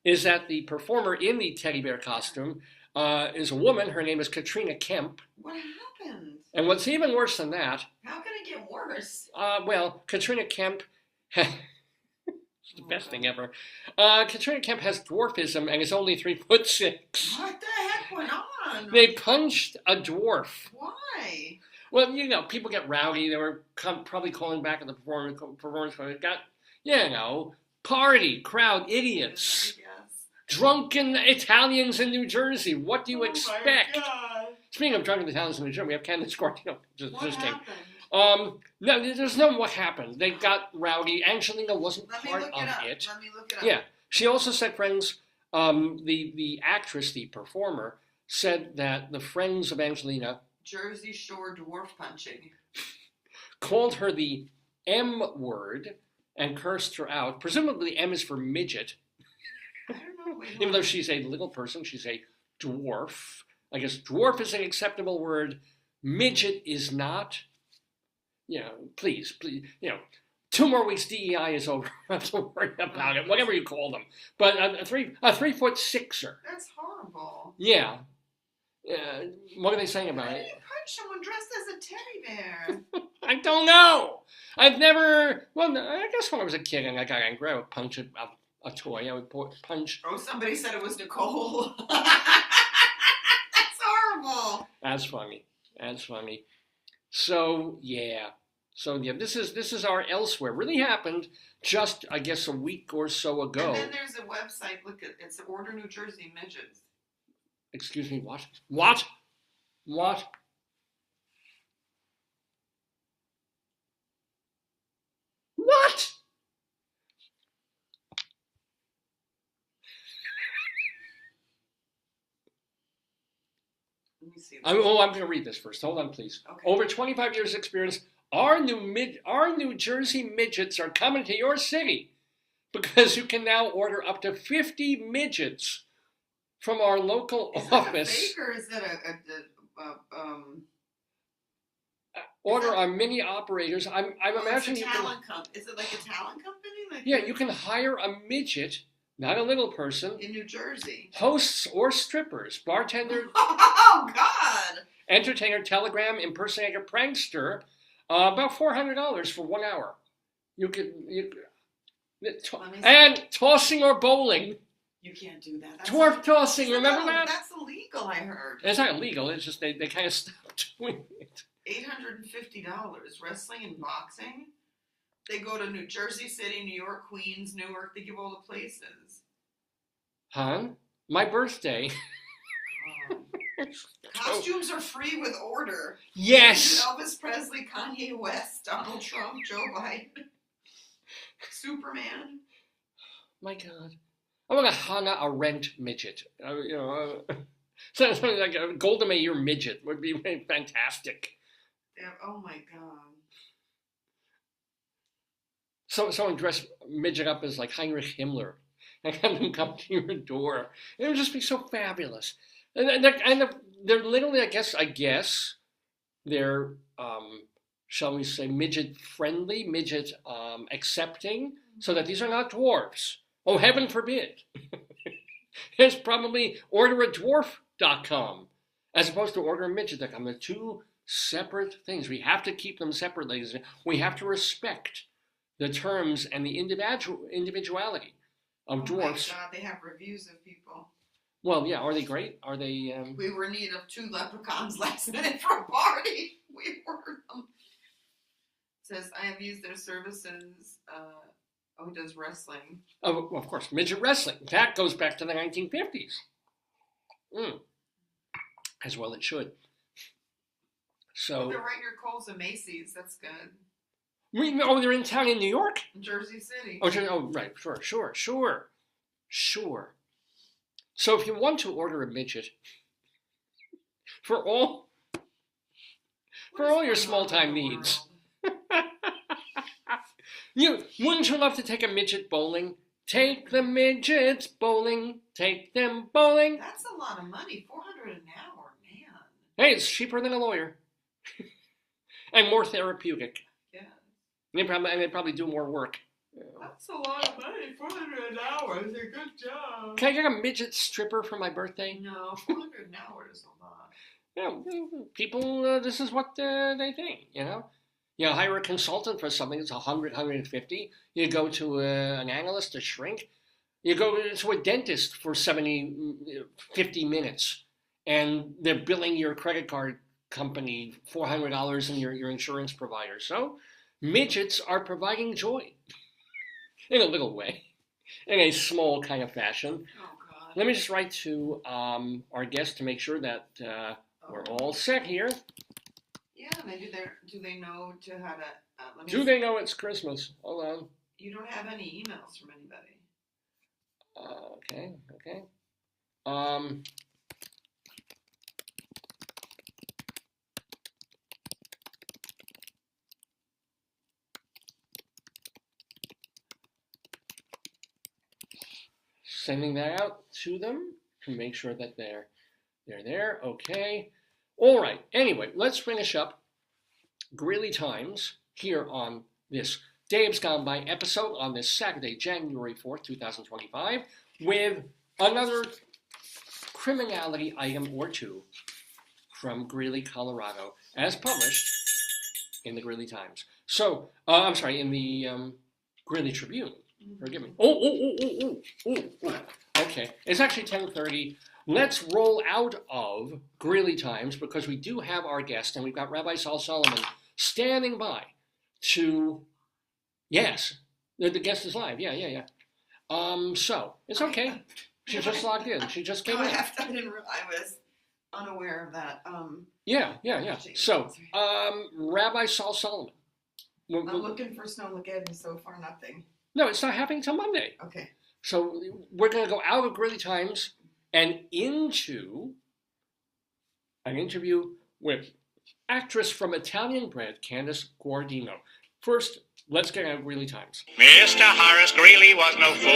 is that the performer in the teddy bear costume is a woman. Her name is Katrina Kemp. What happened? And what's even worse than that... How can it get worse? Well, Katrina Kemp... It's the best thing ever. Katrina Kemp has dwarfism and is only 3'6". What the heck went on? They punched a dwarf. Why? Well, you know, people get rowdy. They were probably calling back at the performance. It got, party, crowd, idiots. Drunken Italians in New Jersey. What do you expect? Speaking of drunken Italians in New Jersey, we have Candice Guardino. What happened? No, there's no what happened. They got rowdy. Angelina wasn't part of it. Let me look it up. Yeah. She also said friends, the actress, the performer, said that the friends of Angelina... Jersey Shore dwarf punching. ...called her the M word and cursed her out. Presumably M is for midget. I don't know. Even though she's a little person, she's a dwarf. I guess dwarf is an acceptable word. Midget is not... please, 2 more weeks DEI is over. I don't have to worry about it, whatever you call them. But a 3'6"er. That's horrible. Yeah. What are they saying about it? How do you punch someone dressed as a teddy bear? I don't know. I've never. Well, I guess when I was a kid and I got angry, I would punch a toy. I would punch. Oh, somebody said it was Nicole. That's horrible. That's funny. So yeah. This is our elsewhere. Really happened just, I guess, a week or so ago. And then there's a website. Look, it's Order New Jersey Midgets. Excuse me. What? What? What? What? Let me see. I'm going to read this first. Hold on, please. Okay. Over 25 years experience, our New Jersey midgets are coming to your city because you can now order up to 50 midgets from our local office. Is it a fake or is it Order our mini operators. I'm imagining it's a talent is it like a talent company? Like yeah, you can hire a midget, not a little person. In New Jersey. Hosts or strippers, bartender. Oh, God. Entertainer, telegram, impersonator, prankster. About $400 for 1 hour. And tossing or bowling. You can't do that. Dwarf tossing, remember that? That's illegal, I heard. It's not illegal, it's just they kind of stopped doing it. $850. Wrestling and boxing. They go to New Jersey City, New York, Queens, Newark. They give all the places. Huh? My birthday. Costumes are free with order. Yes! Elvis Presley, Kanye West, Donald Trump, Joe Biden, Superman. My God. I'm going to hang out a rent midget. Something like a Golda Meir midget would be fantastic. Yeah, oh my God. Someone dressed midget up as like Heinrich Himmler and have them come to your door. It would just be so fabulous. And they're literally, I guess, they're, shall we say, midget friendly, midget accepting, so that these are not dwarves. Oh, heaven forbid. It's probably orderadwarf.com as opposed to orderamidget.com. They're two separate things. We have to keep them separate, ladies. We have to respect the terms and the individuality of dwarfs. Oh my God, they have reviews of people. Well, yeah, are they great? Are they... We were in need of 2 leprechauns last minute for a party. We ordered them. It says, I have used their services. He does wrestling. Oh, of course, midget wrestling. That goes back to the 1950s. As well it should. So they're right near Kohl's and Macy's. That's good. They're in town in New York? In Jersey City. Oh, right. Sure. So if you want to order a midget for all your small-time needs, wouldn't you love to take a midget bowling? Take the midgets bowling. Take them bowling. That's a lot of money. $400 an hour, man. Hey, it's cheaper than a lawyer. And more therapeutic. Yeah. And they probably do more work. That's a lot of money. $400 an hour is a good job. Can I get a midget stripper for my birthday? No, $400 an hour is a lot. Yeah, people, this is what they think, You hire a consultant for something, it's $100, $150. You go to an analyst, a shrink. You go to a dentist for 50 minutes, and they're billing your credit card company $400 and your insurance provider. So midgets are providing joy in a little way, in a small kind of fashion. Oh, God. Let me just write to our guest to make sure that we're all set here. Yeah, maybe do they know how to... Do they know it's Christmas? Hold on. You don't have any emails from anybody. Okay. Sending that out to them to make sure that they're there. Okay. All right. Anyway, let's finish up Greeley Times here on this Dave's Gone By episode on this Saturday, January 4th, 2025, with another criminality item or two from Greeley, Colorado, as published in the Greeley Times. So, I'm sorry, in the Greeley Tribune. Forgive me. Oh. Okay, it's actually 10:30. Let's roll out of Greeley Times because we do have our guest, and we've got Rabbi Sol Solomon standing by to... Yes, the guest is live. Yeah. So, it's okay. She just logged in. She just came in. I was unaware of that. Yeah. So, Rabbi Sol Solomon. I'm looking for Snowmageddon, so far nothing. No, it's not happening till Monday. Okay. So we're going to go out of Greeley Times and into an interview with actress from Italian Bread, Candice Guardino. First, Let's get out Greeley Times. Mr. Horace Greeley was no fool.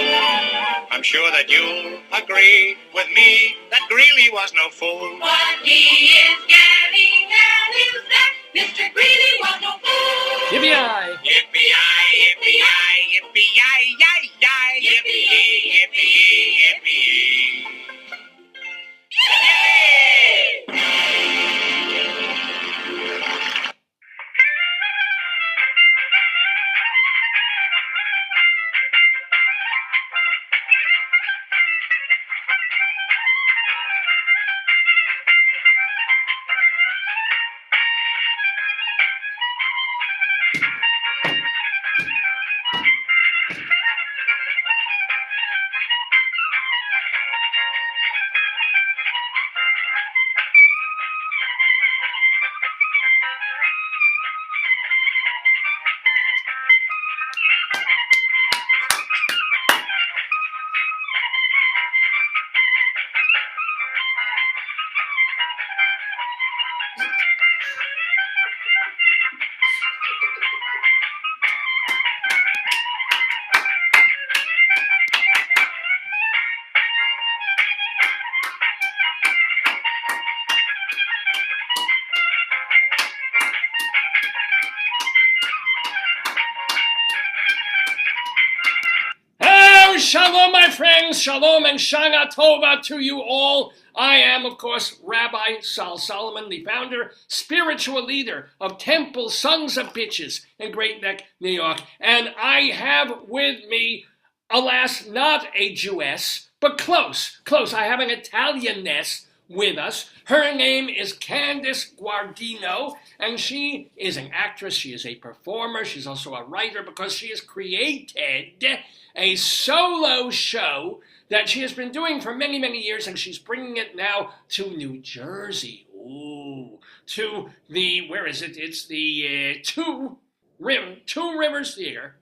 I'm sure that you'll agree with me that Greeley was no fool. What he is getting at is that Mr. Greeley was no fool. Yippee-yi! Yippee-yi, yippee-yi, yippee-yi, yi, yi, yippee-yi, yippee-yi, yippee-yi. Shalom, my friends. Shalom and Shana Tova to you all. I am, of course, Rabbi Sol Solomon, the founder, spiritual leader of Temple Sons of Bitches in Great Neck, New York. And I have with me, alas, not a Jewess, but close. I have an Italianess with us. Her name is Candice Guardino, and she is an actress. She is a performer. She's also a writer because she has created a solo show that she has been doing for many, many years, and she's bringing it now to New Jersey. Ooh, to the, where is it? It's the Two Rivers Theater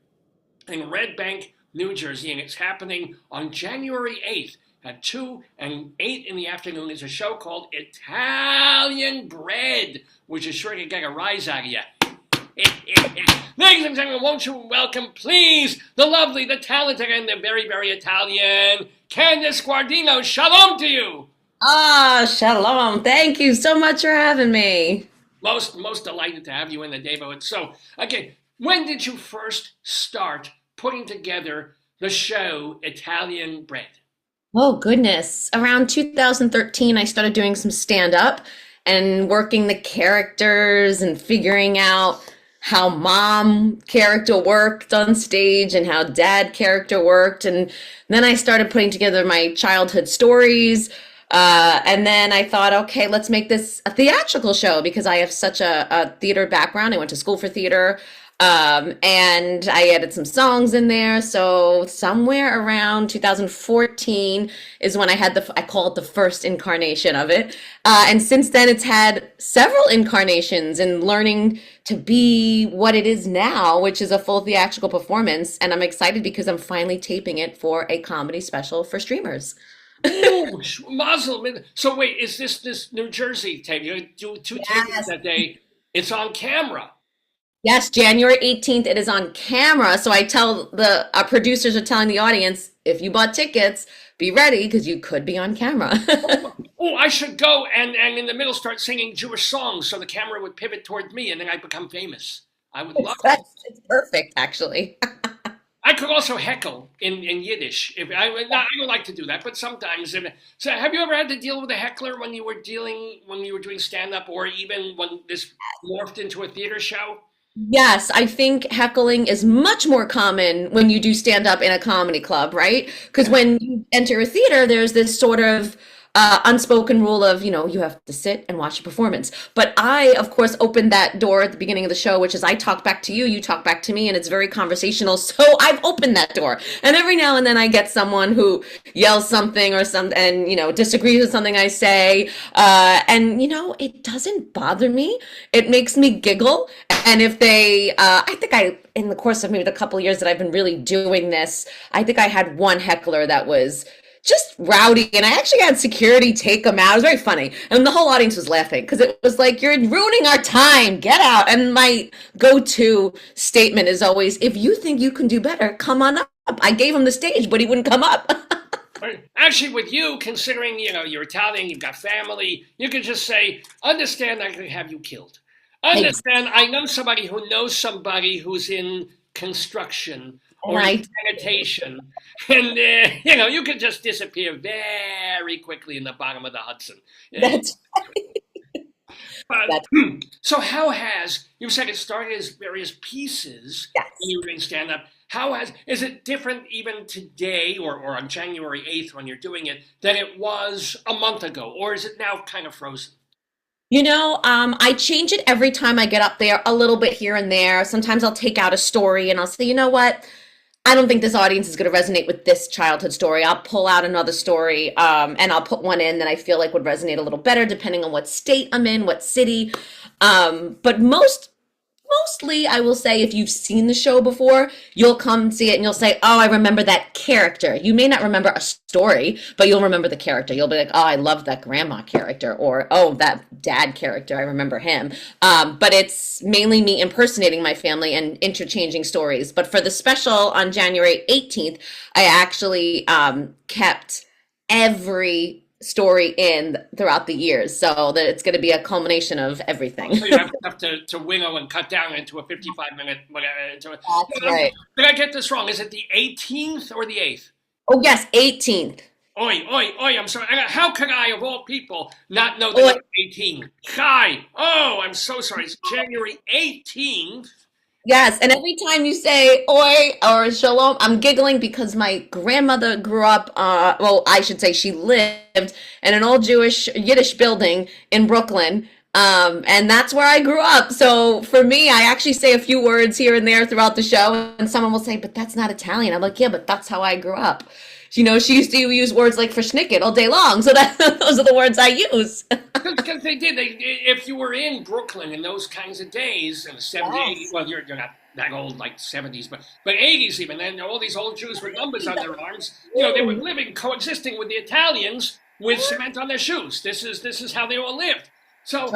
in Red Bank, New Jersey, and it's happening on January 8th at 2 and 8 in the afternoon. Is a show called Italian Bread, which is sure to get a rise out of you. Ladies and gentlemen, won't you welcome, please, the lovely, the talented, and the very, very Italian Candice Guardino. Shalom to you. Shalom. Thank you so much for having me. Most delighted to have you in the Daverhood. So, okay, when did you first start putting together the show Italian Bread? Oh, goodness. Around 2013, I started doing some stand-up and working the characters and figuring out how mom character worked on stage and how dad character worked. And then I started putting together my childhood stories. And then I thought, okay, let's make this a theatrical show because I have such a theater background. I went to school for theater. And I added some songs in there. So somewhere around 2014 is when I had I call it the first incarnation of it. And since then it's had several incarnations and learning to be what it is now, which is a full theatrical performance. And I'm excited because I'm finally taping it for a comedy special for streamers. Ooh, Mazel. So wait, is this New Jersey tape? You do two tapings that day. It's on camera. Yes, January 18th, it is on camera. So I tell our producers are telling the audience, if you bought tickets, be ready because you could be on camera. Oh, I should go and in the middle start singing Jewish songs so the camera would pivot toward me and then I'd become famous. I would love it. It's perfect, actually. I could also heckle in Yiddish. I don't like to do that, but sometimes. So have you ever had to deal with a heckler when you were doing stand-up or even when this morphed into a theater show? Yes, I think heckling is much more common when you do stand up in a comedy club, right? Because when you enter a theater, there's this sort of unspoken rule of, you have to sit and watch a performance. But I, of course, opened that door at the beginning of the show, which is I talk back to you, you talk back to me, and it's very conversational. So I've opened that door. And every now and then I get someone who yells something or and disagrees with something I say. And it doesn't bother me. It makes me giggle. And if they, I think in the course of maybe the couple of years that I've been really doing this, I think I had one heckler that was just rowdy. And I actually had security take him out. It was very funny. And the whole audience was laughing because it was like, you're ruining our time. Get out. And my go-to statement is always, if you think you can do better, come on up. I gave him the stage, but he wouldn't come up. Actually, with you, considering, you're Italian, you've got family, you could just say, understand I could have you killed. Understand, I know somebody who knows somebody who's in construction or in sanitation. And, you could just disappear very quickly in the bottom of the Hudson. That's So you said it started as various pieces when you were doing stand-up. Is it different even today or on January 8th when you're doing it than it was a month ago? Or is it now kind of frozen? I change it every time I get up there, a little bit here and there. Sometimes I'll take out a story and I'll say, you know what? I don't think this audience is going to resonate with this childhood story. I'll pull out another story and I'll put one in that I feel like would resonate a little better depending on what state I'm in, what city. But mostly, I will say, if you've seen the show before, you'll come see it and you'll say, oh, I remember that character. You may not remember a story, but you'll remember the character. You'll be like, oh, I love that grandma character, or, oh, that dad character. I remember him. But it's mainly me impersonating my family and interchanging stories. But for the special on January 18th, I actually kept every story in throughout the years, so that it's going to be a culmination of everything. So you have to winnow and cut down into a 55-minute whatever. That's right. Did I get this wrong? Is it the 18th or the 8th? Oh, yes, 18th. Oi, I'm sorry. How could I, of all people, not know that it's 18? Hi. Oh, I'm so sorry. It's January 18th. Yes, and every time you say oi or shalom, I'm giggling because my grandmother grew up, I should say she lived in an old Yiddish building in Brooklyn, and that's where I grew up. So for me, I actually say a few words here and there throughout the show, and someone will say, but that's not Italian. I'm like, yeah, but that's how I grew up. She used to use words like verschnicket all day long, so those are the words I use. Because they did. If you were in Brooklyn in those kinds of days in the 70s, 80s, well, you're not that old, like 70s, but 80s even, and all these old Jews with numbers on their arms, they were coexisting with the Italians with cement on their shoes. This is how they all lived. So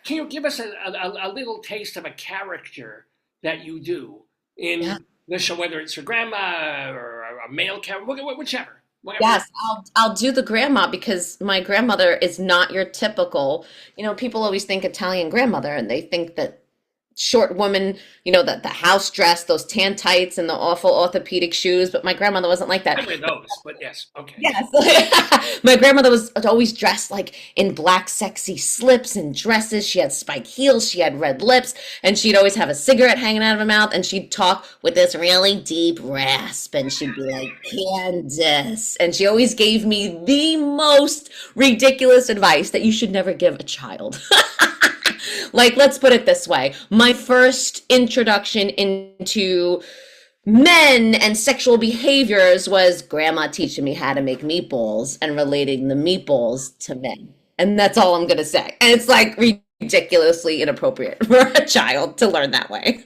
Can you give us a little taste of a character that you do in the show, whether it's your grandma or a male character, whichever. Whatever. Yes, I'll do the grandma because my grandmother is not your typical, people always think Italian grandmother and they think that short woman, the house dress, those tan tights and the awful orthopedic shoes, but my grandmother wasn't like that. I wear those, but yes, okay. Yes. My grandmother was always dressed like in black sexy slips and dresses. She had spiked heels, she had red lips, and she'd always have a cigarette hanging out of her mouth, and she'd talk with this really deep rasp, and she'd be like, Candice. And she always gave me the most ridiculous advice that you should never give a child. Like, let's put it this way. My first introduction into men and sexual behaviors was grandma teaching me how to make meatballs and relating the meatballs to men. And that's all I'm going to say. And it's like ridiculously inappropriate for a child to learn that way.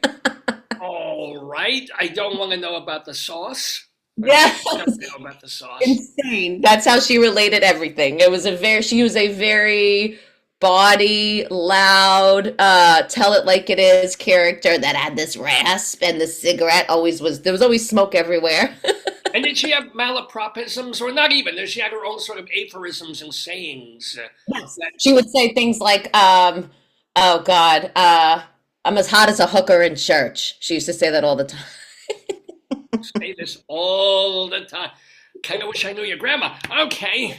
All right. I don't want to know about the sauce. Yes. I don't know about the sauce. Insane. That's how she related everything. She was a very bawdy, loud, tell it like it is character that had this rasp, and the cigarette there was always smoke everywhere. And did she have malapropisms, or not even? She had her own sort of aphorisms and sayings. Yes. She would say things like, oh God, I'm as hot as a hooker in church. She used to say that all the time. Say this all the time. Kind of wish I knew your grandma. Okay.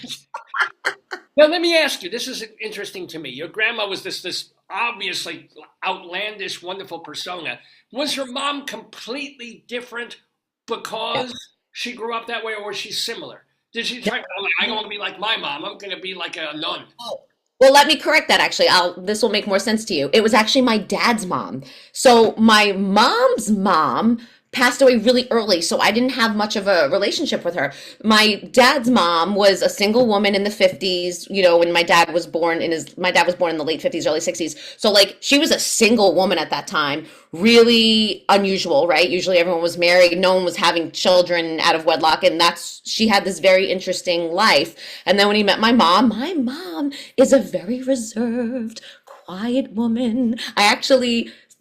Now, let me ask you, this is interesting to me. Your grandma was this obviously outlandish, wonderful persona. Was your mom completely different because she grew up that way, or was she similar? Did she try, I don't want to be like my mom, I'm going to be like a nun? Oh. Well, let me correct that, actually. This will make more sense to you. It was actually my dad's mom. So my mom's mom passed away really early, so I didn't have much of a relationship with her. My dad's mom was a single woman in the 50s, when my dad was born in the late 50s, early 60s. So like she was a single woman at that time, really unusual, right? Usually everyone was married, no one was having children out of wedlock, and she had this very interesting life. And then when he met my mom is a very reserved, quiet woman.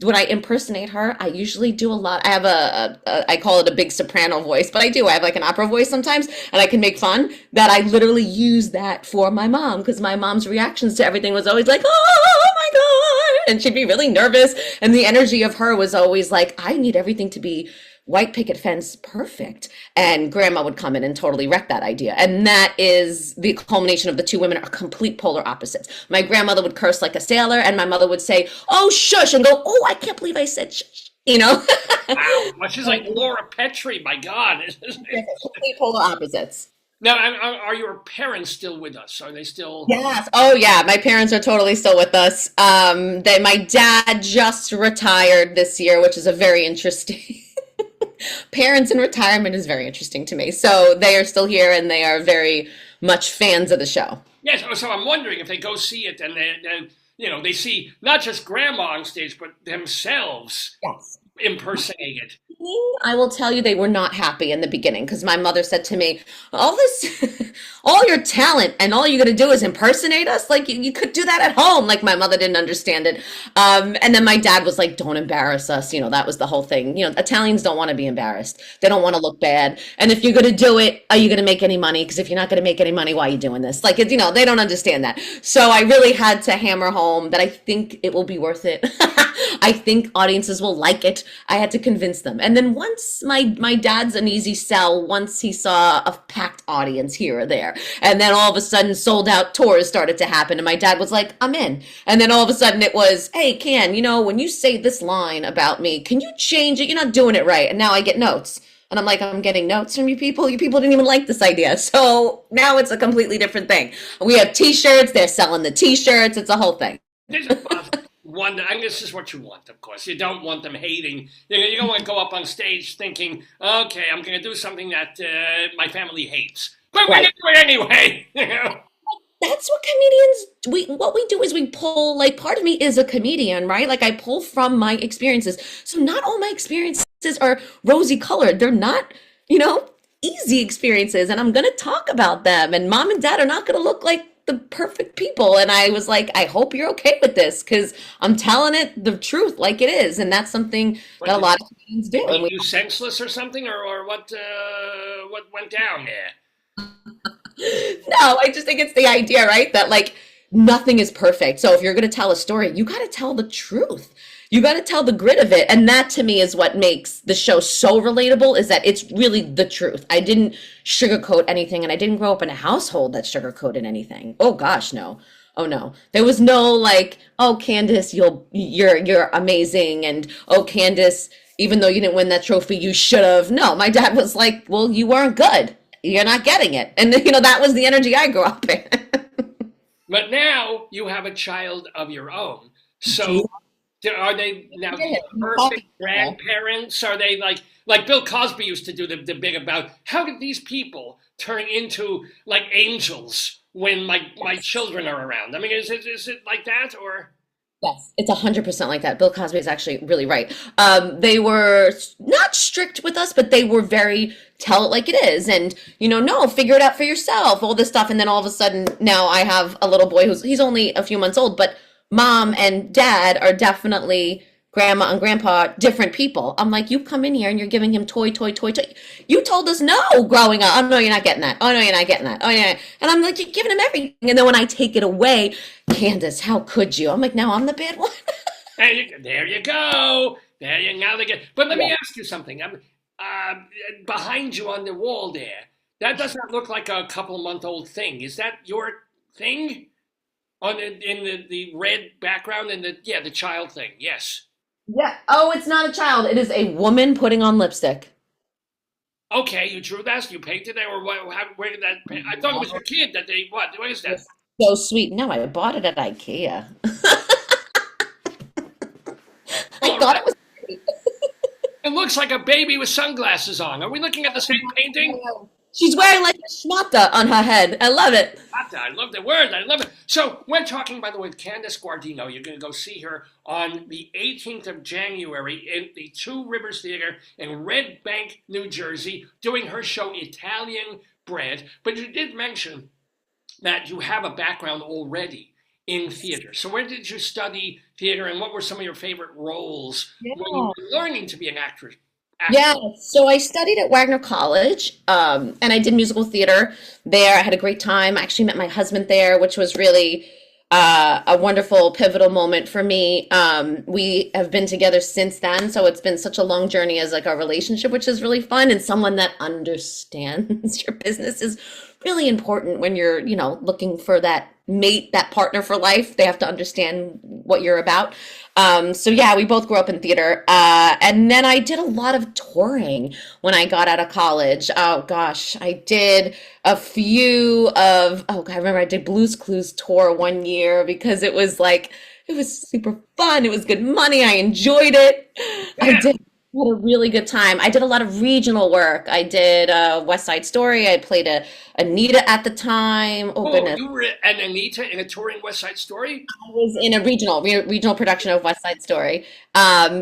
When I impersonate her, I usually do a lot. I have I call it a big soprano voice, but I have like an opera voice sometimes, and I can make fun that I literally use that for my mom, because my mom's reactions to everything was always like, oh my God. And she'd be really nervous. And the energy of her was always like, I need everything to be white picket fence perfect. And grandma would come in and totally wreck that idea. And that is the culmination of the two women are complete polar opposites. My grandmother would curse like a sailor, and my mother would say, oh, shush, and go, oh, I can't believe I said shush, Wow, well, she's like Laura Petrie, my God. Complete polar opposites. Now, are your parents still with us? Are they still? Yes. Oh, yeah. My parents are totally still with us. My dad just retired this year, which is a very interesting. Parents in retirement is very interesting to me. So they are still here, and they are very much fans of the show. Yes. So I'm wondering if they go see it and they see not just grandma on stage, but themselves impersonate it. I will tell you, they were not happy in the beginning, because my mother said to me, all your talent, and all you're going to do is impersonate us? Like, you could do that at home. Like, my mother didn't understand it. And then my dad was like, don't embarrass us. That was the whole thing. Italians don't want to be embarrassed. They don't want to look bad. And if you're going to do it, are you going to make any money? Because if you're not going to make any money, why are you doing this? Like, they don't understand that. So I really had to hammer home that I think it will be worth it. I think audiences will like it. I had to convince them. And then once my dad's an easy sell, once he saw a packed audience here or there, and then all of a sudden sold out tours started to happen, and my dad was like, I'm in. And then all of a sudden it was, hey, Can, when you say this line about me, can you change it? You're not doing it right. And now I get notes. And I'm like, I'm getting notes from you people. You people didn't even like this idea. So now it's a completely different thing. We have T-shirts. They're selling the T-shirts. It's a whole thing. And this is what you want, of course. You don't want them hating. You don't want to go up on stage thinking, okay, I'm going to do something that my family hates. But we're going to do it anyway. That's what comedians, what we do is we pull, like, part of me is a comedian, right? Like, I pull from my experiences. So not all my experiences are rosy colored. They're not, easy experiences. And I'm going to talk about them. And mom and dad are not going to look like the perfect people. And I was like, I hope you're okay with this, because I'm telling it the truth like it is. And that's something that a lot of comedians do. Were you senseless or something, or what went down there? No, I just think it's the idea, right? That like nothing is perfect. So if you're going to tell a story, you got to tell the truth. You got to tell the grit of it. And that to me is what makes the show so relatable, is that it's really the truth. I didn't sugarcoat anything, and I didn't grow up in a household that sugarcoated anything. Oh gosh, no. Oh no. There was no like, oh Candice, you're amazing, and oh Candice, even though you didn't win that trophy, you should have. No, my dad was like, well, you weren't good. You're not getting it. And that was the energy I grew up in. But now you have a child of your own. So are they now perfect grandparents? Are they like Bill Cosby used to do the big about, how did these people turn into like angels when my children are around? I mean, is it like that, or? Yes, it's 100% like that. Bill Cosby is actually really right. They were not strict with us, but they were very tell it like it is. And, no, figure it out for yourself, all this stuff. And then all of a sudden now I have a little boy he's only a few months old, but mom and dad are definitely, grandma and grandpa, different people. I'm like, you come in here and you're giving him toy. You told us no growing up. Oh, no, you're not getting that. Oh, no, you're not getting that. Oh, yeah. And I'm like, you're giving him everything. And then when I take it away, Candice, how could you? I'm like, now I'm the bad one. There you go. But let me ask you something. Behind you on the wall there, that does not look like a couple-month-old thing. Is that your thing? In the red background and the child thing, yes. Yeah. Oh, it's not a child. It is a woman putting on lipstick. Okay, you drew that? You painted that, or what? Where did that? I thought it was your kid that they. What is that? So sweet. No, I bought it at IKEA. I thought it was. It looks like a baby with sunglasses on. Are we looking at the same painting? She's wearing like a schmata on her head. I love it. I love the word. I love it. So we're talking, by the way, with Candice Guardino. You're going to go see her on the 18th of January in the Two Rivers Theater in Red Bank, New Jersey, doing her show Italian Bread. But you did mention that you have a background already in theater. So where did you study theater, and what were some of your favorite roles when you were learning to be an actress? Yeah, so I studied at Wagner College, and I did musical theater there. I had a great time. I actually met my husband there, which was really a wonderful, pivotal moment for me. We have been together since then, so it's been such a long journey as like our relationship, which is really fun. And someone that understands your business is really important when you're, looking for that mate, that partner for life. They have to understand what you're about. So yeah, we both grew up in theater. And then I did a lot of touring when I got out of college. Oh gosh, I did a few of, I remember I did Blue's Clues tour one year because it was super fun. It was good money. I enjoyed it. I had a really good time. I did a lot of regional work. I did West Side Story. I played Anita at the time. Oh goodness. You were an Anita in a touring West Side Story? I was in a regional production of West Side Story.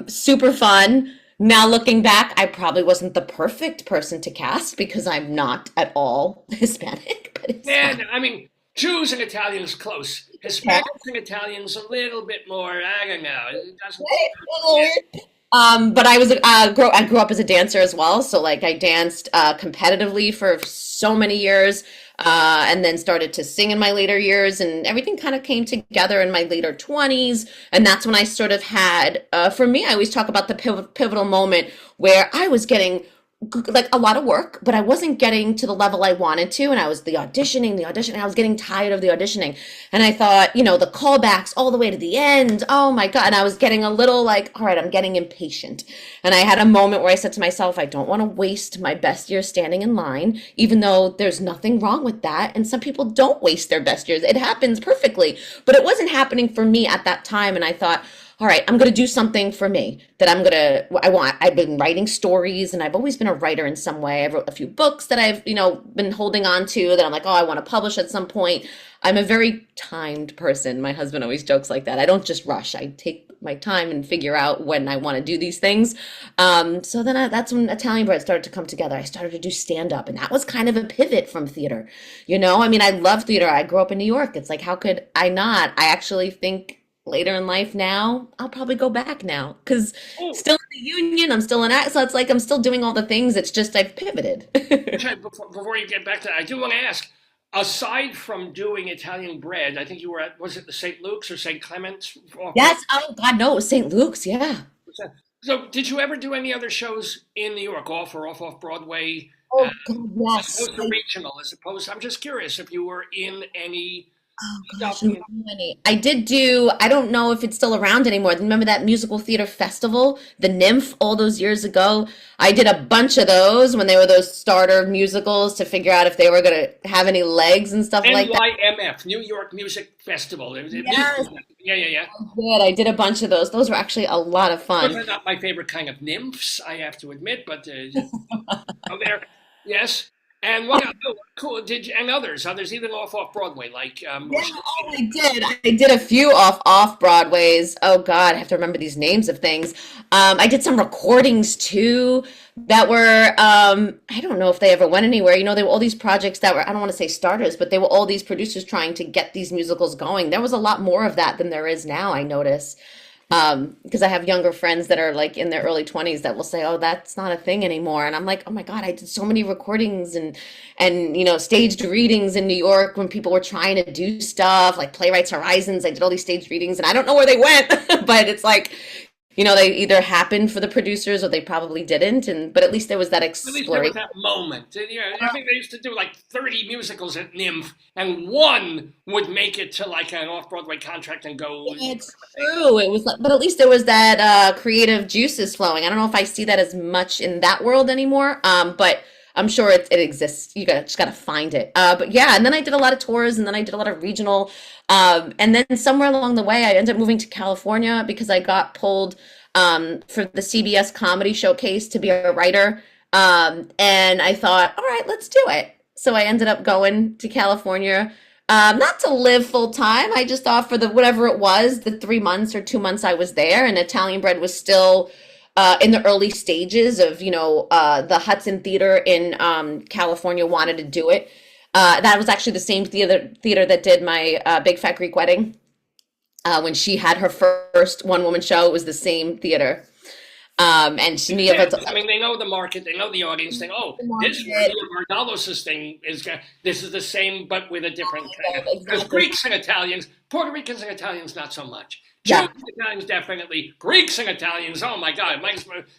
Super fun. Now looking back, I probably wasn't the perfect person to cast because I'm not at all Hispanic. But it's fine. I mean, Jews and Italians close. Hispanics and Italians a little bit more. I don't know. It doesn't. But I grew up as a dancer as well. So like I danced competitively for so many years, and then started to sing in my later years, and everything kind of came together in my later 20s. And that's when I sort of had, for me, I always talk about the pivotal moment where I was getting like a lot of work, but I wasn't getting to the level I wanted to. And I was the auditioning, I was getting tired of the auditioning. And I thought, the callbacks all the way to the end. Oh my God. And I was getting a little like, all right, I'm getting impatient. And I had a moment where I said to myself, I don't want to waste my best years standing in line, even though there's nothing wrong with that. And some people don't waste their best years. It happens perfectly, but it wasn't happening for me at that time. And I thought, all right, I'm going to do something for me that I've been writing stories, and I've always been a writer in some way. I wrote a few books that I've, been holding on to that I'm like, I want to publish at some point. I'm a very timed person. My husband always jokes like that. I don't just rush. I take my time and figure out when I want to do these things. So then that's when Italian Bread started to come together. I started to do stand-up, and that was kind of a pivot from theater. I mean, I love theater. I grew up in New York. It's like, how could I not? I actually think later in life now, I'll probably go back now because still in the union, I'm still in act. So it's like I'm still doing all the things. It's just I've pivoted. Before you get back to that, I do want to ask, aside from doing Italian Bread, I think you were at, was it the St. Luke's or St. Clement's? Yes. Oh God, no, it was St. Luke's. Yeah. So did you ever do any other shows in New York, off-Broadway? Oh God, yes. As opposed to regional, I'm just curious if you were in any. Oh gosh, so many. I don't know if it's still around anymore. Remember that musical theater festival, the Nymph, all those years ago? I did a bunch of those when they were those starter musicals to figure out if they were going to have any legs and stuff like that. NYMF, New York Music Festival. Yes. Yeah. I did a bunch of those. Those were actually a lot of fun. Those are not my favorite kind of nymphs, I have to admit, but there, yes. And what cool? And others even off-Broadway, like I did a few off-Broadways. Oh God, I have to remember these names of things. I did some recordings too that were I don't know if they ever went anywhere. They were all these projects that were, I don't want to say starters, but they were all these producers trying to get these musicals going. There was a lot more of that than there is now, I notice. Because I have younger friends that are like in their early 20s that will say, oh, that's not a thing anymore. And I'm like, oh my God, I did so many recordings and staged readings in New York when people were trying to do stuff like Playwrights Horizons. I did all these staged readings and I don't know where they went, but it's like, they either happened for the producers or they probably didn't. But at least there was that exploration. At least there was that moment. I think they used to do like 30 musicals at NYMF, and one would make it to like an off-Broadway contract and go. It's true. It was like, but at least there was that creative juices flowing. I don't know if I see that as much in that world anymore. But I'm sure it exists. You just got to find it. But yeah, and then I did a lot of tours, and then I did a lot of regional. And then somewhere along the way, I ended up moving to California because I got pulled for the CBS Comedy Showcase to be a writer. And I thought, all right, let's do it. So I ended up going to California, not to live full time. I just thought for the whatever it was, the 3 months or 2 months I was there, and Italian Bread was still in the early stages of, the Hudson Theater in California wanted to do it. That was actually the same theater that did my Big Fat Greek Wedding. When she had her first one-woman show, it was the same theater. And they know the market, they know the audience. They this Mardalos' thing this is the same, but with a different thing. Because Greeks and Italians, Puerto Ricans and Italians, not so much. Jews and Italians, definitely. Greeks and Italians, oh my God,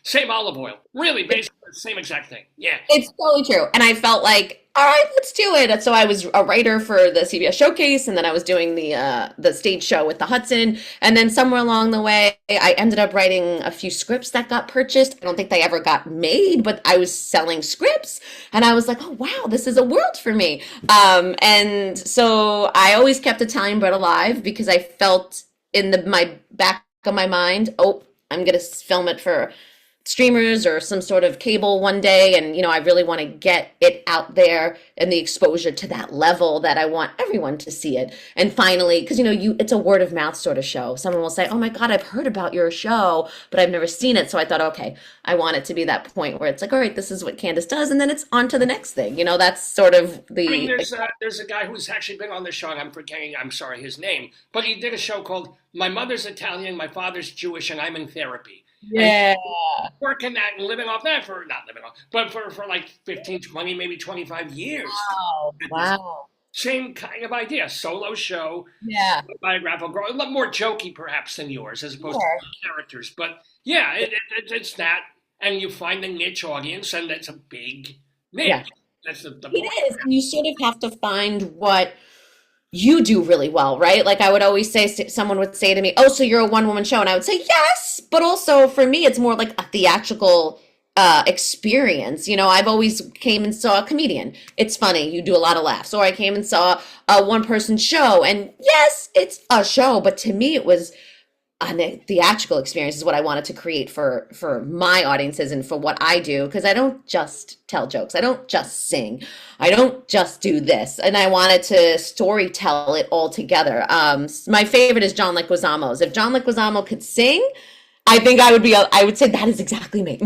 same olive oil. Really, basically the same exact thing. Yeah, it's totally true. And I felt like, all right, let's do it. And so I was a writer for the CBS Showcase, and then I was doing the stage show with the Hudson. And then somewhere along the way, I ended up writing a few scripts that got purchased. I don't think they ever got made, but I was selling scripts, and I was like, oh wow, this is a world for me. And so I always kept Italian Bread alive because I felt in my back of my mind, I'm going to film it for streamers or some sort of cable one day, and I really want to get it out there and the exposure to that level that I want everyone to see it. And finally, because it's a word of mouth sort of show, someone will say, oh my God, I've heard about your show, but I've never seen it. So I thought, okay, I want it to be that point where it's like, all right, this is what Candice does, and then it's on to the next thing. That's sort of the there's a guy who's actually been on the show, and I'm sorry his name, but he did a show called My Mother's Italian, My Father's Jewish, and I'm in Therapy. Yeah. And working that and living off that for like 15, 20, maybe 25 years. Wow. Same kind of idea. Solo show. Yeah. Biographical, a lot more jokey perhaps than yours as opposed to characters. But yeah, it's that. And you find a niche audience, and that's a big niche. Yeah. That's the point. It is. You sort of have to find what you do really well, right? Like I would always say, someone would say to me, oh, so you're a one-woman show. And I would say, yes, but also for me, it's more like a theatrical experience. I've always came and saw a comedian. It's funny. You do a lot of laughs. Or I came and saw a one-person show. And yes, it's a show, but to me, it was a theatrical experience is what I wanted to create for my audiences and for what I do, because I don't just tell jokes. I don't just sing. I don't just do this. And I wanted to story tell it all together. My favorite is John Leguizamo's. If John Leguizamo could sing, I think I would say that is exactly me.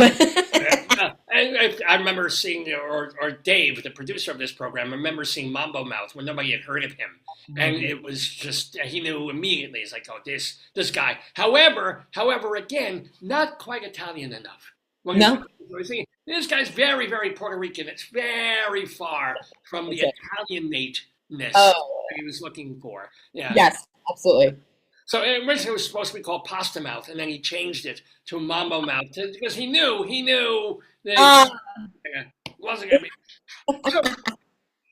I remember seeing, or Dave, the producer of this program, I remember seeing Mambo Mouth when nobody had heard of him. And it was just, he knew immediately. It's like, oh, this guy. However, again, not quite Italian enough. No. This guy's very, very Puerto Rican. It's very far from the Italian-ness that he was looking for. Yeah. Yes, absolutely. So originally it was supposed to be called Pasta Mouth, and then he changed it to Mambo Mouth because he knew that it wasn't going to be. So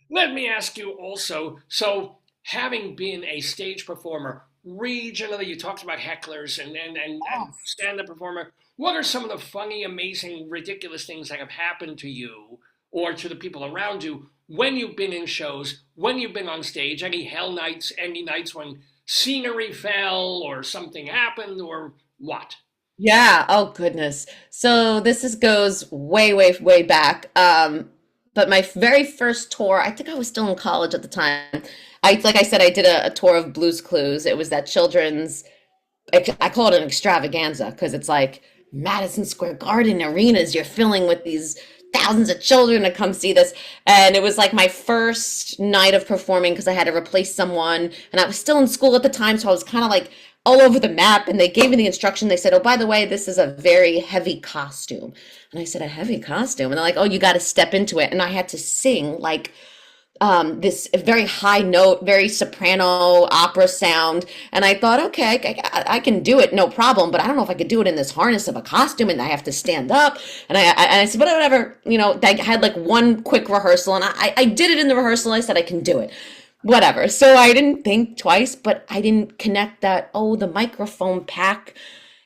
let me ask you also, so having been a stage performer regionally, you talked about hecklers and stand-up performer, what are some of the funny, amazing, ridiculous things that have happened to you or to the people around you when you've been in shows, when you've been on stage, any hell nights, any nights when scenery fell or something happened or what? Yeah. Oh goodness. So this goes way, way, way back. But my very first tour, I think I was still in college at the time. Like I said, I did a tour of Blue's Clues. It was that children's, I call it an extravaganza because it's like Madison Square Garden arenas you're filling with these thousands of children to come see this. And it was like my first night of performing because I had to replace someone. And I was still in school at the time, so I was kind of like all over the map. And they gave me the instruction. They said, oh, by the way, this is a very heavy costume. And I said, a heavy costume? And they're like, oh, you got to step into it. And I had to sing like this very high note, very soprano opera sound. And I thought, okay, I can do it, no problem. But I don't know if I could do it in this harness of a costume and I have to stand up. And I said, but whatever, I had like one quick rehearsal and I did it in the rehearsal. I said, I can do it. Whatever. So I didn't think twice, but I didn't connect that, the microphone pack,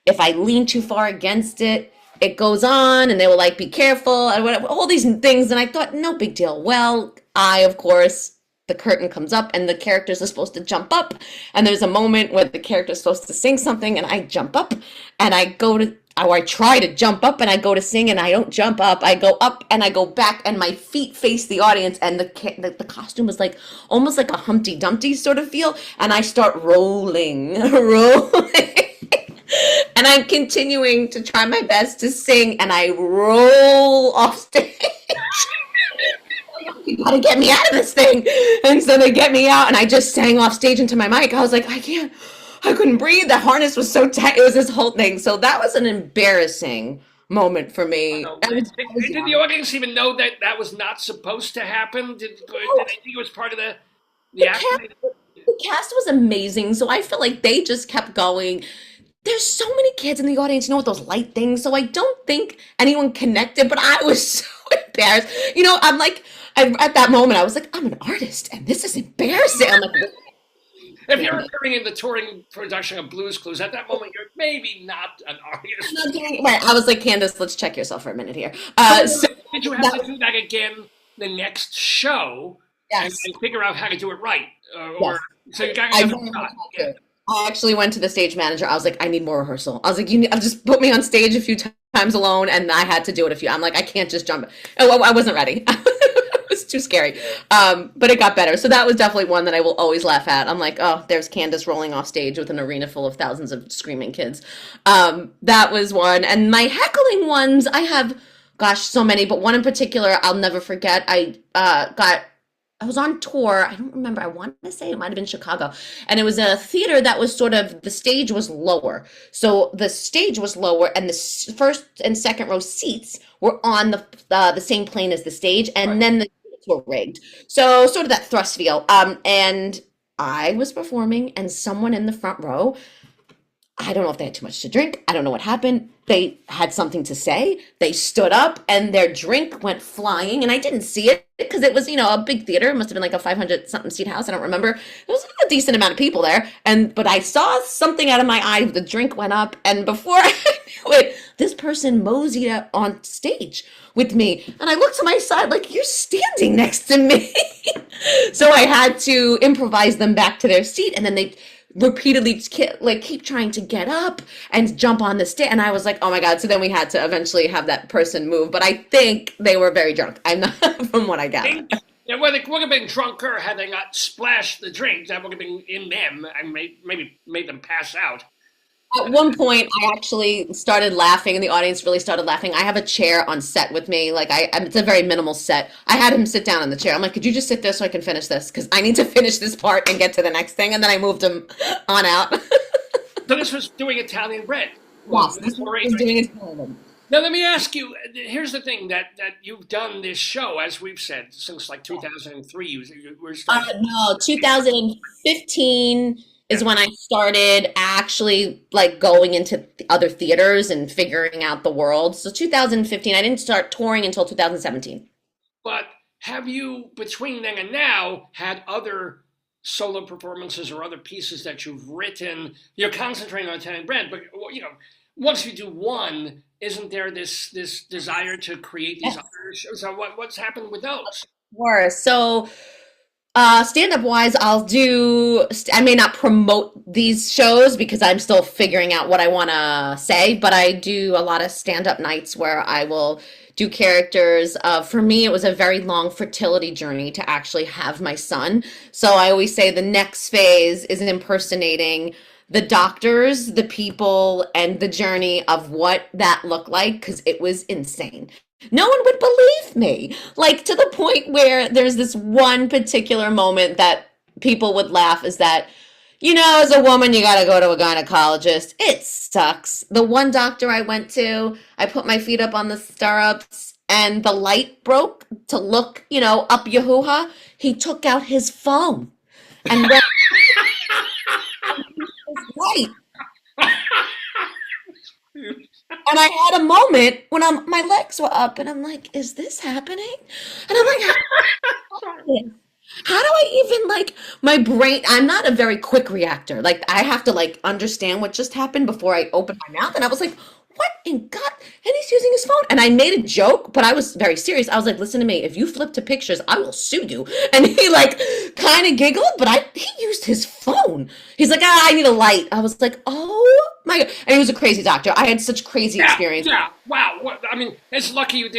if I lean too far against it, it goes on, and they were like, be careful, and whatever, all these things. And I thought, no big deal. Well, I, of course, the curtain comes up and the characters are supposed to jump up, and there's a moment where the character is supposed to sing something and I jump up and I try to jump up and I go to sing and I don't jump up. I go up and I go back and my feet face the audience, and the costume was like almost like a Humpty Dumpty sort of feel, and I start rolling. And I'm continuing to try my best to sing, and I roll off stage. You gotta get me out of this thing. And so they get me out, and I just sang off stage into my mic. I was like, I couldn't breathe. The harness was so tight. It was this whole thing. So that was an embarrassing moment for me. Did the audience even know that was not supposed to happen? Did they think it was part of the acting? The cast was amazing. So I feel like they just kept going. There's so many kids in the audience, with those light things. So I don't think anyone connected, but I was so embarrassed. I'm like, at that moment, I was like, I'm an artist, and this is embarrassing. I'm like, if you're appearing in the touring production of Blue's Clues, at that moment, you're maybe not an artist. Right. I was like, Candice, let's check yourself for a minute here. Did you have to do that again the next show? Yes. And figure out how to do it right? Or yes. So you got to shot. I actually went to the stage manager. I was like, I need more rehearsal. I was like, just put me on stage a few times alone, and I had to do it a few. I'm like, I can't just jump. Oh, I wasn't ready. It was too scary. But it got better. So that was definitely one that I will always laugh at. I'm like, oh, there's Candice rolling off stage with an arena full of thousands of screaming kids. That was one. And my heckling ones, I have, so many. But one in particular, I'll never forget. I was on tour. I don't remember. I want to say it might have been Chicago. And it was a theater that was the stage was lower. So the stage was lower, and the first and second row seats were on the same plane as the stage. And then the seats were rigged. So sort of that thrust feel. And I was performing, and someone in the front row, I don't know if they had too much to drink. I don't know what happened. They had something to say. They stood up and their drink went flying, and I didn't see it because it was, a big theater. It must have been like a 500 something seat house. I don't remember. There was a decent amount of people there. But I saw something out of my eye. The drink went up, and before I knew it, this person moseyed on stage with me. And I looked to my side like, you're standing next to me. So I had to improvise them back to their seat, and then they repeatedly keep trying to get up and jump on the stage, and I was like, oh my god. So then we had to eventually have that person move, but I think they were very drunk. I'm not from what I got. Yeah, well, they would have been drunker had they not splashed the drink. That would have been in them and maybe made them pass out. At one point, I actually started laughing, and the audience really started laughing. I have a chair on set with me. It's a very minimal set. I had him sit down in the chair. I'm like, could you just sit there so I can finish this? Because I need to finish this part and get to the next thing. And then I moved him on out. So this was doing Italian bread. Yes, this was doing Italian. Now, let me ask you, here's the thing, that you've done this show, as we've said, since 2003. You were starting. No, 2015 is when I started actually going into other theaters and figuring out the world. So 2015, I didn't start touring until 2017. But have you, between then and now, had other solo performances or other pieces that you've written? You're concentrating on Italian bread, but once you do one, isn't there this desire to create these other shows? So what's happened with those? Sure. So stand-up wise, I may not promote these shows because I'm still figuring out what I want to say, but I do a lot of stand-up nights where I will do characters. For me, it was a very long fertility journey to actually have my son. So I always say the next phase is impersonating the doctors, the people, and the journey of what that looked like, because it was insane. No one would believe me, to the point where there's this one particular moment that people would laugh is that, as a woman, you got to go to a gynecologist. It sucks. The one doctor I went to, I put my feet up on the stirrups and the light broke to look, up your hoo-ha. He took out his phone and went light. And I had a moment when my legs were up, and I'm like, is this happening? And I'm like, how do I even, my brain, I'm not a very quick reactor. I have to, understand what just happened before I open my mouth. And I was like, what in God? And he's using his phone. And I made a joke, but I was very serious. I was like, listen to me. If you flip to pictures, I will sue you. And he like kind of giggled, but he used his phone. He's like, I need a light. I was like, oh my God. And he was a crazy doctor. I had such crazy experience. Yeah, wow. I mean, it's lucky you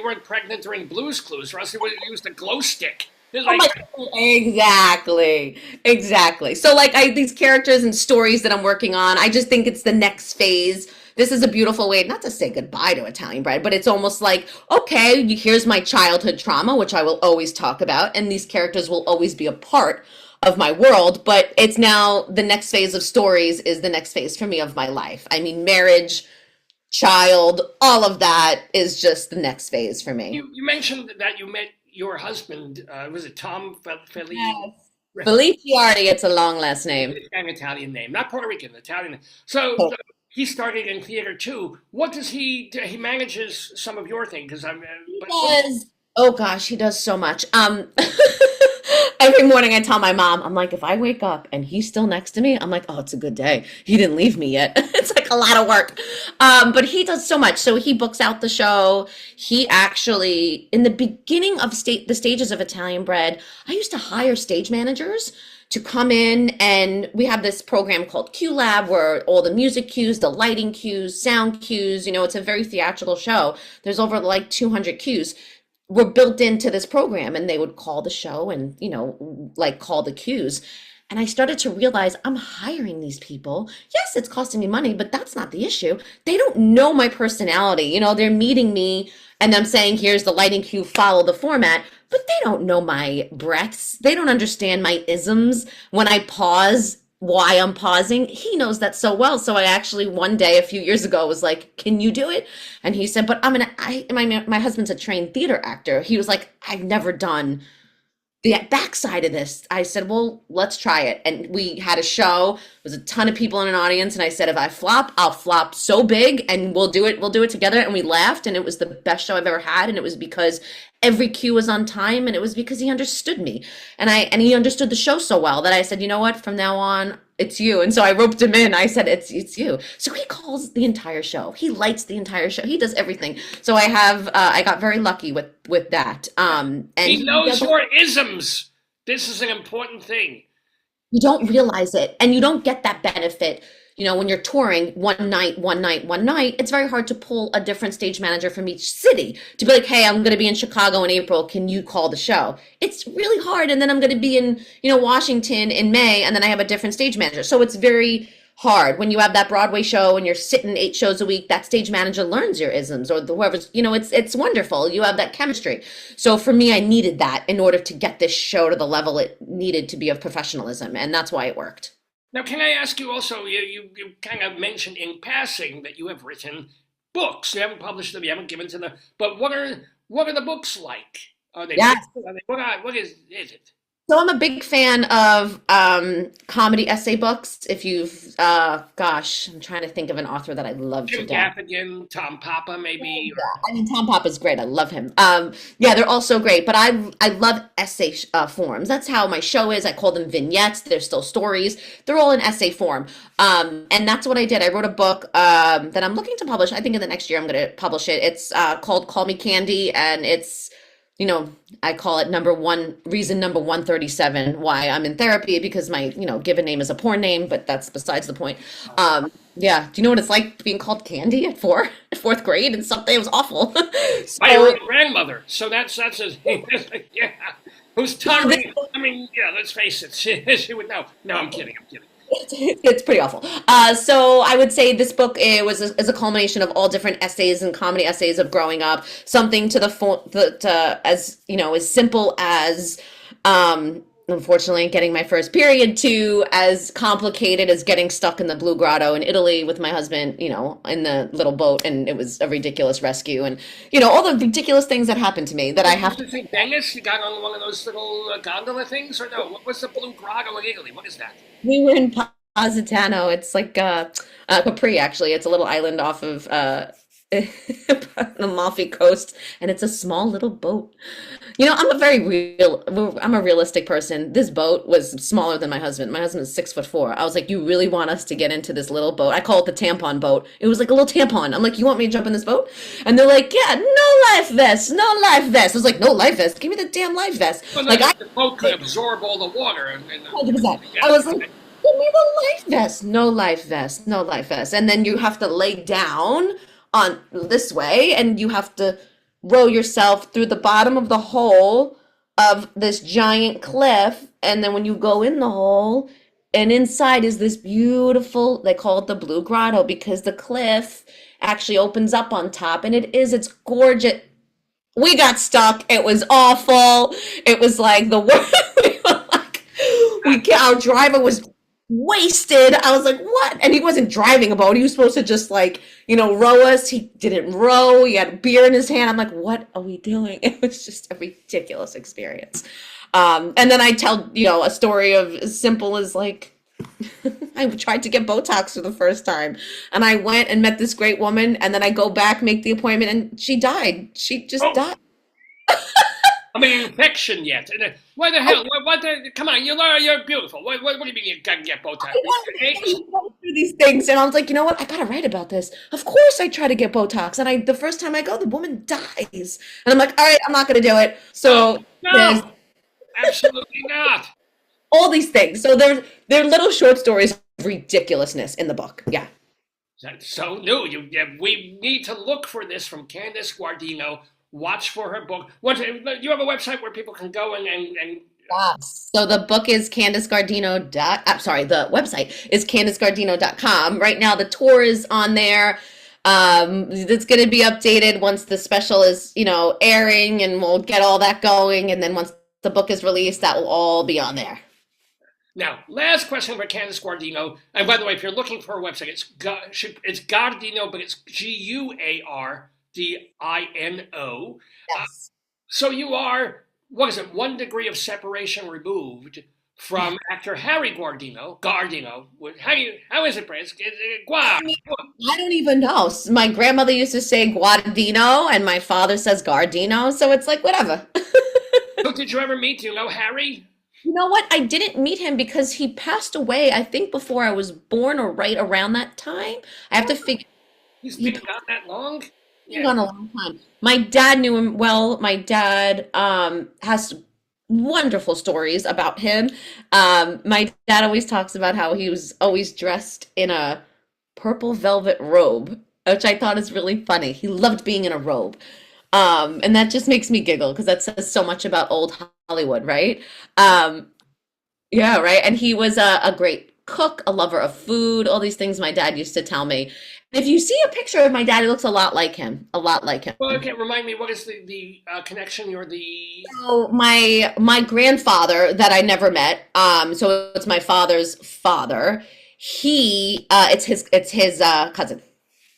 weren't pregnant during Blue's Clues, or else he would have used a glow stick. Like, exactly. So like these characters and stories that I'm working on, I just think it's the next phase. This is a beautiful way, not to say goodbye to Italian bread, but it's almost like, okay, here's my childhood trauma, which I will always talk about, and these characters will always be a part of my world, but it's now the next phase of stories is the next phase for me of my life. I mean, marriage, child, all of that is just the next phase for me. You mentioned that you met your husband, was it Tom Felici? Yes. Feliciardi, it's a long last name. It's an Italian name, not Puerto Rican, Italian. So he started in theater too. What does he do? He manages some of your thing, because he does. Oh gosh, he does so much. Every morning I tell my mom, I'm like, if I wake up and he's still next to me, I'm like, oh, it's a good day. He didn't leave me yet. It's like a lot of work. But he does so much. So he books out the show. He actually, in the beginning of the stages of Italian Bread, I used to hire stage managers to come in, and we have this program called Q Lab where all the music cues, the lighting cues, sound cues, it's a very theatrical show. There's over like 200 cues were built into this program, and they would call the show and, like call the cues. And I started to realize I'm hiring these people. Yes, it's costing me money, but that's not the issue. They don't know my personality. They're meeting me and I'm saying, here's the lighting cue, follow the format, but they don't know my breaths. They don't understand my isms. When I pause, why I'm pausing, he knows that so well. So I actually one day a few years ago was like, can you do it? And he said, but my husband's a trained theater actor. He was like, I've never done the backside of this. I said, well, let's try it. And we had a show. There was a ton of people in an audience. And I said, if I flop, I'll flop so big and we'll do it together. And we laughed, and it was the best show I've ever had. And it was because every cue was on time, and it was because he understood me. And he understood the show so well that I said, you know what, from now on, it's you. And so I roped him in. I said, it's you. So he calls the entire show. He lights the entire show. He does everything. So I got very lucky with that. And he knows your isms. This is an important thing. You don't realize it, and you don't get that benefit. When you're touring one night, it's very hard to pull a different stage manager from each city to be like, hey, I'm going to be in Chicago in April. Can you call the show? It's really hard. And then I'm going to be in, Washington in May, and then I have a different stage manager. So it's very hard when you have that Broadway show and you're sitting 8 shows a week. That stage manager learns your isms, or whoever's, it's wonderful. You have that chemistry. So for me, I needed that in order to get this show to the level it needed to be of professionalism. And that's why it worked. Now, can I ask you also, you kind of mentioned in passing that you have written books. You haven't published them, you haven't given to them, but what are the books like? Are they, yes. What is it? So I'm a big fan of comedy essay books. If you've, I'm trying to think of an author that I love to death. Jim Gaffigan, Tom Papa, maybe. Yeah, Tom Papa's great. I love him. They're all so great. But I love essay forms. That's how my show is. I call them vignettes. They're still stories. They're all in essay form. And that's what I did. I wrote a book that I'm looking to publish. I think in the next year I'm going to publish it. It's called Call Me Candy, and it's, I call it reason number 137 why I'm in therapy, because my, given name is a porn name, but that's besides the point. Do you know what it's like being called Candy at fourth grade and something? It was awful. By your grandmother. So that's a, yeah. Who's talking? I mean, yeah, let's face it. She would know. No, I'm kidding. It's pretty awful. So I would say this book is a culmination of all different essays and comedy essays of growing up. Something to as simple as unfortunately getting my first period, to as complicated as getting stuck in the Blue Grotto in Italy with my husband, in the little boat, and it was a ridiculous rescue, and all the ridiculous things that happened to me that I have to think. Venice, you got on one of those little gondola things, or no? What's the Blue Grotto in Italy? What is that? We were in Positano. It's like Capri, actually. It's a little island off of the Amalfi Coast, and it's a small little boat. You know, I'm a realistic person. This boat was smaller than my husband. My husband is 6'4". I was like, you really want us to get into this little boat? I call it the tampon boat. It was like a little tampon. I'm like, you want me to jump in this boat? And they're like, yeah, no life vest, no life vest. I was like, no life vest? Give me the damn life vest. Well, like the boat could absorb all the water. And 100%. I was like, give me the life vest. No life vest, no life vest. And then you have to lay down on this way, and you have to row yourself through the bottom of the hole of this giant cliff, and then when you go in the hole, and inside is this beautiful, they call it the Blue Grotto, because the cliff actually opens up on top, and it's gorgeous. We got stuck. It was awful. It was like the worst. Our driver was wasted. I was like, what? And he wasn't driving a boat. He was supposed to just row us. He didn't row. He had beer in his hand. I'm like, what are we doing? It was just a ridiculous experience. And then I tell, a story of as simple as like, I tried to get Botox for the first time, and I went and met this great woman, and then I go back, make the appointment, and she died. She just died. I mean, infection yet? Why the hell? Come on, you're beautiful. What do you mean you can't get Botox? These things, and I was like, you know what? I gotta write about this. Of course, I try to get Botox, and the first time I go, the woman dies, and I'm like, all right, I'm not gonna do it. So no, absolutely not. All these things. So they're little short stories of ridiculousness in the book. Yeah. That's so new. We need to look for this from Candice Guardino. Watch for her book. You have a website where people can go and Yes. So the book is the website is CandiceGuardino.com. Right now the tour is on there. It's going to be updated once the special is, airing, and we'll get all that going. And then once the book is released, that will all be on there. Now, last question for Candice Guardino. And by the way, if you're looking for a website, it's Guardino, but it's Guardino. Yes. So you are, 1 degree of separation removed from actor Harry Guardino. How is it, Prince? I don't even know. My grandmother used to say Guardino, and my father says Guardino, so it's like whatever. So did you ever meet, Harry? You know what? I didn't meet him because he passed away, I think, before I was born or right around that time. I have to figure. He's been gone that long? Yeah. Gone a long time. My dad knew him well. My dad has wonderful stories about him. My dad always talks about how he was always dressed in a purple velvet robe, which I thought is really funny. He loved being in a robe. And that just makes me giggle because that says so much about old Hollywood, right? Yeah, right. And he was a great cook, a lover of food, all these things my dad used to tell me. If you see a picture of my dad, it looks a lot like him. Well, okay, remind me, what is the connection? So my grandfather that I never met. So it's my father's father. It's his cousin.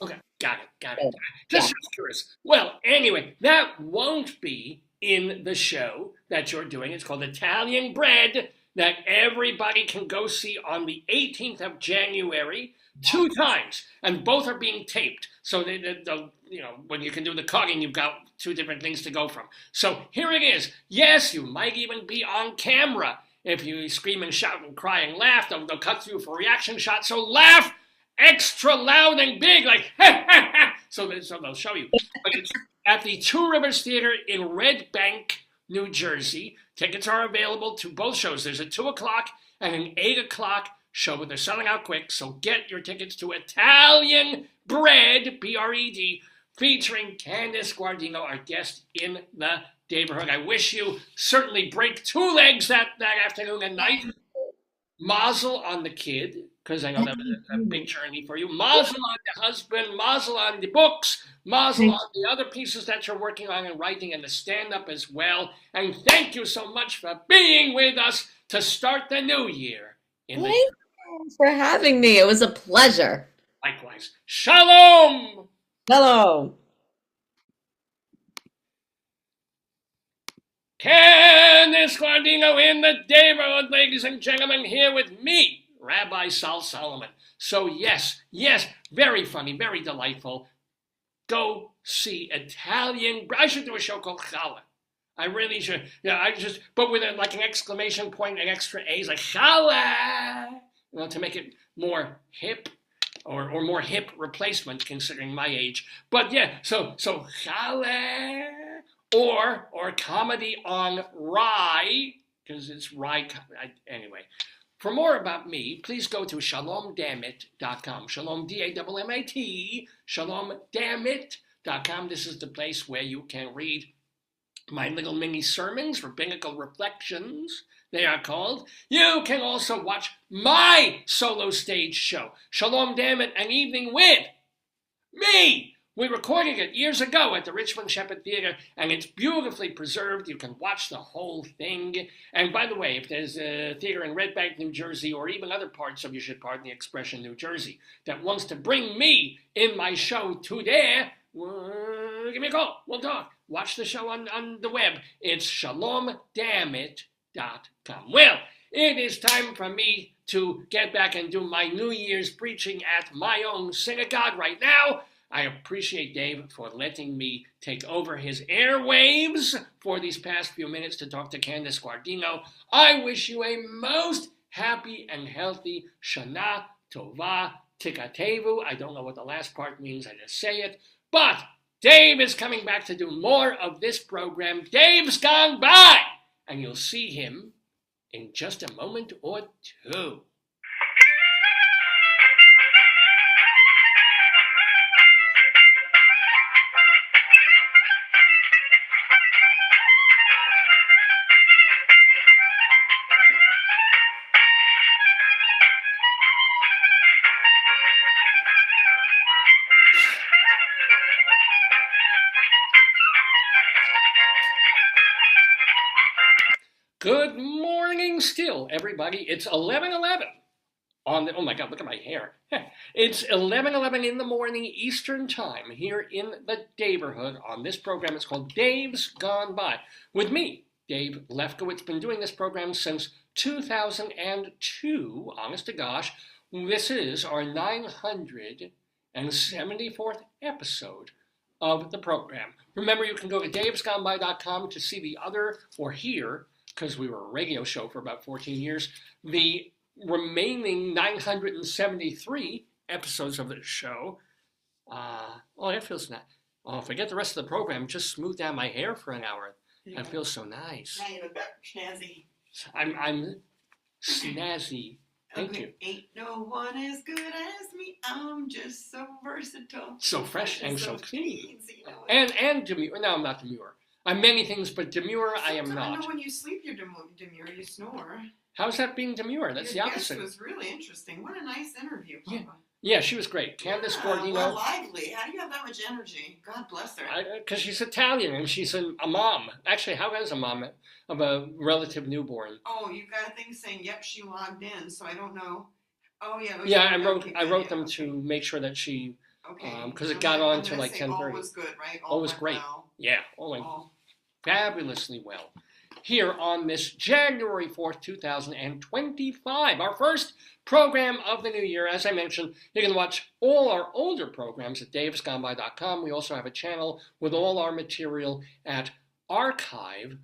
Okay, got it. Just curious. Well, anyway, that won't be in the show that you're doing. It's called Italian Bread, that everybody can go see on the 18th of January, 2 times, and both are being taped. So when you can do the cutting, you've got 2 different things to go from. So here it is. Yes, you might even be on camera. If you scream and shout and cry and laugh, they'll cut to you for reaction shots. So laugh extra loud and big, like ha ha ha. So they'll show you. But it's at the Two Rivers Theater in Red Bank, New Jersey. Tickets are available to both shows. There's a 2 o'clock and an 8 o'clock show, but they're selling out quick. So get your tickets to Italian Bread, B-R-E-D, featuring Candice Guardino, our guest in the Daverhood. I wish you certainly break 2 legs that afternoon and night. Mazel on the kid, because I know that was a big journey for you. Mazel on the husband, mazel on the books, mazel on the other pieces that you're working on and writing, and the stand-up as well. And thank you so much for being with us to start the new year. Thank you for having me. It was a pleasure. Likewise. Shalom! Hello. Candice Guardino in the Daverhood, ladies and gentlemen, here with me, Rabbi Sol Solomon. So yes, very funny, very delightful. Go see Italian. I should do a show called Challah. I really should. Yeah, but with like an exclamation point and extra A's, like Challah, to make it more hip, or more hip replacement considering my age. But yeah, so Challah, or comedy on rye, because it's rye. Anyway. For more about me, please go to shalomdammit.com. Shalom, D-A-M-M-A-T, shalomdammit.com. This is the place where you can read my little mini sermons, rabbinical reflections, they are called. You can also watch my solo stage show, Shalom Dammit, An Evening with me. We recorded it years ago at the Richmond Shepherd Theater, and it's beautifully preserved. You can watch the whole thing. And by the way, if there's a theater in Red Bank, New Jersey, or even other parts of, you should pardon the expression, New Jersey, that wants to bring me in my show to there, give me a call. We'll talk. Watch the show on the web. It's shalomdammit.com. Well, it is time for me to get back and do my New Year's preaching at my own synagogue right now. I appreciate Dave for letting me take over his airwaves for these past few minutes to talk to Candice Guardino. I wish you a most happy and healthy Shana Tova Tikatevu. I don't know what the last part means, I just say it. But Dave is coming back to do more of this program. Dave's gone by, and you'll see him in just a moment or two. Good morning still, everybody. It's 11:11 on the, oh my God, look at my hair. It's 11:11 in the morning Eastern Time here in the Daverhood on this program. It's called Dave's Gone By. With me, Dave Lefkowitz, been doing this program since 2002, honest to gosh. This is our 974th episode of the program. Remember, you can go to davesgoneby.com to see the other, or hear, because we were a radio show for about 14 years, the remaining 973 episodes of the show. That feels nice. Oh, forget the rest of the program. Just smooth down my hair for an hour. Yeah. That feels so nice. Now you look snazzy. I'm snazzy. Thank you. Ain't no one as good as me. I'm just so versatile. So fresh and so clean. And demure. No, I'm not demure. I'm many things, but demure I am not. I know when you sleep you're demure, you snore. How's that being demure? That's the opposite. Your guest was really interesting. What a nice interview, Papa. Yeah, she was great. Candice Guardino. Well, lively. How do you have that much energy? God bless her. Because she's Italian and she's a mom. Actually, how is a mom of a relative newborn? Oh, you got a thing saying, yep, she logged in, so I don't know. Oh, yeah. Yeah, I wrote them to make sure that she, because it got on to like 10:30. All was good, right? All was great. Well. Yeah, all went fabulously well. Here on this January 4th, 2025, our first program of the new year. As I mentioned, you can watch all our older programs at davesgoneby.com. We also have a channel with all our material at archive.org.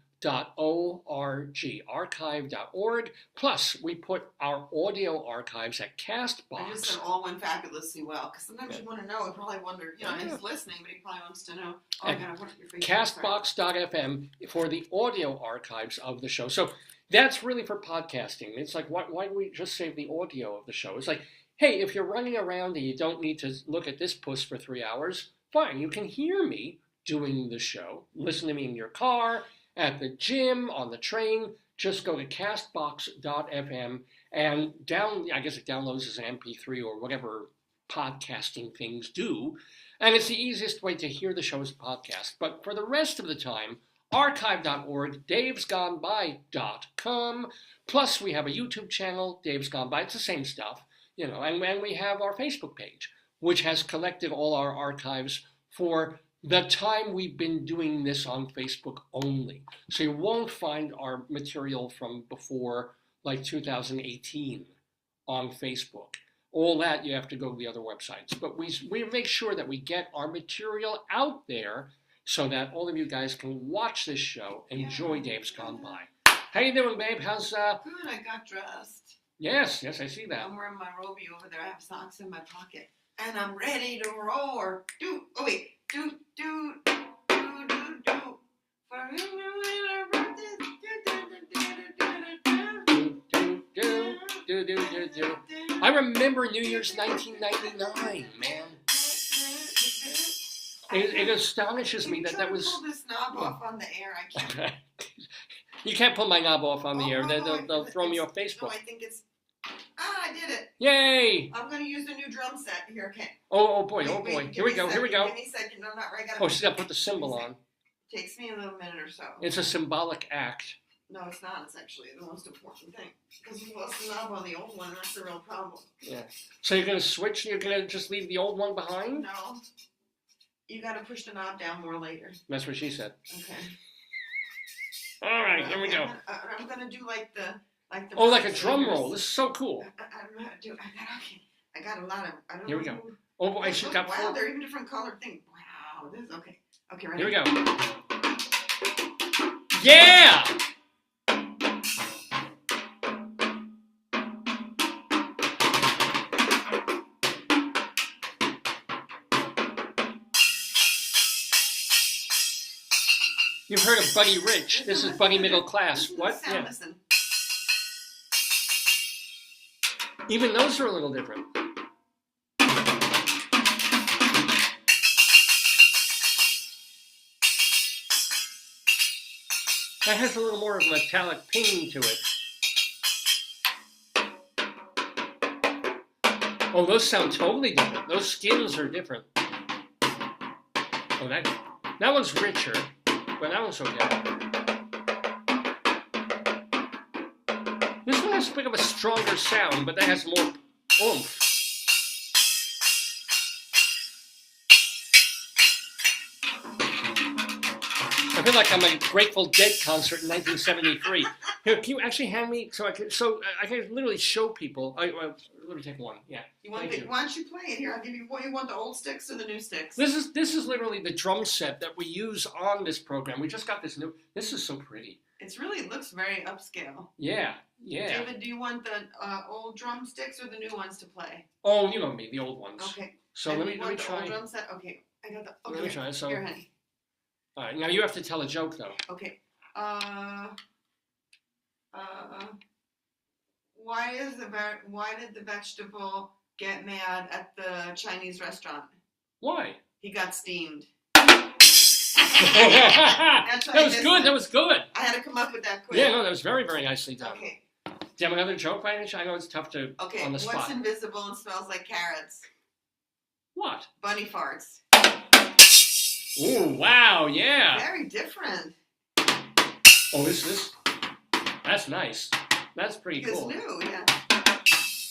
Plus, we put our audio archives at Castbox. I just said all went fabulously well, because sometimes you want to know, I probably wonder, he's listening, but he probably wants to know. Oh, God, what your face Castbox.fm for the audio archives of the show. So that's really for podcasting. It's like, why do we just save the audio of the show? It's like, hey, if you're running around and you don't need to look at this puss for 3 hours, fine, you can hear me doing the show. Listen to me in your car, at the gym, on the train. Just go to castbox.fm and I guess it downloads as an MP3 or whatever podcasting things do. And it's the easiest way to hear the show as a podcast. But for the rest of the time, archive.org, davesgoneby.com. Plus, we have a YouTube channel, Dave's Gone By. It's the same stuff, and we have our Facebook page, which has collected all our archives for the time we've been doing this on Facebook only. So you won't find our material from before like 2018 on Facebook. all that, you have to go to the other websites. But we make sure that we get our material out there so that all of you guys can watch this show, enjoy Dave's Gone By. How you doing, babe? How's Good, I got dressed. Yes, I see that. I'm wearing my robe over there. I have socks in my pocket. And I'm ready to roar. Do. For you I remember New Year's 1999, man. It astonishes me that was. Pull this knob off on the air. I can't. You can't pull my knob off on the air. They'll throw me off Facebook. No, I think it's. I did it. Yay! I'm going to use the new drum set. Here, okay. Oh boy. Wait, Here we go. Give me a second. No, not right. Oh, she's got to put the cymbal on. Takes me a little minute or so. It's a symbolic act. No, it's not. It's actually the most important thing. Because we lost the knob on the old one, and that's the real problem. Yeah. So you're going to switch? You're going to just leave the old one behind? No. You got to push the knob down more later. That's what she said. Okay. All right, here we go. I'm going to do like the. Oh, like a drum roll. This is so cool. I don't know how to do it. I got a lot of. I don't Here know we go. who, Oh boy, she's got wow, four. they're even different colored things. Wow, this is okay. Okay, ready? Here we go. Yeah! You've heard of Buddy Rich. This is Buddy Middle Class. What? Yeah. Listen. Even those are a little different. That has a little more of a metallic ping to it. Oh, those sound totally different. Those skins are different. Oh, that one's richer, but that one's okay. This one has a bit of a stronger sound, but that has more oomph. I feel like I'm at a Grateful Dead concert in 1973. Here, can you actually hand me so I can literally show people? Let me take one. Yeah. Why don't you play it here? I'll give you. What you want, the old sticks or the new sticks? This is literally the drum set that we use on this program. We just got this new. This is so pretty. It looks very upscale. Yeah. David, do you want the old drumsticks or the new ones to play? Oh, you know me, the old ones. Okay. So let me try. Old drum set? Okay, I got the. Okay. Let me try. So here, honey. All right, now you have to tell a joke though. Okay. Why did the vegetable get mad at the Chinese restaurant? Why? He got steamed. That was good. That was good. I had to come up with that quick. Yeah, no, that was very, very nicely done. Okay. Do you have another joke by any chance? I know it's tough to on the spot. What's invisible and smells like carrots? What? Bunny farts. Ooh, wow, yeah. Very different. Oh, that's nice. That's pretty cool. It's new, yeah.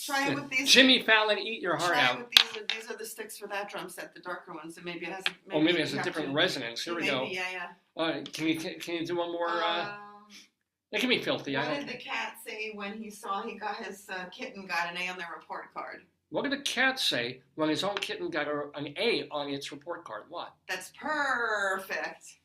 Try it with these. Jimmy Fallon, eat your heart out. These are the sticks for that drum set, the darker ones, and maybe it has. Maybe it has a different resonance. Here we go. Yeah. All right, can you do one more? It can be filthy. What did the cat say when he saw his kitten got an A on their report card? What did the cat say when his own kitten got an A on its report card? What? That's perfect.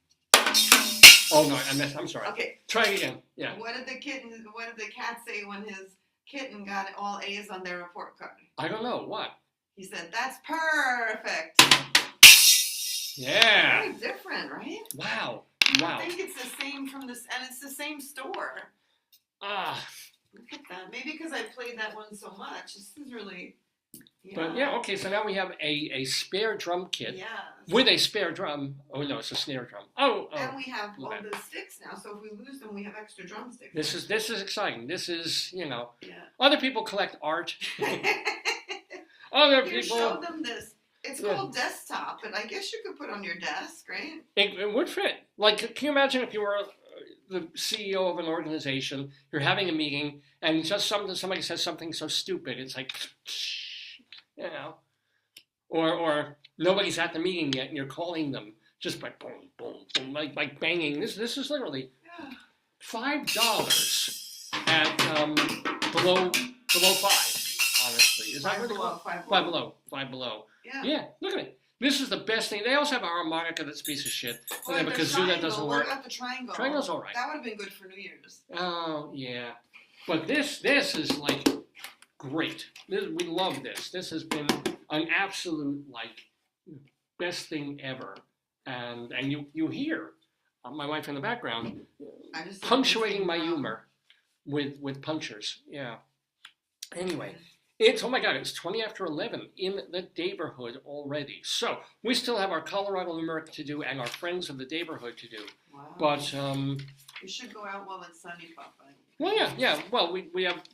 Oh no, I'm sorry. Okay. Try it again. Yeah. What did the cat say when his kitten got all A's on their report card? I don't know. What? He said, "That's perfect." Yeah. Very different, right? Wow. I think it's the same and it's the same store. Look at that. Maybe because I played that one so much. This is really. Yeah. But yeah, okay, so now we have a spare drum kit with a spare drum. Oh no, it's a snare drum. Oh. And we have all the sticks now, so if we lose them, we have extra drumsticks. This is exciting. This is, Yeah. Other people collect art. Other Here, people. show them this. It's called desktop, and I guess you could put on your desk, right? It would fit. Like, can you imagine if you were the CEO of an organization, you're having a meeting, and just somebody says something so stupid, it's like, or nobody's at the meeting yet, and you're calling them just by boom, boom, boom, like banging. This is literally $5 at below $5 honestly. Is that what it's called? Five Below. Yeah, look at it. This is the best thing. They also have a harmonica that's a piece of shit. And they have a kazoo that doesn't work. What about the triangle? Triangle's all right. That would have been good for New Year's. Oh, yeah. But this is like great. We love this. This has been an absolute like best thing ever. And you hear my wife in the background punctuating my humor with punchers. Yeah. Anyway, it's 20 after 11 in the Daverhood already. So we still have our Colorado Limerick to do and our friends of the Daverhood to do. Wow. But you should go out while it's sunny, Papa. Well, yeah. Well,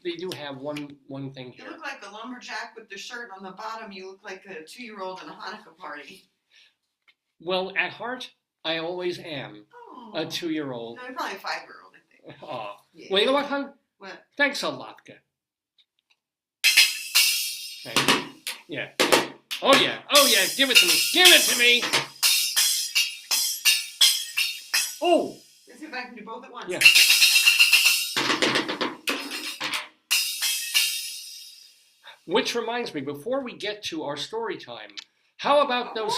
they do have one thing here. You look like a lumberjack with the shirt on the bottom. You look like a 2-year-old in a Hanukkah party. Well, at heart, I always am a 2-year-old. No, you're probably a 5-year-old, I think. Oh. Yeah. Well, you know what, hon? What? Thanks a lot. Okay. Yeah. Oh, yeah. Give it to me. Oh. Let's see if I can do both at once. Yeah. Which reminds me, before we get to our story time, how about those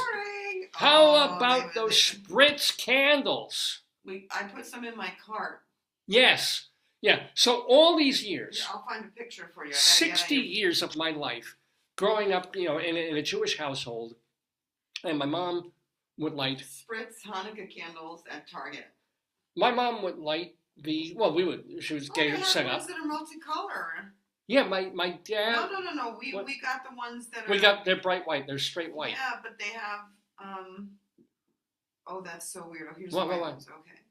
spritz candles? I put some in my cart. Yes. Yeah. So all these years, Yeah, I'll find a picture for you. 60 years of my life growing up, in a Jewish household, and my mom would light spritz Hanukkah candles at Target. My mom would light she was getting it set up. Ones that are multicolor. Yeah, my dad. No. We got the ones that are. They're bright white. They're straight white. Yeah, but they have. Oh, that's so weird. Oh, here's what the white ones. Okay.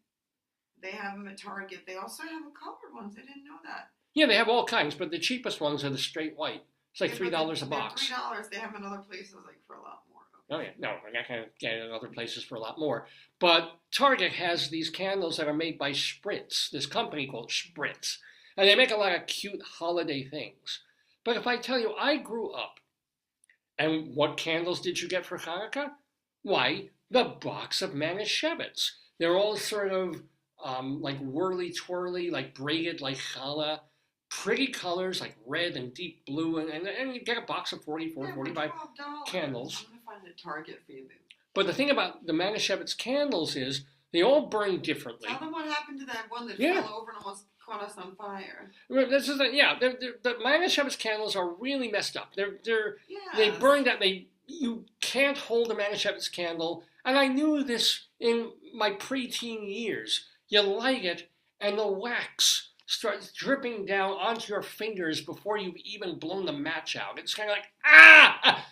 They have them at Target. They also have the colored ones. I didn't know that. Yeah, they have all kinds, but the cheapest ones are the straight white. It's like $3 a box. $3. They have in other places for a lot more. Oh yeah, no, I can't get it in other places for a lot more. But Target has these candles that are made by Spritz, this company called Spritz. And they make a lot of cute holiday things. But if I tell you, I grew up, and what candles did you get for Hanukkah? Why, the box of Manischewitz. They're all sort of like whirly-twirly, like braided like challah. Pretty colors like red and deep blue. And you get a box of 45 candles. I'm going to find a Target for you. But the thing about the Manischewitz candles is they all burn differently. Tell them what happened to that one that fell over and almost caught us on fire. This is the Manischewitz candles are really messed up. They burned out. You can't hold a Manischewitz candle, and I knew this in my preteen years. You light it, and the wax starts dripping down onto your fingers before you've even blown the match out. It's kind of like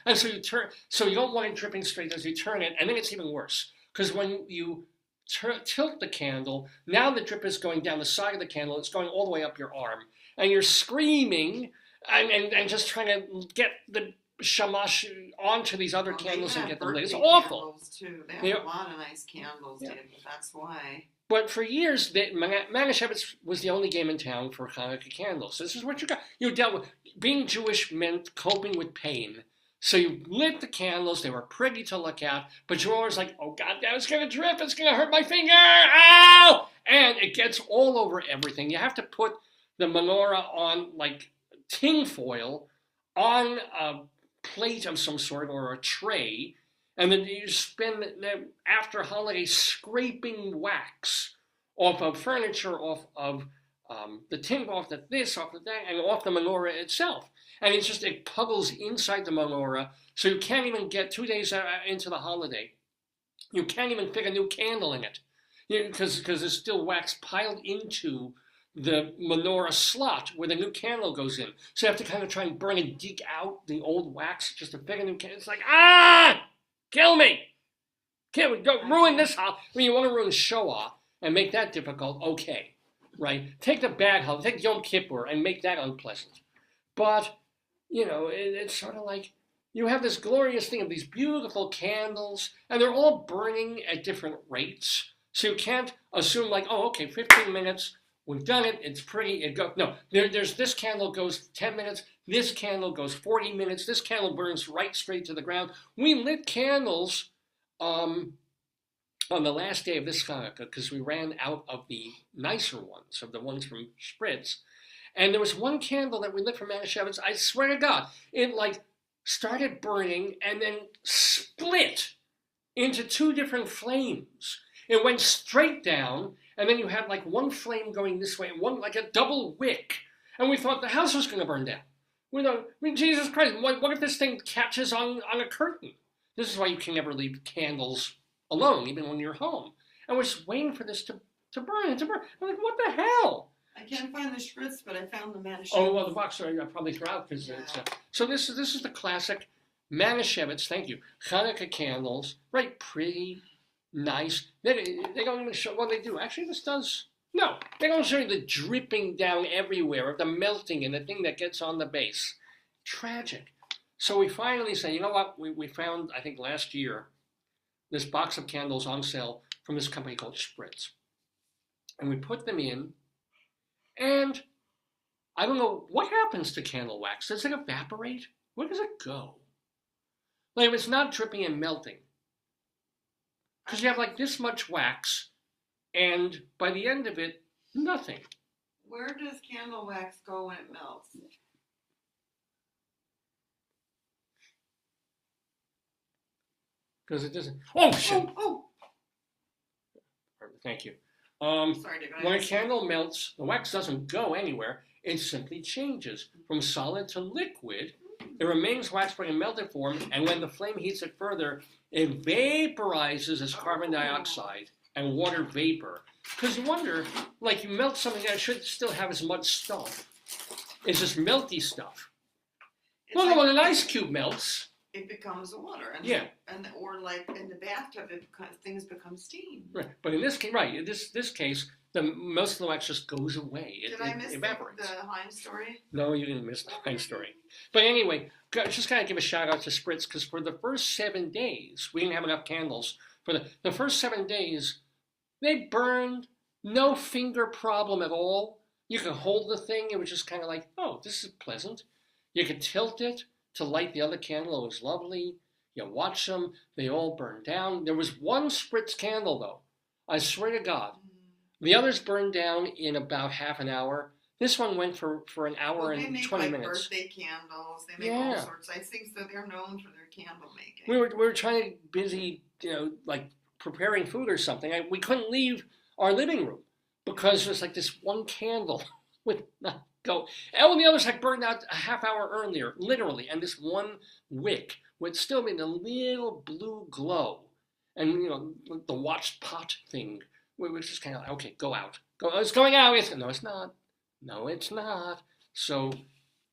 and so you turn. So you don't want it dripping straight as you turn it, and then it's even worse because when you tilt the candle, now the drip is going down the side of the candle. It's going all the way up your arm, and you're screaming and just trying to get the shamash onto these other candles and get them lit. It's awful. Too. They have a lot of nice candles, David. That's why. But for years, Manischewitz was the only game in town for Hanukkah candles. This is what you got. You dealt with. Being Jewish meant coping with pain. So you lit the candles. They were pretty to look at. But you're always like, oh, God, it's going to drip. It's going to hurt my finger. Ow! And it gets all over everything. You have to put the menorah on, like, tin foil on a plate of some sort or a tray. And then you spend the after holiday scraping wax off of furniture, off of the tin, off the this, off the that, and off the menorah itself. And it puddles inside the menorah, so you can't even get 2 days into the holiday. You can't even fit a new candle in it, because there's still wax piled into the menorah slot where the new candle goes in. So you have to kind of try and burn and dig out the old wax just to fit a new candle. It's like, kill me! Don't ruin this house. When you want to ruin Shoah and make that difficult, okay, right? Take the bad holiday, take Yom Kippur and make that unpleasant. But, it's sort of like you have this glorious thing of these beautiful candles, and they're all burning at different rates. So you can't assume 15 minutes, we've done it, it's pretty, no, there's this candle goes 10 minutes, this candle goes 40 minutes, this candle burns right straight to the ground. We lit candles on the last day of this Hanukkah because we ran out of the nicer ones, of the ones from Spritz. And there was one candle that we lit from Manischewitz. I swear to God, it like started burning and then split into two different flames. It went straight down, and then you had like one flame going this way, and one like a double wick. And we thought the house was going to burn down. We thought, I mean, Jesus Christ, what if this thing catches on a curtain? This is why you can never leave candles alone, even when you're home. And we're just waiting for this to burn. I'm like, what the hell? I can't find the spritz, but I found the Manischewitz. Oh, well, the box I probably threw out because it's. So this is the classic Manischewitz. Thank you. Hanukkah candles, right? Pretty, nice. They don't even show what they do. Actually, this does. No, they don't show you the dripping down everywhere of the melting and the thing that gets on the base. Tragic. So we finally say, you know what? We found, I think last year, this box of candles on sale from this company called Spritz. And we put them in, and I don't know, what happens to candle wax? Does it evaporate? Where does it go? Like, it's not dripping and melting. Because you have like this much wax, and by the end of it, nothing. Where does candle wax go when it melts? Because it doesn't. Oh, shit! Oh. Thank you. Sorry, David. When a candle melts, the wax doesn't go anywhere. It simply changes from solid to liquid. It remains wax in melted form, and when the flame heats it further, it vaporizes as carbon dioxide and water vapor. Because you wonder, like you melt something that should still have as much stuff. It's just melty stuff. Well, when an ice cube melts, it becomes water. Or like in the bathtub, things become steam. Right, but in this case, this case, most of the wax just goes away. Did I miss evaporates. the Heinz story? No, you didn't miss the Heinz story. But anyway, just gotta give a shout out to Spritz, because for the first 7 days, we didn't have enough candles. For the first 7 days, they burned, no finger problem at all. You could hold the thing, it was just kind of like, oh, this is pleasant. You could tilt it to light the other candle, it was lovely. You watch them, they all burned down. There was one Spritz candle, though. I swear to God. The others burned down in about half an hour. This one went for an hour and 20 minutes. They make birthday candles. They make all sorts. I think so. They're known for their candle making. We were trying to busy, like preparing food or something. We couldn't leave our living room because there's like this one candle would not go. All the others had burned out a half hour earlier, literally, and this one wick would still be in a little blue glow, and the watch pot thing. We were just kind of like, okay, go out. It's going out. No, it's not. No, it's not. So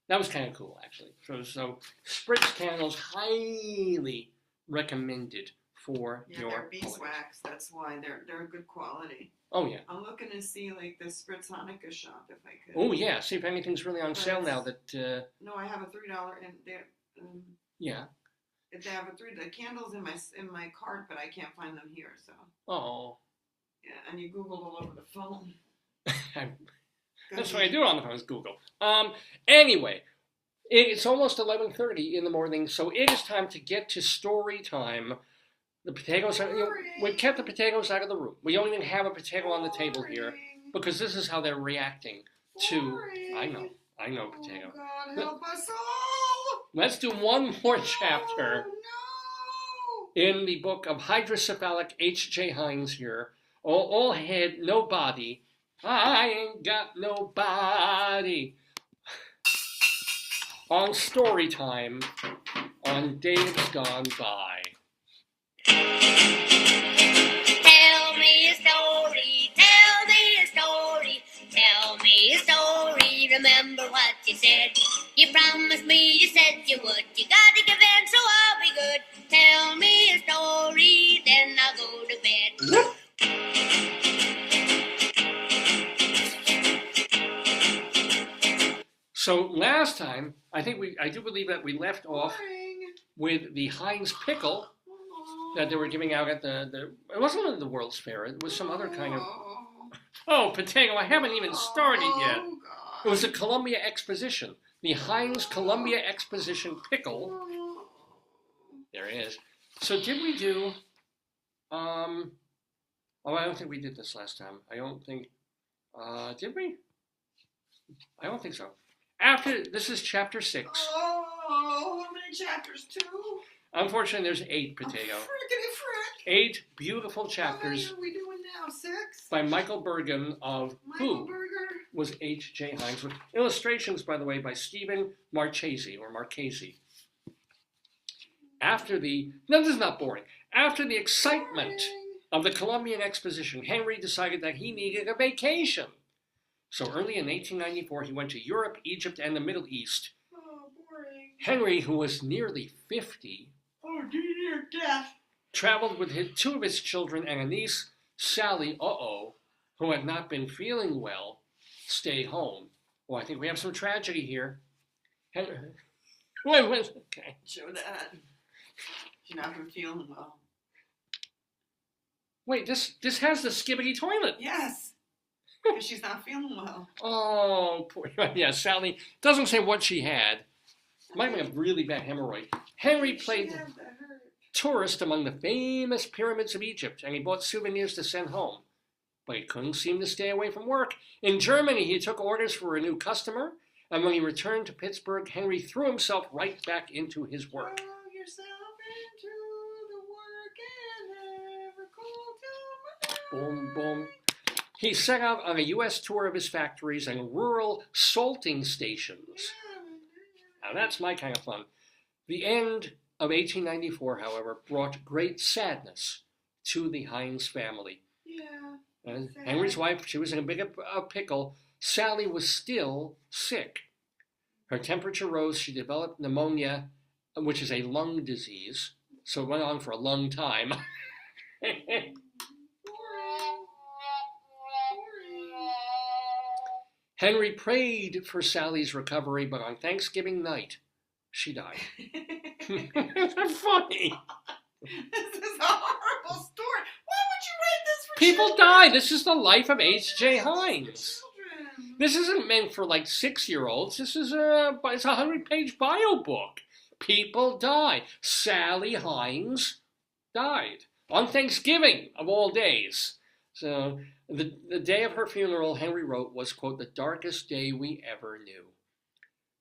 that was kind of cool, actually. So Spritz candles, highly recommended for your they're beeswax. That's why they're good quality. Oh, yeah. I'm looking to see, like, the Spritz Hanukkah shop, if I could. Oh, yeah. See if anything's really on sale now that... No, I have a $3, and they're... yeah. If they have the candles in my cart, but I can't find them here, so... Oh. Yeah, and you Googled all over the phone. That's what I do on the phone, is Google. Anyway, it's almost 11:30 in the morning, so it is time to get to story time. The potatoes we kept the potatoes out of the room. We don't even have a potato on the table here because this is how they're reacting to. I know potato. Oh God, help us all! Let's do one more chapter in the book of hydrocephalic H.J. Heinz here. All head, no body. I ain't got no body. On StoryTime on Days Gone By. Tell me a story, tell me a story, tell me a story. Remember what you said. You promised me, you said you would. You gotta give in, so I'll be good. Tell me a story, then I'll go to bed. So last time, I do believe that we left off with the Heinz pickle that they were giving out at it wasn't at the World's Fair, it was some other kind of, potato, I haven't even started yet. It was a Columbia Exposition, the Heinz Columbia Exposition pickle. There it is. So did we do, I don't think we did this last time. I don't think, did we? I don't think so. This is chapter 6. Oh, how many chapters? 2? Unfortunately, there's 8, Potato. Oh, frickety frick. 8 beautiful chapters. What are we doing now? 6? By Michael Burgan of Michael Who Burger. Was H.J. Heinz, with illustrations, by the way, by Stephen Marchese. No, this is not boring. After the excitement of the Columbian Exposition, Henry decided that he needed a vacation. So early in 1894, he went to Europe, Egypt, and the Middle East. Oh, boring. Henry, who was nearly 50, Near death. traveled with 2 of his children and a niece, Sally, who had not been feeling well, stayed home. Well, I think we have some tragedy here. Okay. Show that. She's not been feeling well. Wait, this has the skibbity toilet. Yes. Because she's not feeling well. Oh, poor, yeah, Sally doesn't say what she had. Might be a really bad hemorrhoid. Henry played tourist among the famous pyramids of Egypt, and he bought souvenirs to send home. But he couldn't seem to stay away from work. In Germany, he took orders for a new customer, and when he returned to Pittsburgh, Henry threw himself right back into his work. Throw yourself into the work and never call to Boom, boom. He set out on a U.S. tour of his factories and rural salting stations. Now that's my kind of fun. The end of 1894, however, brought great sadness to the Heinz family. Yeah. And Henry's wife, she was in a big pickle. Sally was still sick. Her temperature rose. She developed pneumonia, which is a lung disease. So it went on for a long time. Henry prayed for Sally's recovery, but on Thanksgiving night, she died. That's funny. This is a horrible story. Why would you write this for People children? die. This is the life of H.J. Heinz. Children. This isn't meant for like 6-year-olds. This is it's a 100-page bio book. People die. Sally Heinz died on Thanksgiving of all days. So the day of her funeral, Henry wrote, was, quote, the darkest day we ever knew.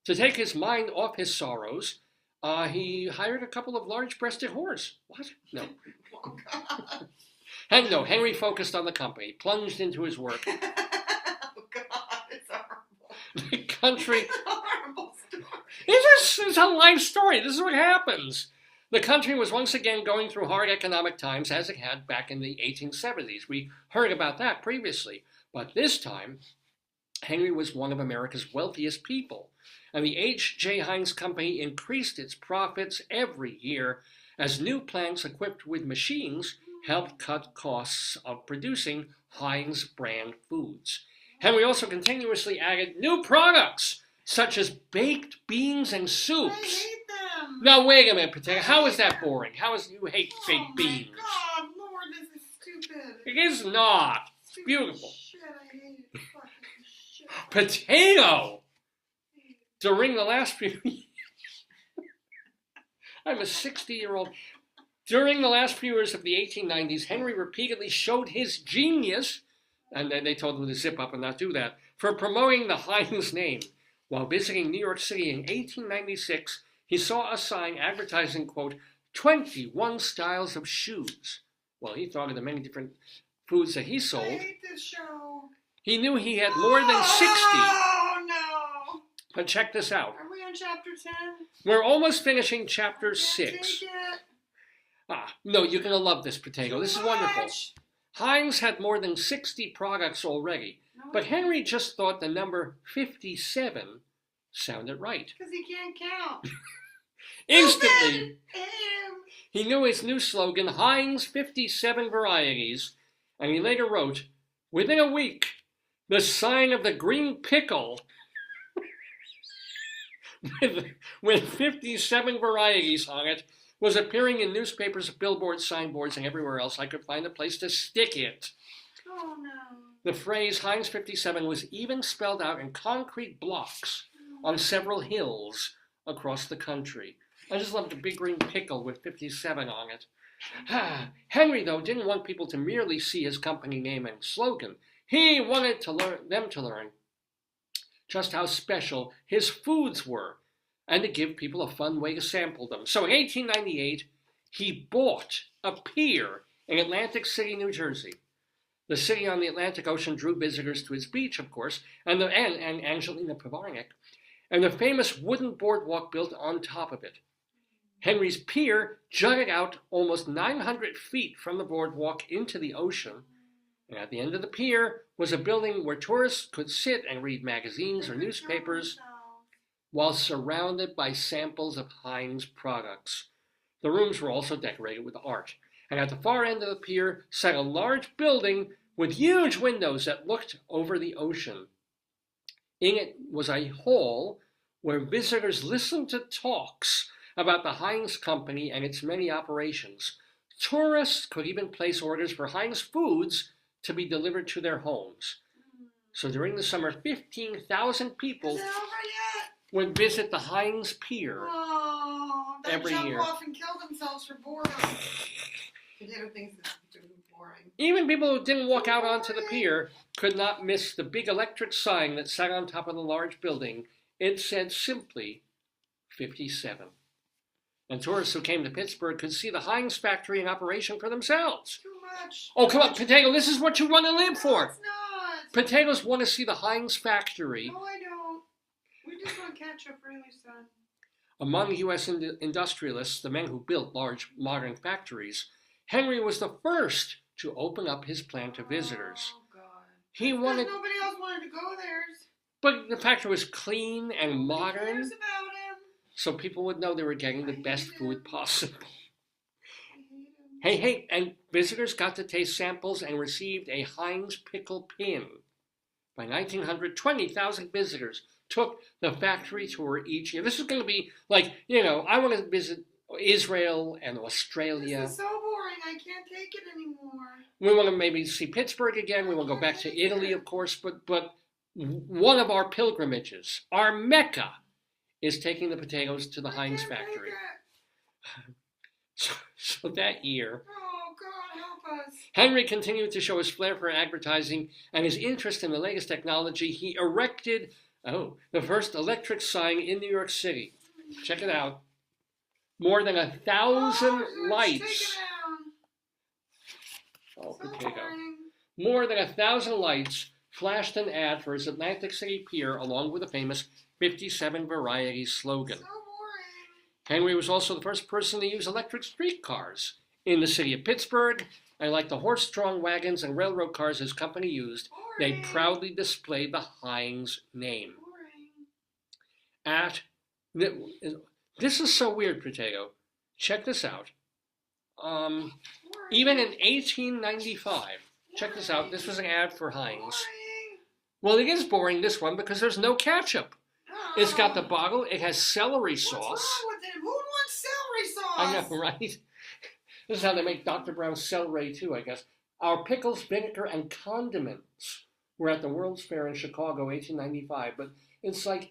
To take his mind off his sorrows, he hired a couple of large-breasted whores. What? No. Oh, God. Henry focused on the company, plunged into his work. Oh, God. It's horrible. The country... It's a horrible story. It's a life story. This is what happens. The country was once again going through hard economic times as it had back in the 1870s. We heard about that previously. But this time, Henry was one of America's wealthiest people. And the H.J. Heinz Company increased its profits every year as new plants equipped with machines helped cut costs of producing Heinz brand foods. Henry also continuously added new products, such as baked beans and I soups. hate them. Now, wait a minute, Potato. How is that boring? How is you hate baked beans? Oh, my God, Lord, this is stupid. It is not. Stupid Beautiful. Shit, I hate it. Fucking shit. Potato! During the last few years, I'm a 60-year-old. During the last few years of the 1890s, Henry repeatedly showed his genius, and then they told him to zip up and not do that, for promoting the Heinz name. While visiting New York City in 1896, he saw a sign advertising, quote, 21 styles of shoes. Well, he thought of the many different foods that he I sold. hate this show. He knew he had more than 60. Oh, no. But check this out. Are we on chapter 10? We're almost finishing chapter Can't 6. take it. No, you're going to love this, Potato. This is wonderful. Much. Heinz had more than 60 products already, No, but Henry just thought the number 57 sounded right. because he can't count. Instantly, Him. he knew his new slogan, Heinz 57 Varieties, and he later wrote, within a week, the sign of the green pickle with 57 varieties on it was appearing in newspapers, billboards, signboards, and everywhere else I could find a place to stick it. Oh, no. The phrase Heinz 57 was even spelled out in concrete blocks on several hills across the country. I just loved the big green pickle with 57 on it. Henry, though, didn't want people to merely see his company name and slogan. He wanted them to learn just how special his foods were and to give people a fun way to sample them. So in 1898, he bought a pier in Atlantic City, New Jersey. The city on the Atlantic Ocean drew visitors to its beach, of course, and Angelina Pivarnik, and the famous wooden boardwalk built on top of it. Henry's pier jutted out almost 900 feet from the boardwalk into the ocean, and at the end of the pier was a building where tourists could sit and read magazines or newspapers while surrounded by samples of Heinz products. The rooms were also decorated with art, and at the far end of the pier sat a large building with huge windows that looked over the ocean. In it was a hall where visitors listened to talks about the Heinz Company and its many operations. Tourists could even place orders for Heinz foods to be delivered to their homes. So during the summer, 15,000 people would visit the Heinz Pier every year. Jump off and kill themselves for boredom. Potato thinks it's boring. Even people who didn't walk out onto the pier could not miss the big electric sign that sat on top of the large building. It said simply 57. And tourists who came to Pittsburgh could see the Heinz factory in operation for themselves. Too much. Oh, come on, Potato, this is what you want to live for. It's not. Potatoes want to see the Heinz factory. No, I don't. We just want ketchup, really, son. Among U.S. industrialists, the men who built large modern factories, Henry was the first to open up his plant to visitors. Oh, God. He wanted, nobody else wanted to go there. but the factory was clean and modern, Who cares about him? so people would know they were getting the best food possible. I hate him. Hey, and visitors got to taste samples and received a Heinz pickle pin. By 1900, 20,000 visitors took the factory tour each year. This is going to be like, I want to visit Israel and Australia. This is so boring. I can't take it anymore. We want to maybe see Pittsburgh again. We want to go back to Italy, of course. But one of our pilgrimages, our Mecca, is taking the potatoes to the Heinz factory. So that year, Oh, God, help us. Henry continued to show his flair for advertising and his interest in the latest technology. He erected, the first electric sign in New York City. Check it out. More than 1,000 lights. Oh, potato. Boring. More than 1,000 lights flashed an ad for his Atlantic City Pier, along with the famous 57 Variety slogan. So boring. Henry was also the first person to use electric streetcars in the city of Pittsburgh, and like the horse-drawn wagons and railroad cars his company used, they Boring. proudly displayed the Heinz name. Boring. This is so weird, Potato. Check this out. Boring. Even in 1895, check this out. This was an ad for Heinz. Boring. Well, it is boring, this one, because there's no ketchup. Oh. It's got the bottle. It has celery What's sauce. wrong with it? Who wants celery sauce? I know, right? This is how they make Dr. Brown's celery, too, I guess. Our pickles, vinegar, and condiments were at the World's Fair in Chicago, 1895. But it's like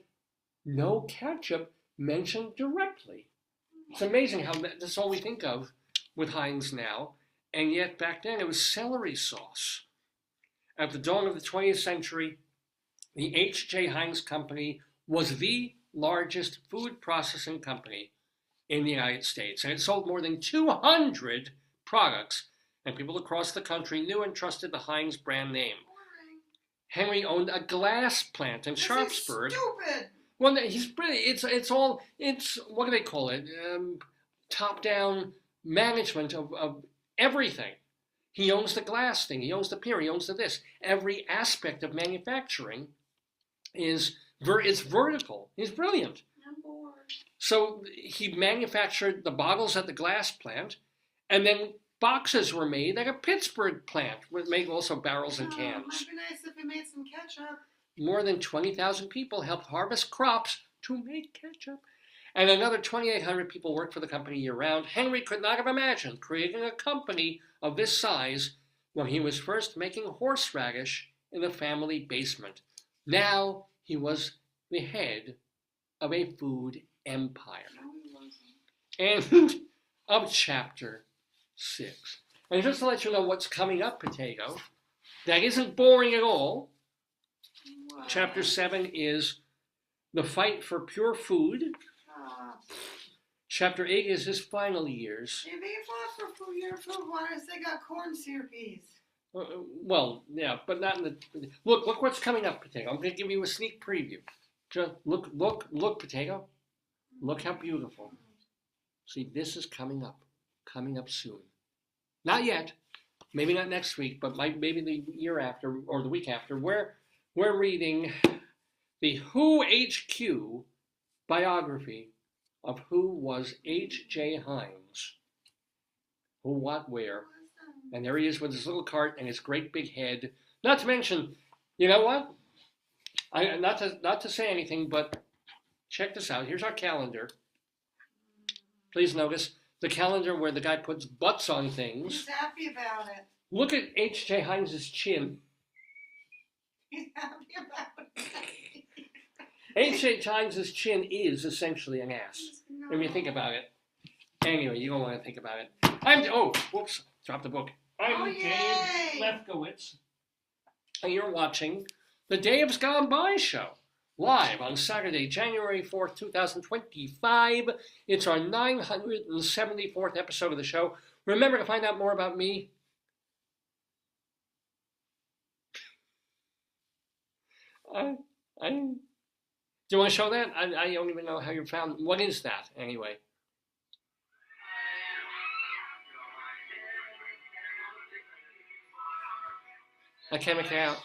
no ketchup mentioned directly. It's amazing how that's all we think of with Heinz now. And yet back then it was celery sauce. At the dawn of the 20th century, the H.J. Heinz Company was the largest food processing company in the United States. And it sold more than 200 products, and people across the country knew and trusted the Heinz brand name. Boring. Henry owned a glass plant in This is Sharpsburg. stupid. Well, he's brilliant. It's what do they call it? Top-down management of everything. He owns the glass thing. He owns the pier. He owns the this. Every aspect of manufacturing is vertical. He's brilliant. I'm bored. So he manufactured the bottles at the glass plant, and then boxes were made at a Pittsburgh plant, which made also barrels and Oh, cans. might be nice if we made some ketchup. More than 20,000 people helped harvest crops to make ketchup. And another 2,800 people worked for the company year-round. Henry could not have imagined creating a company of this size when he was first making horseradish in the family basement. Now he was the head of a food empire. No, he wasn't. End of chapter 6. And just to let you know what's coming up, Potato, that isn't boring at all. What? Chapter 7 is the fight for pure food. Chapter 8 is his final years. If he fought for food, your food waters, they got corn syrupes. Well, yeah, but not in the... Look what's coming up, Potato. I'm going to give you a sneak preview. Just look, Potato. Look how beautiful. See, this is coming up soon. Not yet. Maybe not next week, but maybe the year after or the week after. We're reading the Who HQ biography of who was H.J. Heinz. Who, what, where. And there he is with his little cart and his great big head. Not to mention, you know what? Not to say anything, but check this out. Here's our calendar. Please notice the calendar where the guy puts butts on things. He's happy about it. Look at H.J. Heinz's chin. He's happy about it. H.J. Heinz's chin is essentially an ass. No. When you think about it. Anyway, you don't want to think about it. Whoops, dropped the book. I'm Dave Lefkowitz, and you're watching The Dave's Gone By Show, live on Saturday, January 4th, 2025. It's our 974th episode of the show. Remember to find out more about me. Do you want to show that? I don't even know how you found. What is that, anyway? I can't make it out.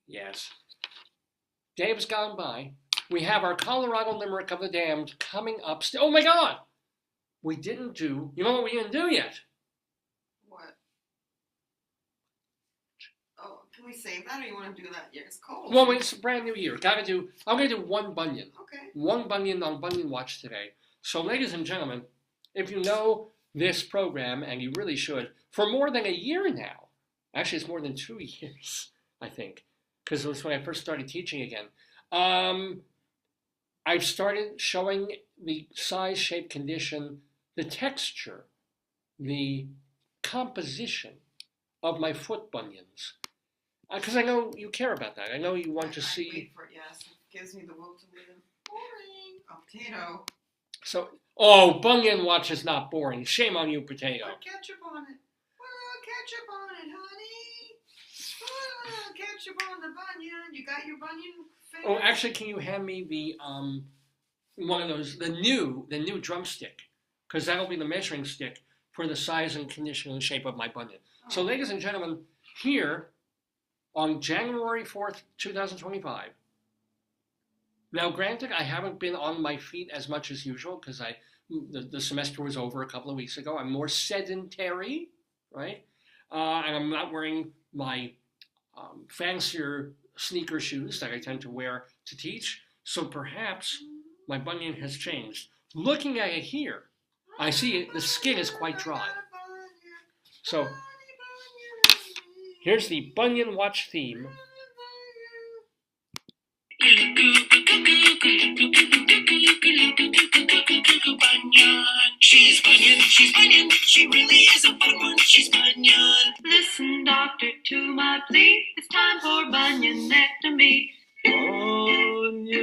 Yes. Dave's Gone By. We have our Colorado Limerick of the Damned coming up. Oh my God! We didn't do. You know what we didn't do yet? What? Oh, can we save that, or you want to do that? Yeah, it's cold. Well, it's a brand new year. I'm gonna do one Bunion. Okay. One Bunion on Bunion Watch today. So, ladies and gentlemen, if you know this program, and you really should, for more than a year now, actually it's more than 2 years, I think, because it was when I first started teaching again. I've started showing the size, shape, condition, the texture, the composition of my foot bunions. Because I know you care about that. I know you want to see... Wait for it, yes. It gives me the will to live. Boring. Oh, Potato. So, Bunion Watch is not boring. Shame on you, Potato. Put ketchup on it. Put ketchup on it, honey. Put ketchup on the bunion. You got your bunion face? Oh, actually, can you hand me the one of those, the new drumstick? Because that'll be the measuring stick for the size and condition and shape of my bunion. Oh. So, ladies and gentlemen, here on January 4th, 2025. Now, granted, I haven't been on my feet as much as usual because the semester was over a couple of weeks ago. I'm more sedentary, right? And I'm not wearing my fancier sneaker shoes that I tend to wear to teach. So perhaps my bunion has changed. Looking at it here, I see the skin is quite dry. So here's the Bunion Watch theme. She's Bunion, she really is a fun one, she's Bunion. Listen, doctor, to my plea, it's time for bunionectomy. Bunions,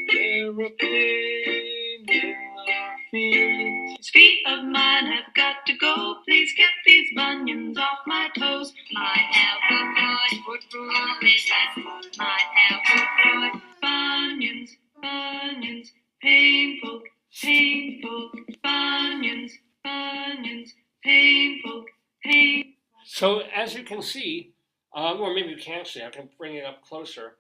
they're a pain in our feet. These feet of mine have got to go, please get these bunions off my toes. My elbow foot replacement, my elbow bunions, painful, bunions, painful. So as you can see, or maybe you can't see, I can bring it up closer.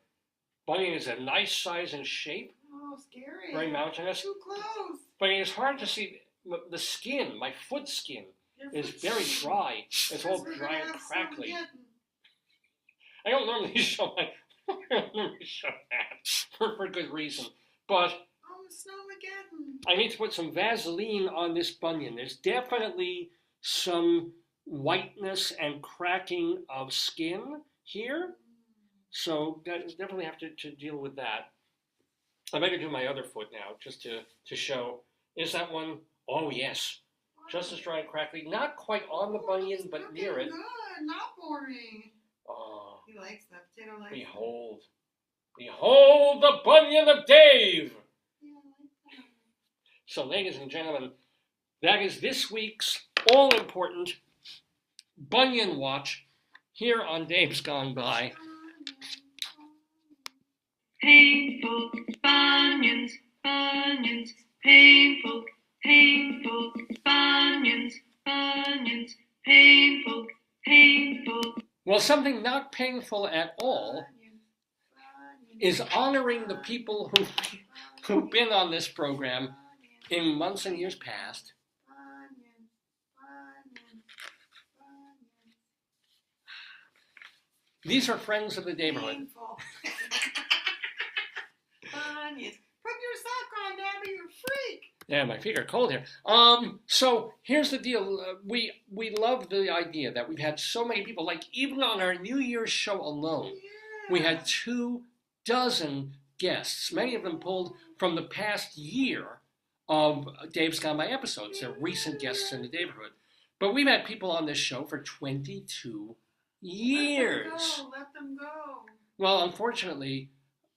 Bunion is a nice size and shape. Oh, scary. Very mountainous. Too close. But it's hard to see the skin, my foot skin, is very dry. It's all dry and crackly. I don't normally show that for good reason. But I need to put some Vaseline on this bunion. There's definitely some whiteness and cracking of skin here. So definitely have to deal with that. I better do my other foot now just to show. Is that one? Oh, yes. Just as dry and crackly. Not quite on the bunion, but near it. Good, not boring. Oh, He likes that potato. Likes behold. Behold the bunion of Dave! Yeah, I like that. So, ladies and gentlemen, that is this week's all-important Bunion Watch here on Dave's Gone By. Painful bunions, bunions, painful, painful bunions, bunions, painful, painful. Well, something not painful at all is honoring the people who've been on this program in months and years past. These are friends of the Daverhood. Painful. Bunions. Put your sock on, Dabby, you freak. Yeah, my feet are cold here. So here's the deal. We love the idea that we've had so many people, like even on our New Year's show alone, we had 24 guests, many of them pulled from the past year of Dave's Gone By episodes. They're recent guests in the Daverhood. But we've had people on this show for 22 years. Let them go. Well, unfortunately,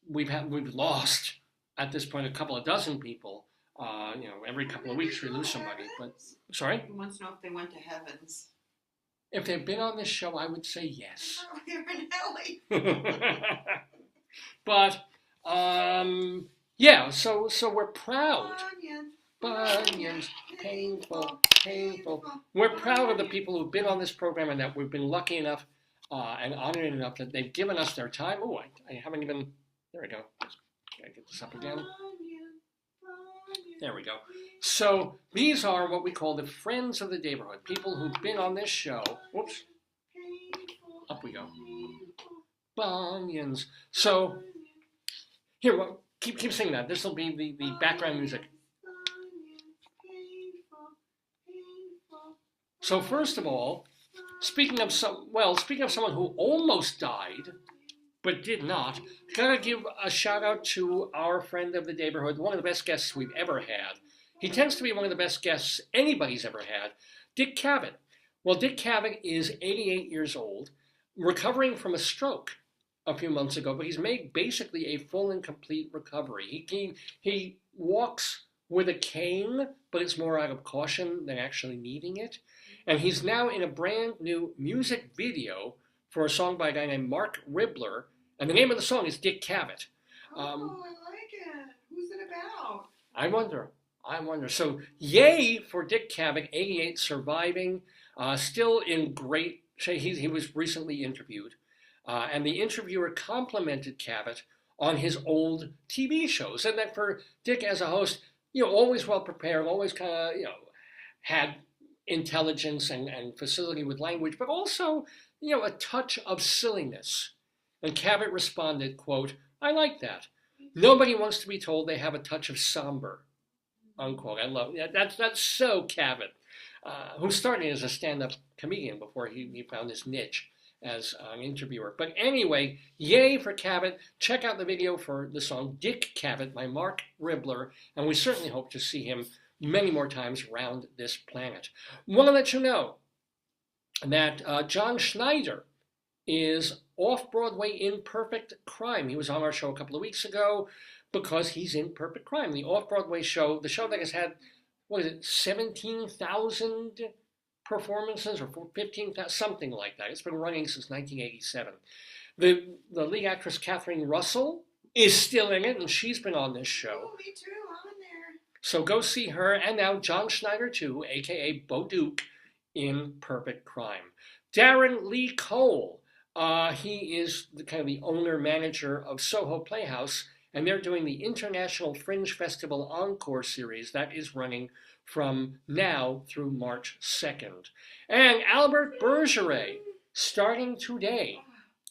we've lost at this point a couple of dozen people. Every couple of weeks we lose somebody. But sorry, He wants to know if they went to heavens. if they've been on this show, I would say yes. Oh, you're in Ellie. But yeah. So we're proud. Bunions, painful, painful. We're proud of the people who've been on this program and that we've been lucky enough and honored enough that they've given us their time. Oh, I haven't even. There we go. Gotta get this up again. There we go. So these are what we call the friends of the Daverhood, people who've been on this show. Whoops. Up we go. Bunions. So here, well, keep singing that. This will be the background music. So first of all, speaking of someone who almost died, but did not, gotta give a shout out to our friend of the Daverhood, one of the best guests we've ever had. He tends to be one of the best guests anybody's ever had, Dick Cavett. Well, Dick Cavett is 88 years old, recovering from a stroke a few months ago, but he's made basically a full and complete recovery. He walks with a cane, but it's more out of caution than actually needing it. And he's now in a brand new music video for a song by a guy named Mark Ribler, and the name of the song is Dick Cavett. I like it. Who's it about? I wonder. So, yay for Dick Cavett, 88, surviving, still in great shape. He was recently interviewed, and the interviewer complimented Cavett on his old TV shows, and that for Dick as a host, always well prepared, always kind of, had intelligence and facility with language, but also, a touch of silliness. And Cavett responded, quote, "I like that. Nobody wants to be told they have a touch of somber," unquote. I love that. That's so Cavett, who started as a stand-up comedian before he found his niche as an interviewer. But anyway, yay for Cavett. Check out the video for the song Dick Cavett by Mark Ribler, and we certainly hope to see him many more times around this planet. Want to let you know that John Schneider is off-Broadway in Perfect Crime. He was on our show a couple of weeks ago because he's in Perfect Crime, the off-Broadway show, the show that has had, 17,000 performances or 15,000, something like that. It's been running since 1987. The lead actress Catherine Russell is still in it, and she's been on this show. Oh, me too. I'm in there. So go see her, and now John Schneider too, a.k.a. Bo Duke, in Perfect Crime. Darren Lee Cole, he is the owner-manager of Soho Playhouse, and they're doing the International Fringe Festival Encore series that is running from now through March 2nd. And Albert Bergeret, starting today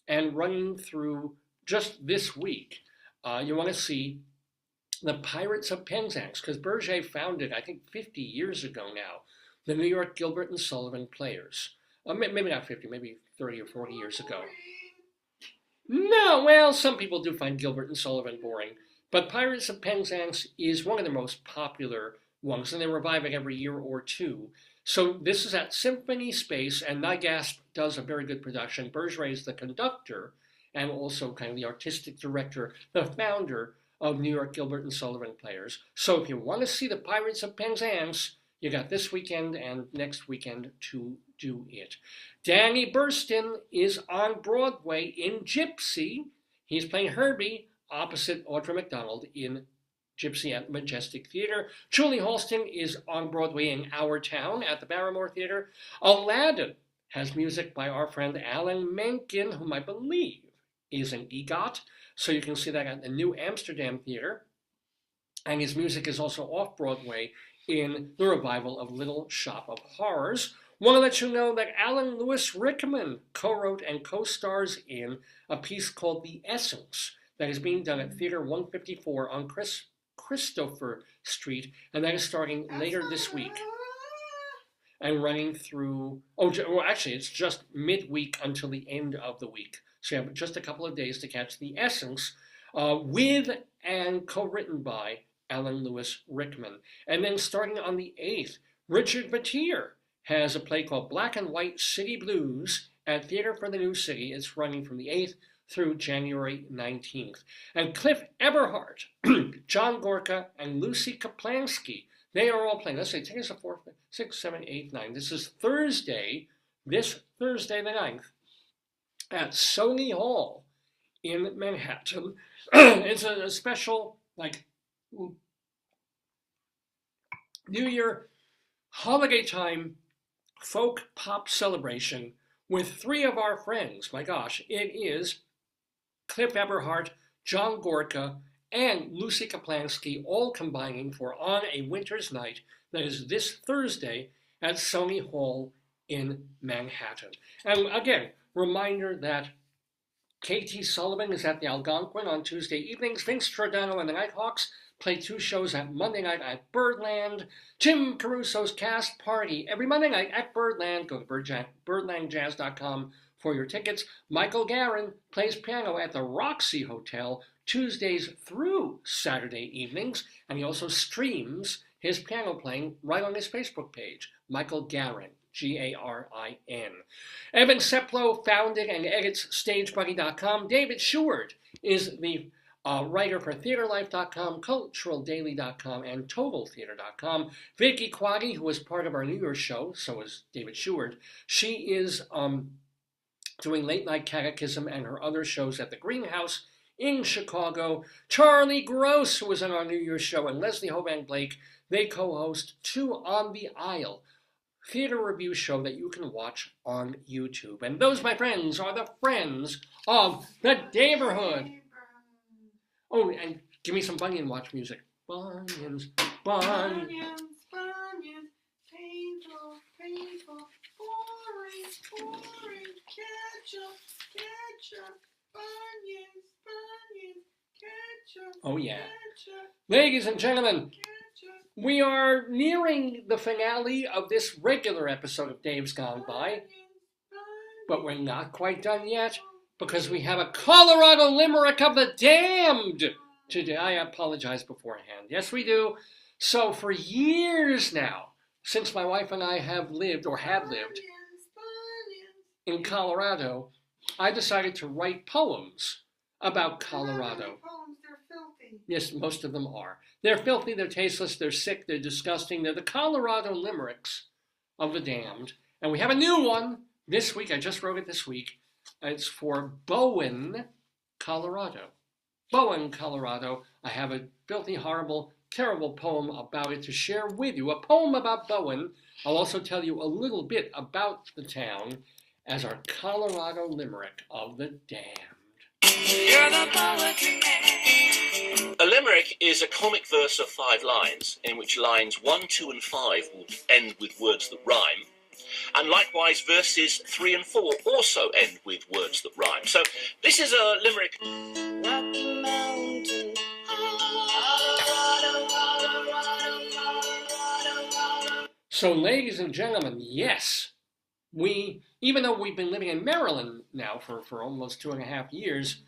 and running through just this week. You want to see the Pirates of Penzance, because Bergeret founded, I think 50 years ago now, the New York Gilbert and Sullivan Players. Maybe not 50, maybe 30 or 40 years ago. No, well, some people do find Gilbert and Sullivan boring, but Pirates of Penzance is one of the most popular ones, and they revive it every year or two. So this is at Symphony Space, and Nygasp does a very good production. Bergeret is the conductor and also kind of the artistic director, the founder of New York Gilbert and Sullivan Players. So if you want to see the Pirates of Penzance, you got this weekend and next weekend to do it. Danny Burston is on Broadway in Gypsy. He's playing Herbie opposite Audra McDonald in Gypsy at Majestic Theater. Julie Halston is on Broadway in Our Town at the Barrymore Theater. Aladdin has music by our friend Alan Menken, whom I believe is an EGOT. So you can see that at the New Amsterdam Theater. And his music is also off-Broadway in the revival of Little Shop of Horrors. Want to let you know that Alan Lewis Rickman co-wrote and co-stars in a piece called The Essence that is being done at Theater 154 on Christopher Street, and that is starting later this week and running through, actually it's just midweek until the end of the week. So you have just a couple of days to catch The Essence with and co-written by Alan Lewis Rickman. And then starting on the 8th, Richard Battier has a play called Black and White City Blues at Theater for the New City. It's running from the 8th through January 19th. And Cliff Eberhardt, John Gorka, and Lucy Kaplansky, they are all playing. Let's say, take us a 4, 6, 7, 8, 9. This is this Thursday the 9th, at Sony Hall in Manhattan. It's a special, New Year holiday time folk pop celebration with 3 of our friends. My gosh, it is Cliff Eberhardt, John Gorka, and Lucy Kaplansky all combining for On a Winter's Night. That is this Thursday at Sony Hall in Manhattan. And again, reminder that K.T. Sullivan is at the Algonquin on Tuesday evenings. Vince Giordano and the Nighthawks play 2 shows at Monday night at Birdland. Jim Caruso's Cast Party every Monday night at Birdland. Go to birdlandjazz.com for your tickets. Michael Garin plays piano at the Roxy Hotel Tuesdays through Saturday evenings, and he also streams his piano playing right on his Facebook page. Michael Garin, Garin. Evan Seplow founded and edits StageBuddy.com. David Sheward is the writer for TheaterLife.com, CulturalDaily.com, and TotalTheater.com. Vicky Quaddy, who is part of our New Year's show, so is David Sheward, she is doing Late Night Catechism and her other shows at the Greenhouse in Chicago. Charlie Gross, who was on our New Year's show, and Leslie Hovan Blake, they co-host 2 on the Aisle, theater review show that you can watch on YouTube. And those, my friends, are the friends of the Daverhood. Oh, and give me some Bunion Watch music. Bunions, Bunions. Bunions, painful, painful, boring, ketchup, Bunions, ketchup. Oh, yeah. Ladies and gentlemen, we are nearing the finale of this regular episode of Dave's Gone By, but we're not quite done yet, because we have a Colorado Limerick of the Damned today. I apologize beforehand. Yes, we do. So for years now, since my wife and I have lived, or had lived, in Colorado, I decided to write poems about Colorado. They're filthy. Yes, most of them are. They're filthy, they're tasteless, they're sick, they're disgusting. They're the Colorado Limericks of the Damned. And we have a new one this week. I just wrote it this week. It's for Bowen, Colorado. Bowen, Colorado. I have a filthy, horrible, terrible poem about it to share with you. A poem about Bowen. I'll also tell you a little bit about the town as our Colorado Limerick of the Damned. You're the poetry man. A limerick is a comic verse of 5 lines, in which lines 1, 2, and 5 will end with words that rhyme. And likewise, verses 3 and 4 also end with words that rhyme. So this is a limerick. Rocky Mountain, Colorado. So, ladies and gentlemen, yes, even though we've been living in Maryland now for almost 2.5 years,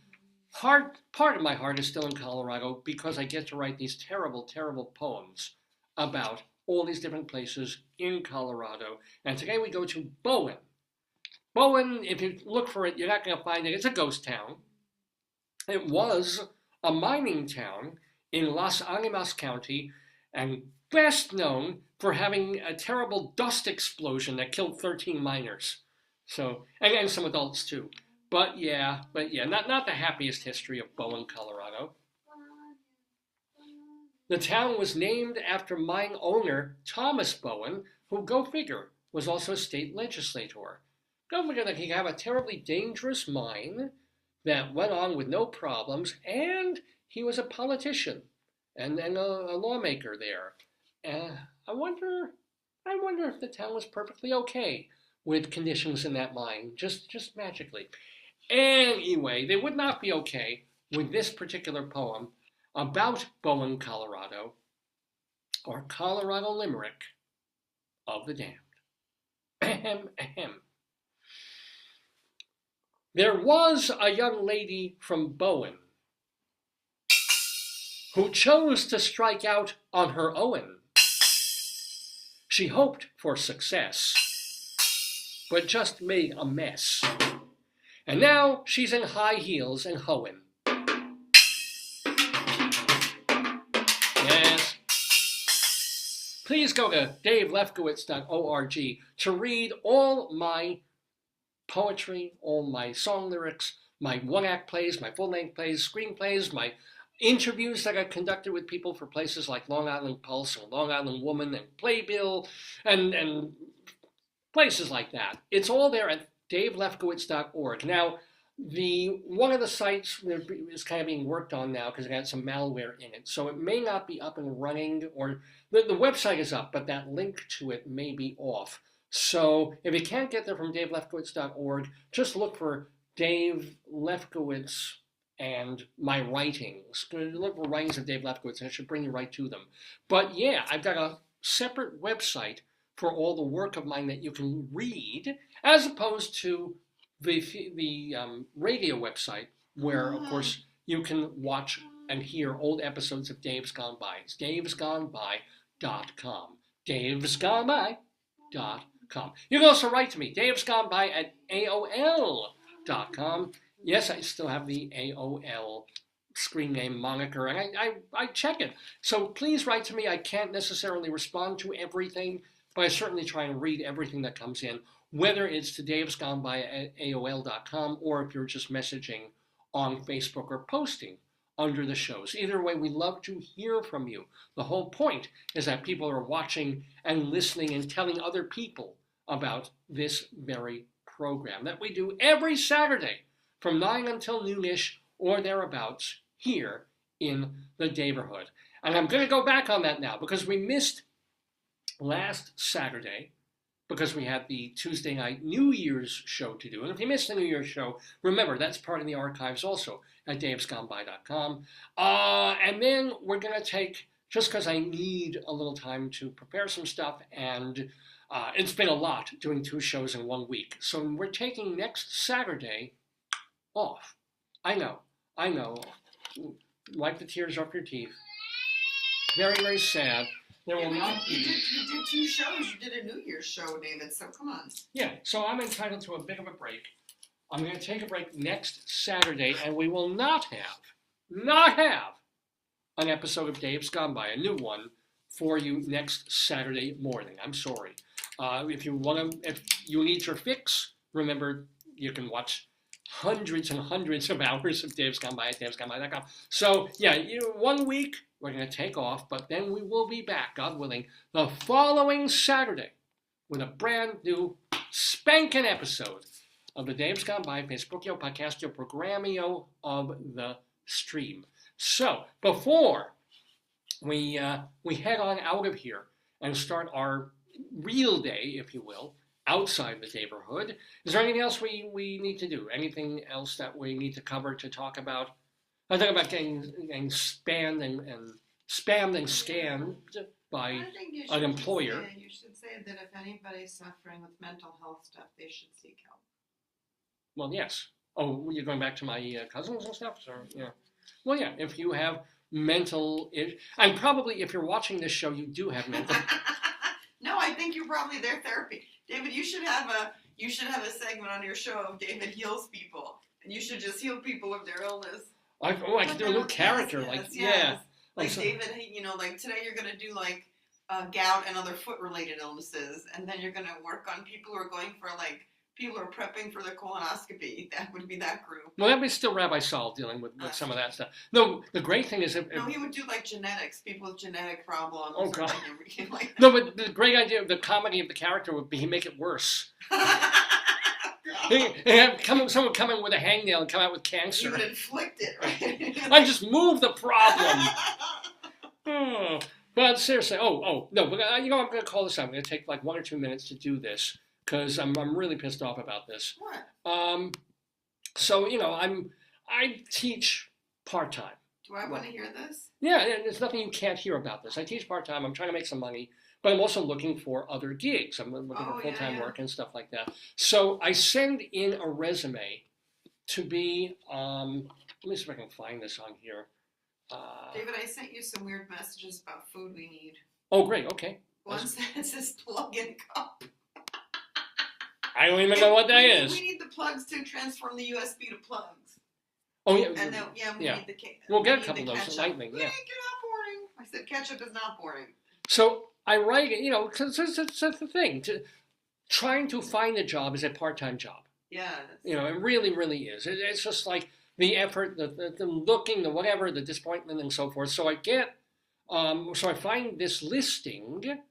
part of my heart is still in Colorado because I get to write these terrible, terrible poems about all these different places in Colorado. And today we go to Bowen. Bowen, if you look for it, you're not going to find it. It's a ghost town. It was a mining town in Las Animas County, and best known for having a terrible dust explosion that killed 13 miners. So, and some adults too. But yeah, not the happiest history of Bowen, Colorado. The town was named after mine owner Thomas Bowen, who, go figure, was also a state legislator. Go figure that he had a terribly dangerous mine that went on with no problems, and he was a politician and a lawmaker there. I wonder if the town was perfectly okay with conditions in that mine, just magically. Anyway, they would not be okay with this particular poem about Bowen, Colorado, or Colorado Limerick of the damned. Ahem, ahem. There was a young lady from Bowen who chose to strike out on her own. She hoped for success, but just made a mess. And now she's in high heels and hoeing. Yes. Please go to davelefkowitz.org to read all my poetry, all my song lyrics, my one-act plays, my full-length plays, screenplays, my interviews that I conducted with people for places like Long Island Pulse and Long Island Woman and Playbill and places like that. It's all there at davelefkowitz.org. Now, one of the sites is kind of being worked on now because it got some malware in it, so it may not be up and running, or the website is up, but that link to it may be off. So if you can't get there from davelefkowitz.org, just look for Dave Lefkowitz and my writings. Look for writings of Dave Lefkowitz, and it should bring you right to them. But yeah, I've got a separate website for all the work of mine that you can read, as opposed to the radio website, where, of course, you can watch and hear old episodes of Dave's Gone By. It's davesgoneby.com. davesgoneby.com. You can also write to me, davesgoneby@aol.com. Yes, I still have the AOL screen name moniker, and I check it. So please write to me. I can't necessarily respond to everything, but I certainly try and read everything that comes in, whether it's to davesgoneby@aol.com or if you're just messaging on Facebook or posting under the shows. Either way, we love to hear from you. The whole point is that people are watching and listening and telling other people about this very program that we do every Saturday from 9 until noonish or thereabouts here in the Daverhood. And I'm going to go back on that now because we missed last Saturday because we had the Tuesday night New Year's show to do. And if you missed the New Year's show, remember, that's part of the archives also at davesgoneby.com. And then we're going to take, just because I need a little time to prepare some stuff, and it's been a lot doing 2 shows in 1 week. So we're taking next Saturday off. I know. Wipe the tears off your teeth. Very, very sad. There will not be. You did 2 shows. You did a New Year's show, David, so come on. Yeah, so I'm entitled to a bit of a break. I'm going to take a break next Saturday, and we will not have an episode of Dave's Gone By, a new one, for you next Saturday morning. I'm sorry. If you need your fix, remember, you can watch hundreds and hundreds of hours of Dave's Gone By at davesgoneby.com. So, yeah, 1 week, we're going to take off, but then we will be back, God willing, the following Saturday with a brand new spanking episode of the Dave's Gone By Facebookio, Podcastio, Programmio of the Stream. So, before we head on out of here and start our real day, if you will, outside the Daverhood, is there anything else we need to do? Anything else that we need to cover, to talk about? I'm talking about getting spammed and scammed by an employer. You should say that if anybody's suffering with mental health stuff, they should seek help. Well, yes. Oh, you're going back to my cousins and stuff? So, yeah. Well, yeah, if you have mental. And probably, if you're watching this show, you do have mental. No, I think you're probably their therapy, David. You should have a segment on your show of David heals people, and you should just heal people of their illness. I could do a new character, Yes. Like so, David, like today you're gonna do like gout and other foot-related illnesses, and then you're gonna work on people who are going for people who are prepping for their colonoscopy. That would be that group. Well, that would be still Rabbi Sol dealing with some of that stuff. No, the great thing is no, he would do like genetics, people with genetic problems. Oh God. Like no, but the great idea of the comedy of the character would be he make it worse. Someone come in with a hangnail and come out with cancer. You would inflict it, right? I just move the problem. But seriously, no, but I'm going to call this out. I'm going to take like 1 or 2 minutes to do this because I'm really pissed off about this. What? So I teach part-time. Do I want to hear this? Yeah, there's nothing you can't hear about this. I teach part-time. I'm trying to make some money, but I'm also looking for other gigs. I'm looking for full-time work and stuff like that. So I send in a resume to be, let me see if I can find this on here. David, I sent you some weird messages about food we need. Oh, great, okay. One says plug-in cup. I don't even know what that is. We need the plugs to transform the USB to plugs. Oh, yeah. And then, we need the cake. We'll get a couple of those, lightning, yeah. Get out boring. I said ketchup is not boring. So I write it, because it's the thing. Trying to find a job is a part-time job. Yeah. It really, really is. It's just like the effort, the looking, the whatever, the disappointment, and so forth. So I get, so I find this listing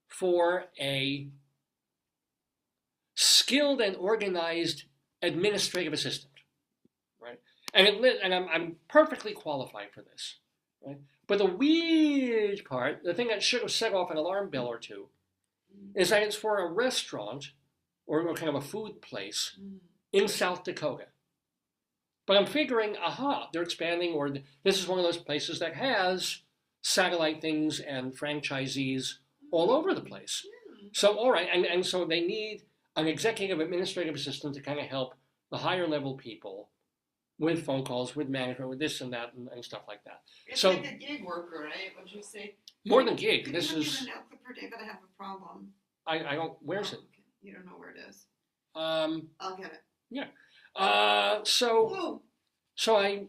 for a skilled and organized administrative assistant, right? And I'm perfectly qualified for this, right? But the weird part, the thing that should have set off an alarm bell or two, is that it's for a restaurant or kind of a food place in South Dakota. But I'm figuring, they're expanding, or this is one of those places that has satellite things and franchisees all over the place. So, all right, and so they need an executive administrative assistant to kind of help the higher level people with phone calls, with management, with this and that, and stuff like that. It's like a gig worker, right? What'd you say? More than gig. Could this you is. Give an output per day, but I have a problem. I don't. Where's it? Okay. You don't know where it is. I'll get it. Yeah. So I,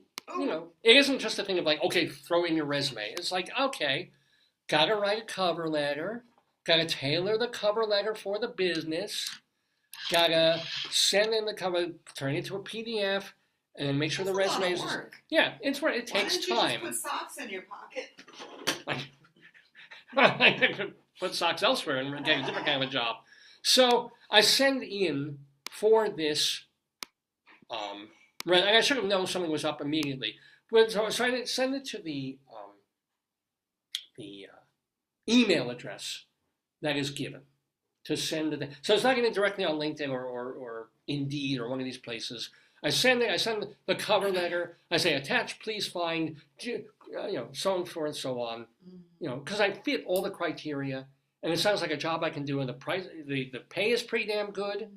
it isn't just a thing of like, okay, throw in your resume. It's like, okay, gotta write a cover letter, gotta tailor the cover letter for the business, gotta send in the cover, turn it into a PDF, and then make sure the resume is. Yeah, it's where it takes time. Why didn't you just put socks in your pocket? I could put socks elsewhere and get a different kind of a job. So I send in for this. And I should have known something was up immediately. So I send it to the email address that is given to send it. So it's not getting directly on LinkedIn or Indeed or one of these places. I send the cover letter. I say, attach, please find, so and forth and so on. Because I fit all the criteria, and it sounds like a job I can do, and the price, the pay is pretty damn good.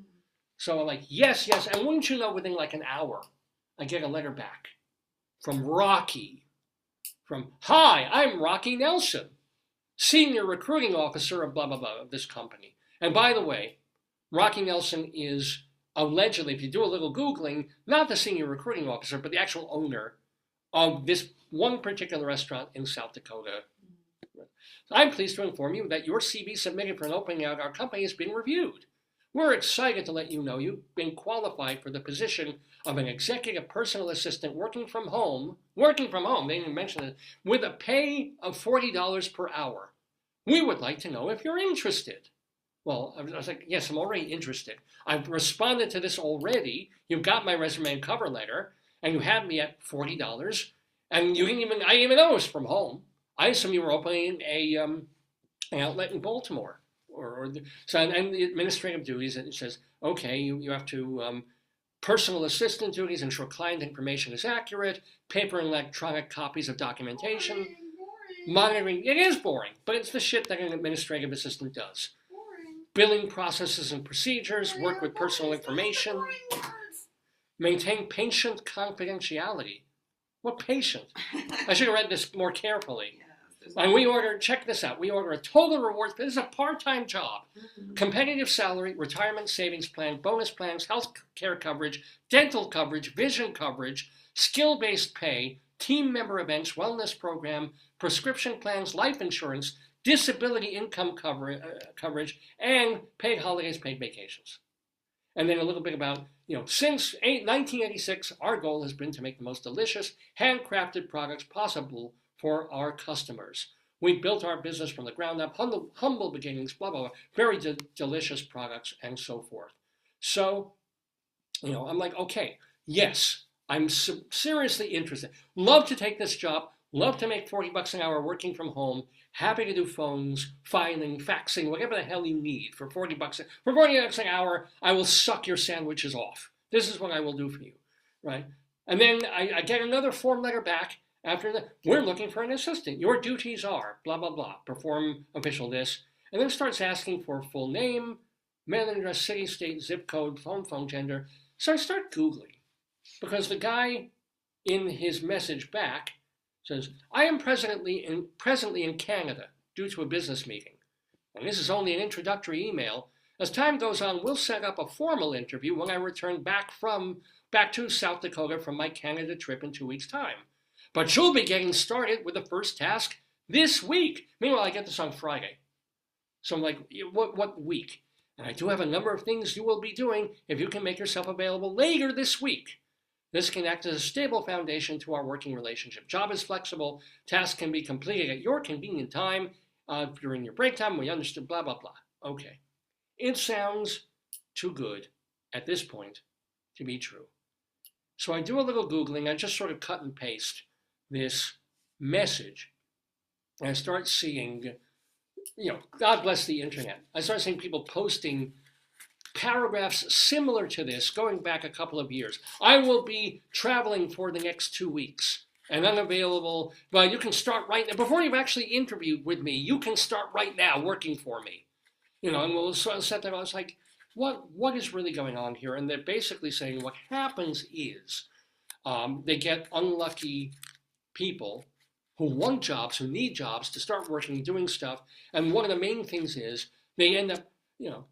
So I'm like, yes, and wouldn't you know, within like an hour, I get a letter back from Rocky. Hi, I'm Rocky Nelson, Senior Recruiting Officer of blah, blah, blah, of this company. And by the way, Rocky Nelson is allegedly, if you do a little Googling, not the Senior Recruiting Officer, but the actual owner of this one particular restaurant in South Dakota. I'm pleased to inform you that your CV submitted for an opening at our company has been reviewed. We're excited to let you know you've been qualified for the position of an executive personal assistant working from home, they didn't even mention it, with a pay of $40 per hour. We would like to know if you're interested. Well, I was like, yes, I'm already interested. I've responded to this already. You've got my resume and cover letter, and you have me at $40. And I didn't even know it was from home. I assume you were opening an outlet in Baltimore. And the administrative duties, it says, okay, you have to, personal assistant duties, ensure client information is accurate, paper and electronic copies of documentation, boring. Monitoring. It is boring, but it's the shit that an administrative assistant does. Boring. Billing processes and procedures, work with personal information, maintain patient confidentiality. What patient? I should have read this more carefully. Yes, And we order, check this out, we order a total rewards, this is a part-time job. Competitive salary, retirement savings plan, bonus plans, health care coverage, dental coverage, vision coverage, skill-based pay, team member events, wellness program, prescription plans, life insurance, disability income coverage, and paid holidays, paid vacations. And then a little bit about, since 1986, our goal has been to make the most delicious, handcrafted products possible for our customers. We built our business from the ground up, humble beginnings, blah, blah, blah, very delicious products, and so forth. So, I'm like, okay, yes, I'm seriously interested. Love to take this job, love to make $40 an hour working from home, happy to do phones, filing, faxing, whatever the hell you need for $40 an hour. I will suck your sandwiches off. This is what I will do for you, right? And then I get another form letter back after that. We're looking for an assistant. Your duties are blah, blah, blah. Perform official this. And then starts asking for full name, mailing address, city, state, zip code, phone, gender. So I start Googling because the guy in his message back says, I am presently in Canada due to a business meeting. And this is only an introductory email. As time goes on, we'll set up a formal interview when I return back to South Dakota from my Canada trip in 2 weeks' time. But you'll be getting started with the first task this week. Meanwhile, I get this on Friday. So I'm like, what week? And I do have a number of things you will be doing if you can make yourself available later this week. This can act as a stable foundation to our working relationship. Job is flexible. Tasks can be completed at your convenient time during your break time. We understood, blah, blah, blah. Okay. It sounds too good at this point to be true. So I do a little Googling. I just sort of cut and paste this message. And I start seeing, God bless the internet. I start seeing people posting paragraphs similar to this going back a couple of years. I will be traveling for the next 2 weeks and unavailable. Well, you can start right now. Before you've actually interviewed with me, you can start right now working for me. And we'll sort of set that. I was like, what is really going on here? And they're basically saying what happens is they get unlucky people who want jobs, who need jobs to start working, doing stuff. And one of the main things is they end up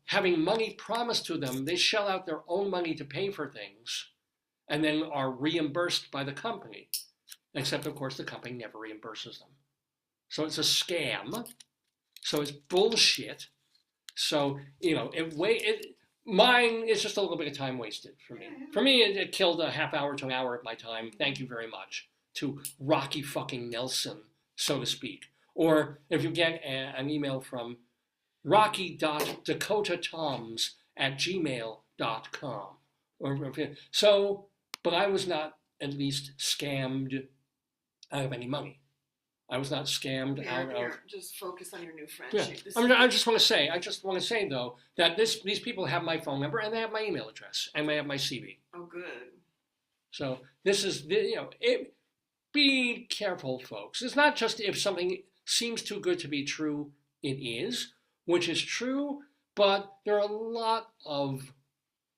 having money promised to them. They shell out their own money to pay for things and then are reimbursed by the company. Except, of course, the company never reimburses them. So it's a scam. So it's bullshit. So, mine is just a little bit of time wasted for me. For me, it killed a half hour to an hour of my time. Thank you very much to Rocky fucking Nelson, so to speak. Or if you get an email from rocky.dakotatoms@gmail.com. But I was not at least scammed out of any money. I was not scammed out of. Just focus on your new friendship. Yeah. I just want to say though that these people have my phone number and they have my email address and they have my CV. Oh, good. So this is be careful, folks. It's not just if something seems too good to be true, it is, which is true, but there are a lot of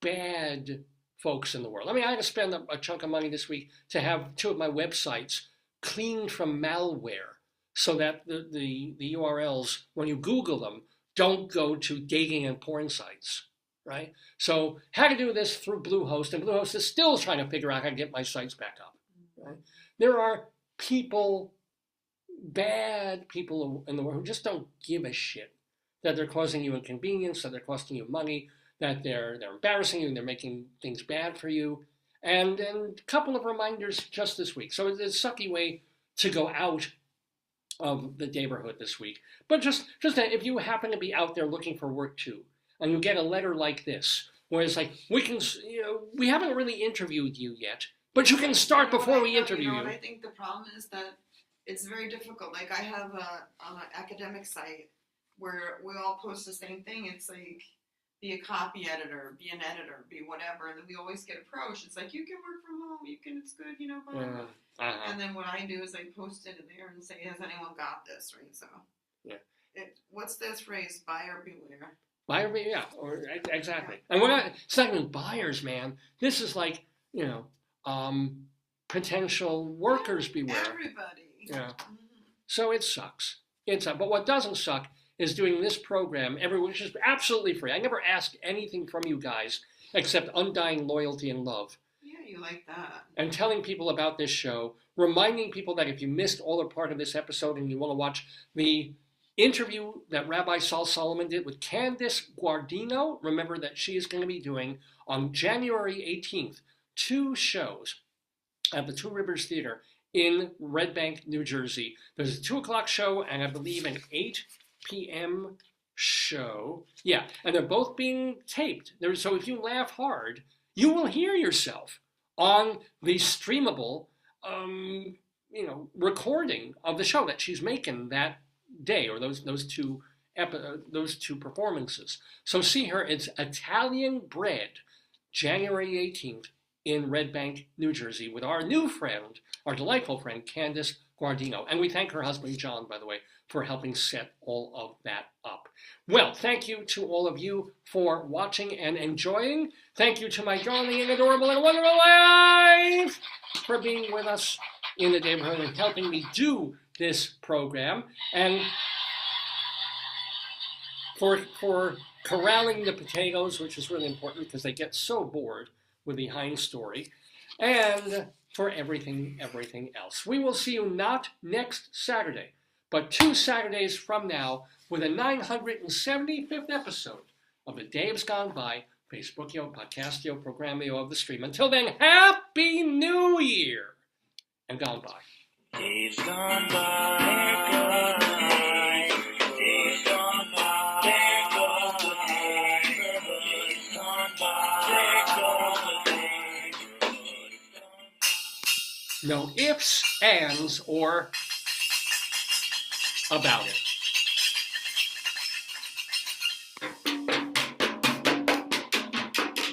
bad folks in the world. I mean, I had to spend a chunk of money this week to have 2 of my websites cleaned from malware so that the URLs, when you Google them, don't go to dating and porn sites, right? So had to do this through Bluehost, and Bluehost is still trying to figure out how to get my sites back up, right? There are bad people in the world who just don't give a shit that they're causing you inconvenience, that they're costing you money, that they're embarrassing you, and they're making things bad for you. And a couple of reminders just this week. So it's a sucky way to go out of the Daverhood this week. But just that if you happen to be out there looking for work too, and you get a letter like this, where it's like, we haven't really interviewed you yet, but you can start before we interview you. And I think the problem is that it's very difficult. Like I have on an academic site where we all post the same thing. It's like, be a copy editor, be an editor, be whatever. And then we always get approached. It's like, you can work from home, it's good, blah, blah, blah. And then what I do is I post it in there and say, has anyone got this, right? So, what's this phrase, buyer beware? Buyer beware, yeah, exactly. And it's not even buyers, man. This is like, potential workers beware. Everybody. Yeah. So it sucks. But what doesn't suck is doing this program, which is absolutely free. I never ask anything from you guys except undying loyalty and love. Yeah, you like that. And telling people about this show, reminding people that if you missed all or part of this episode and you want to watch the interview that Rabbi Sol Solomon did with Candice Guardino, remember that she is going to be doing on January 18th 2 shows at the Two Rivers Theater in Red Bank, New Jersey. There's a 2 o'clock show and I believe an 8 p.m. show. Yeah, and they're both being taped. So if you laugh hard, you will hear yourself on the streamable, recording of the show that she's making that day, or those two performances. So see her. It's Italian Bread, January 18th in Red Bank, New Jersey, with our new friend, our delightful friend, Candice Guardino. And we thank her husband, John, by the way, for helping set all of that up. Well, thank you to all of you for watching and enjoying. Thank you to my darling and adorable and wonderful wife for being with us in the Daverhood and helping me do this program, and for corralling the potatoes, which is really important because they get so bored with the Heinz story, and for everything else. We will see you not next Saturday, but 2 Saturdays from now with a 975th episode of the Dave's Gone By Facebookio, Podcastio, Programmio of the Stream. Until then, Happy New Year and gone by. Dave's gone by, days gone by, days gone by. No ifs, ands, or about it.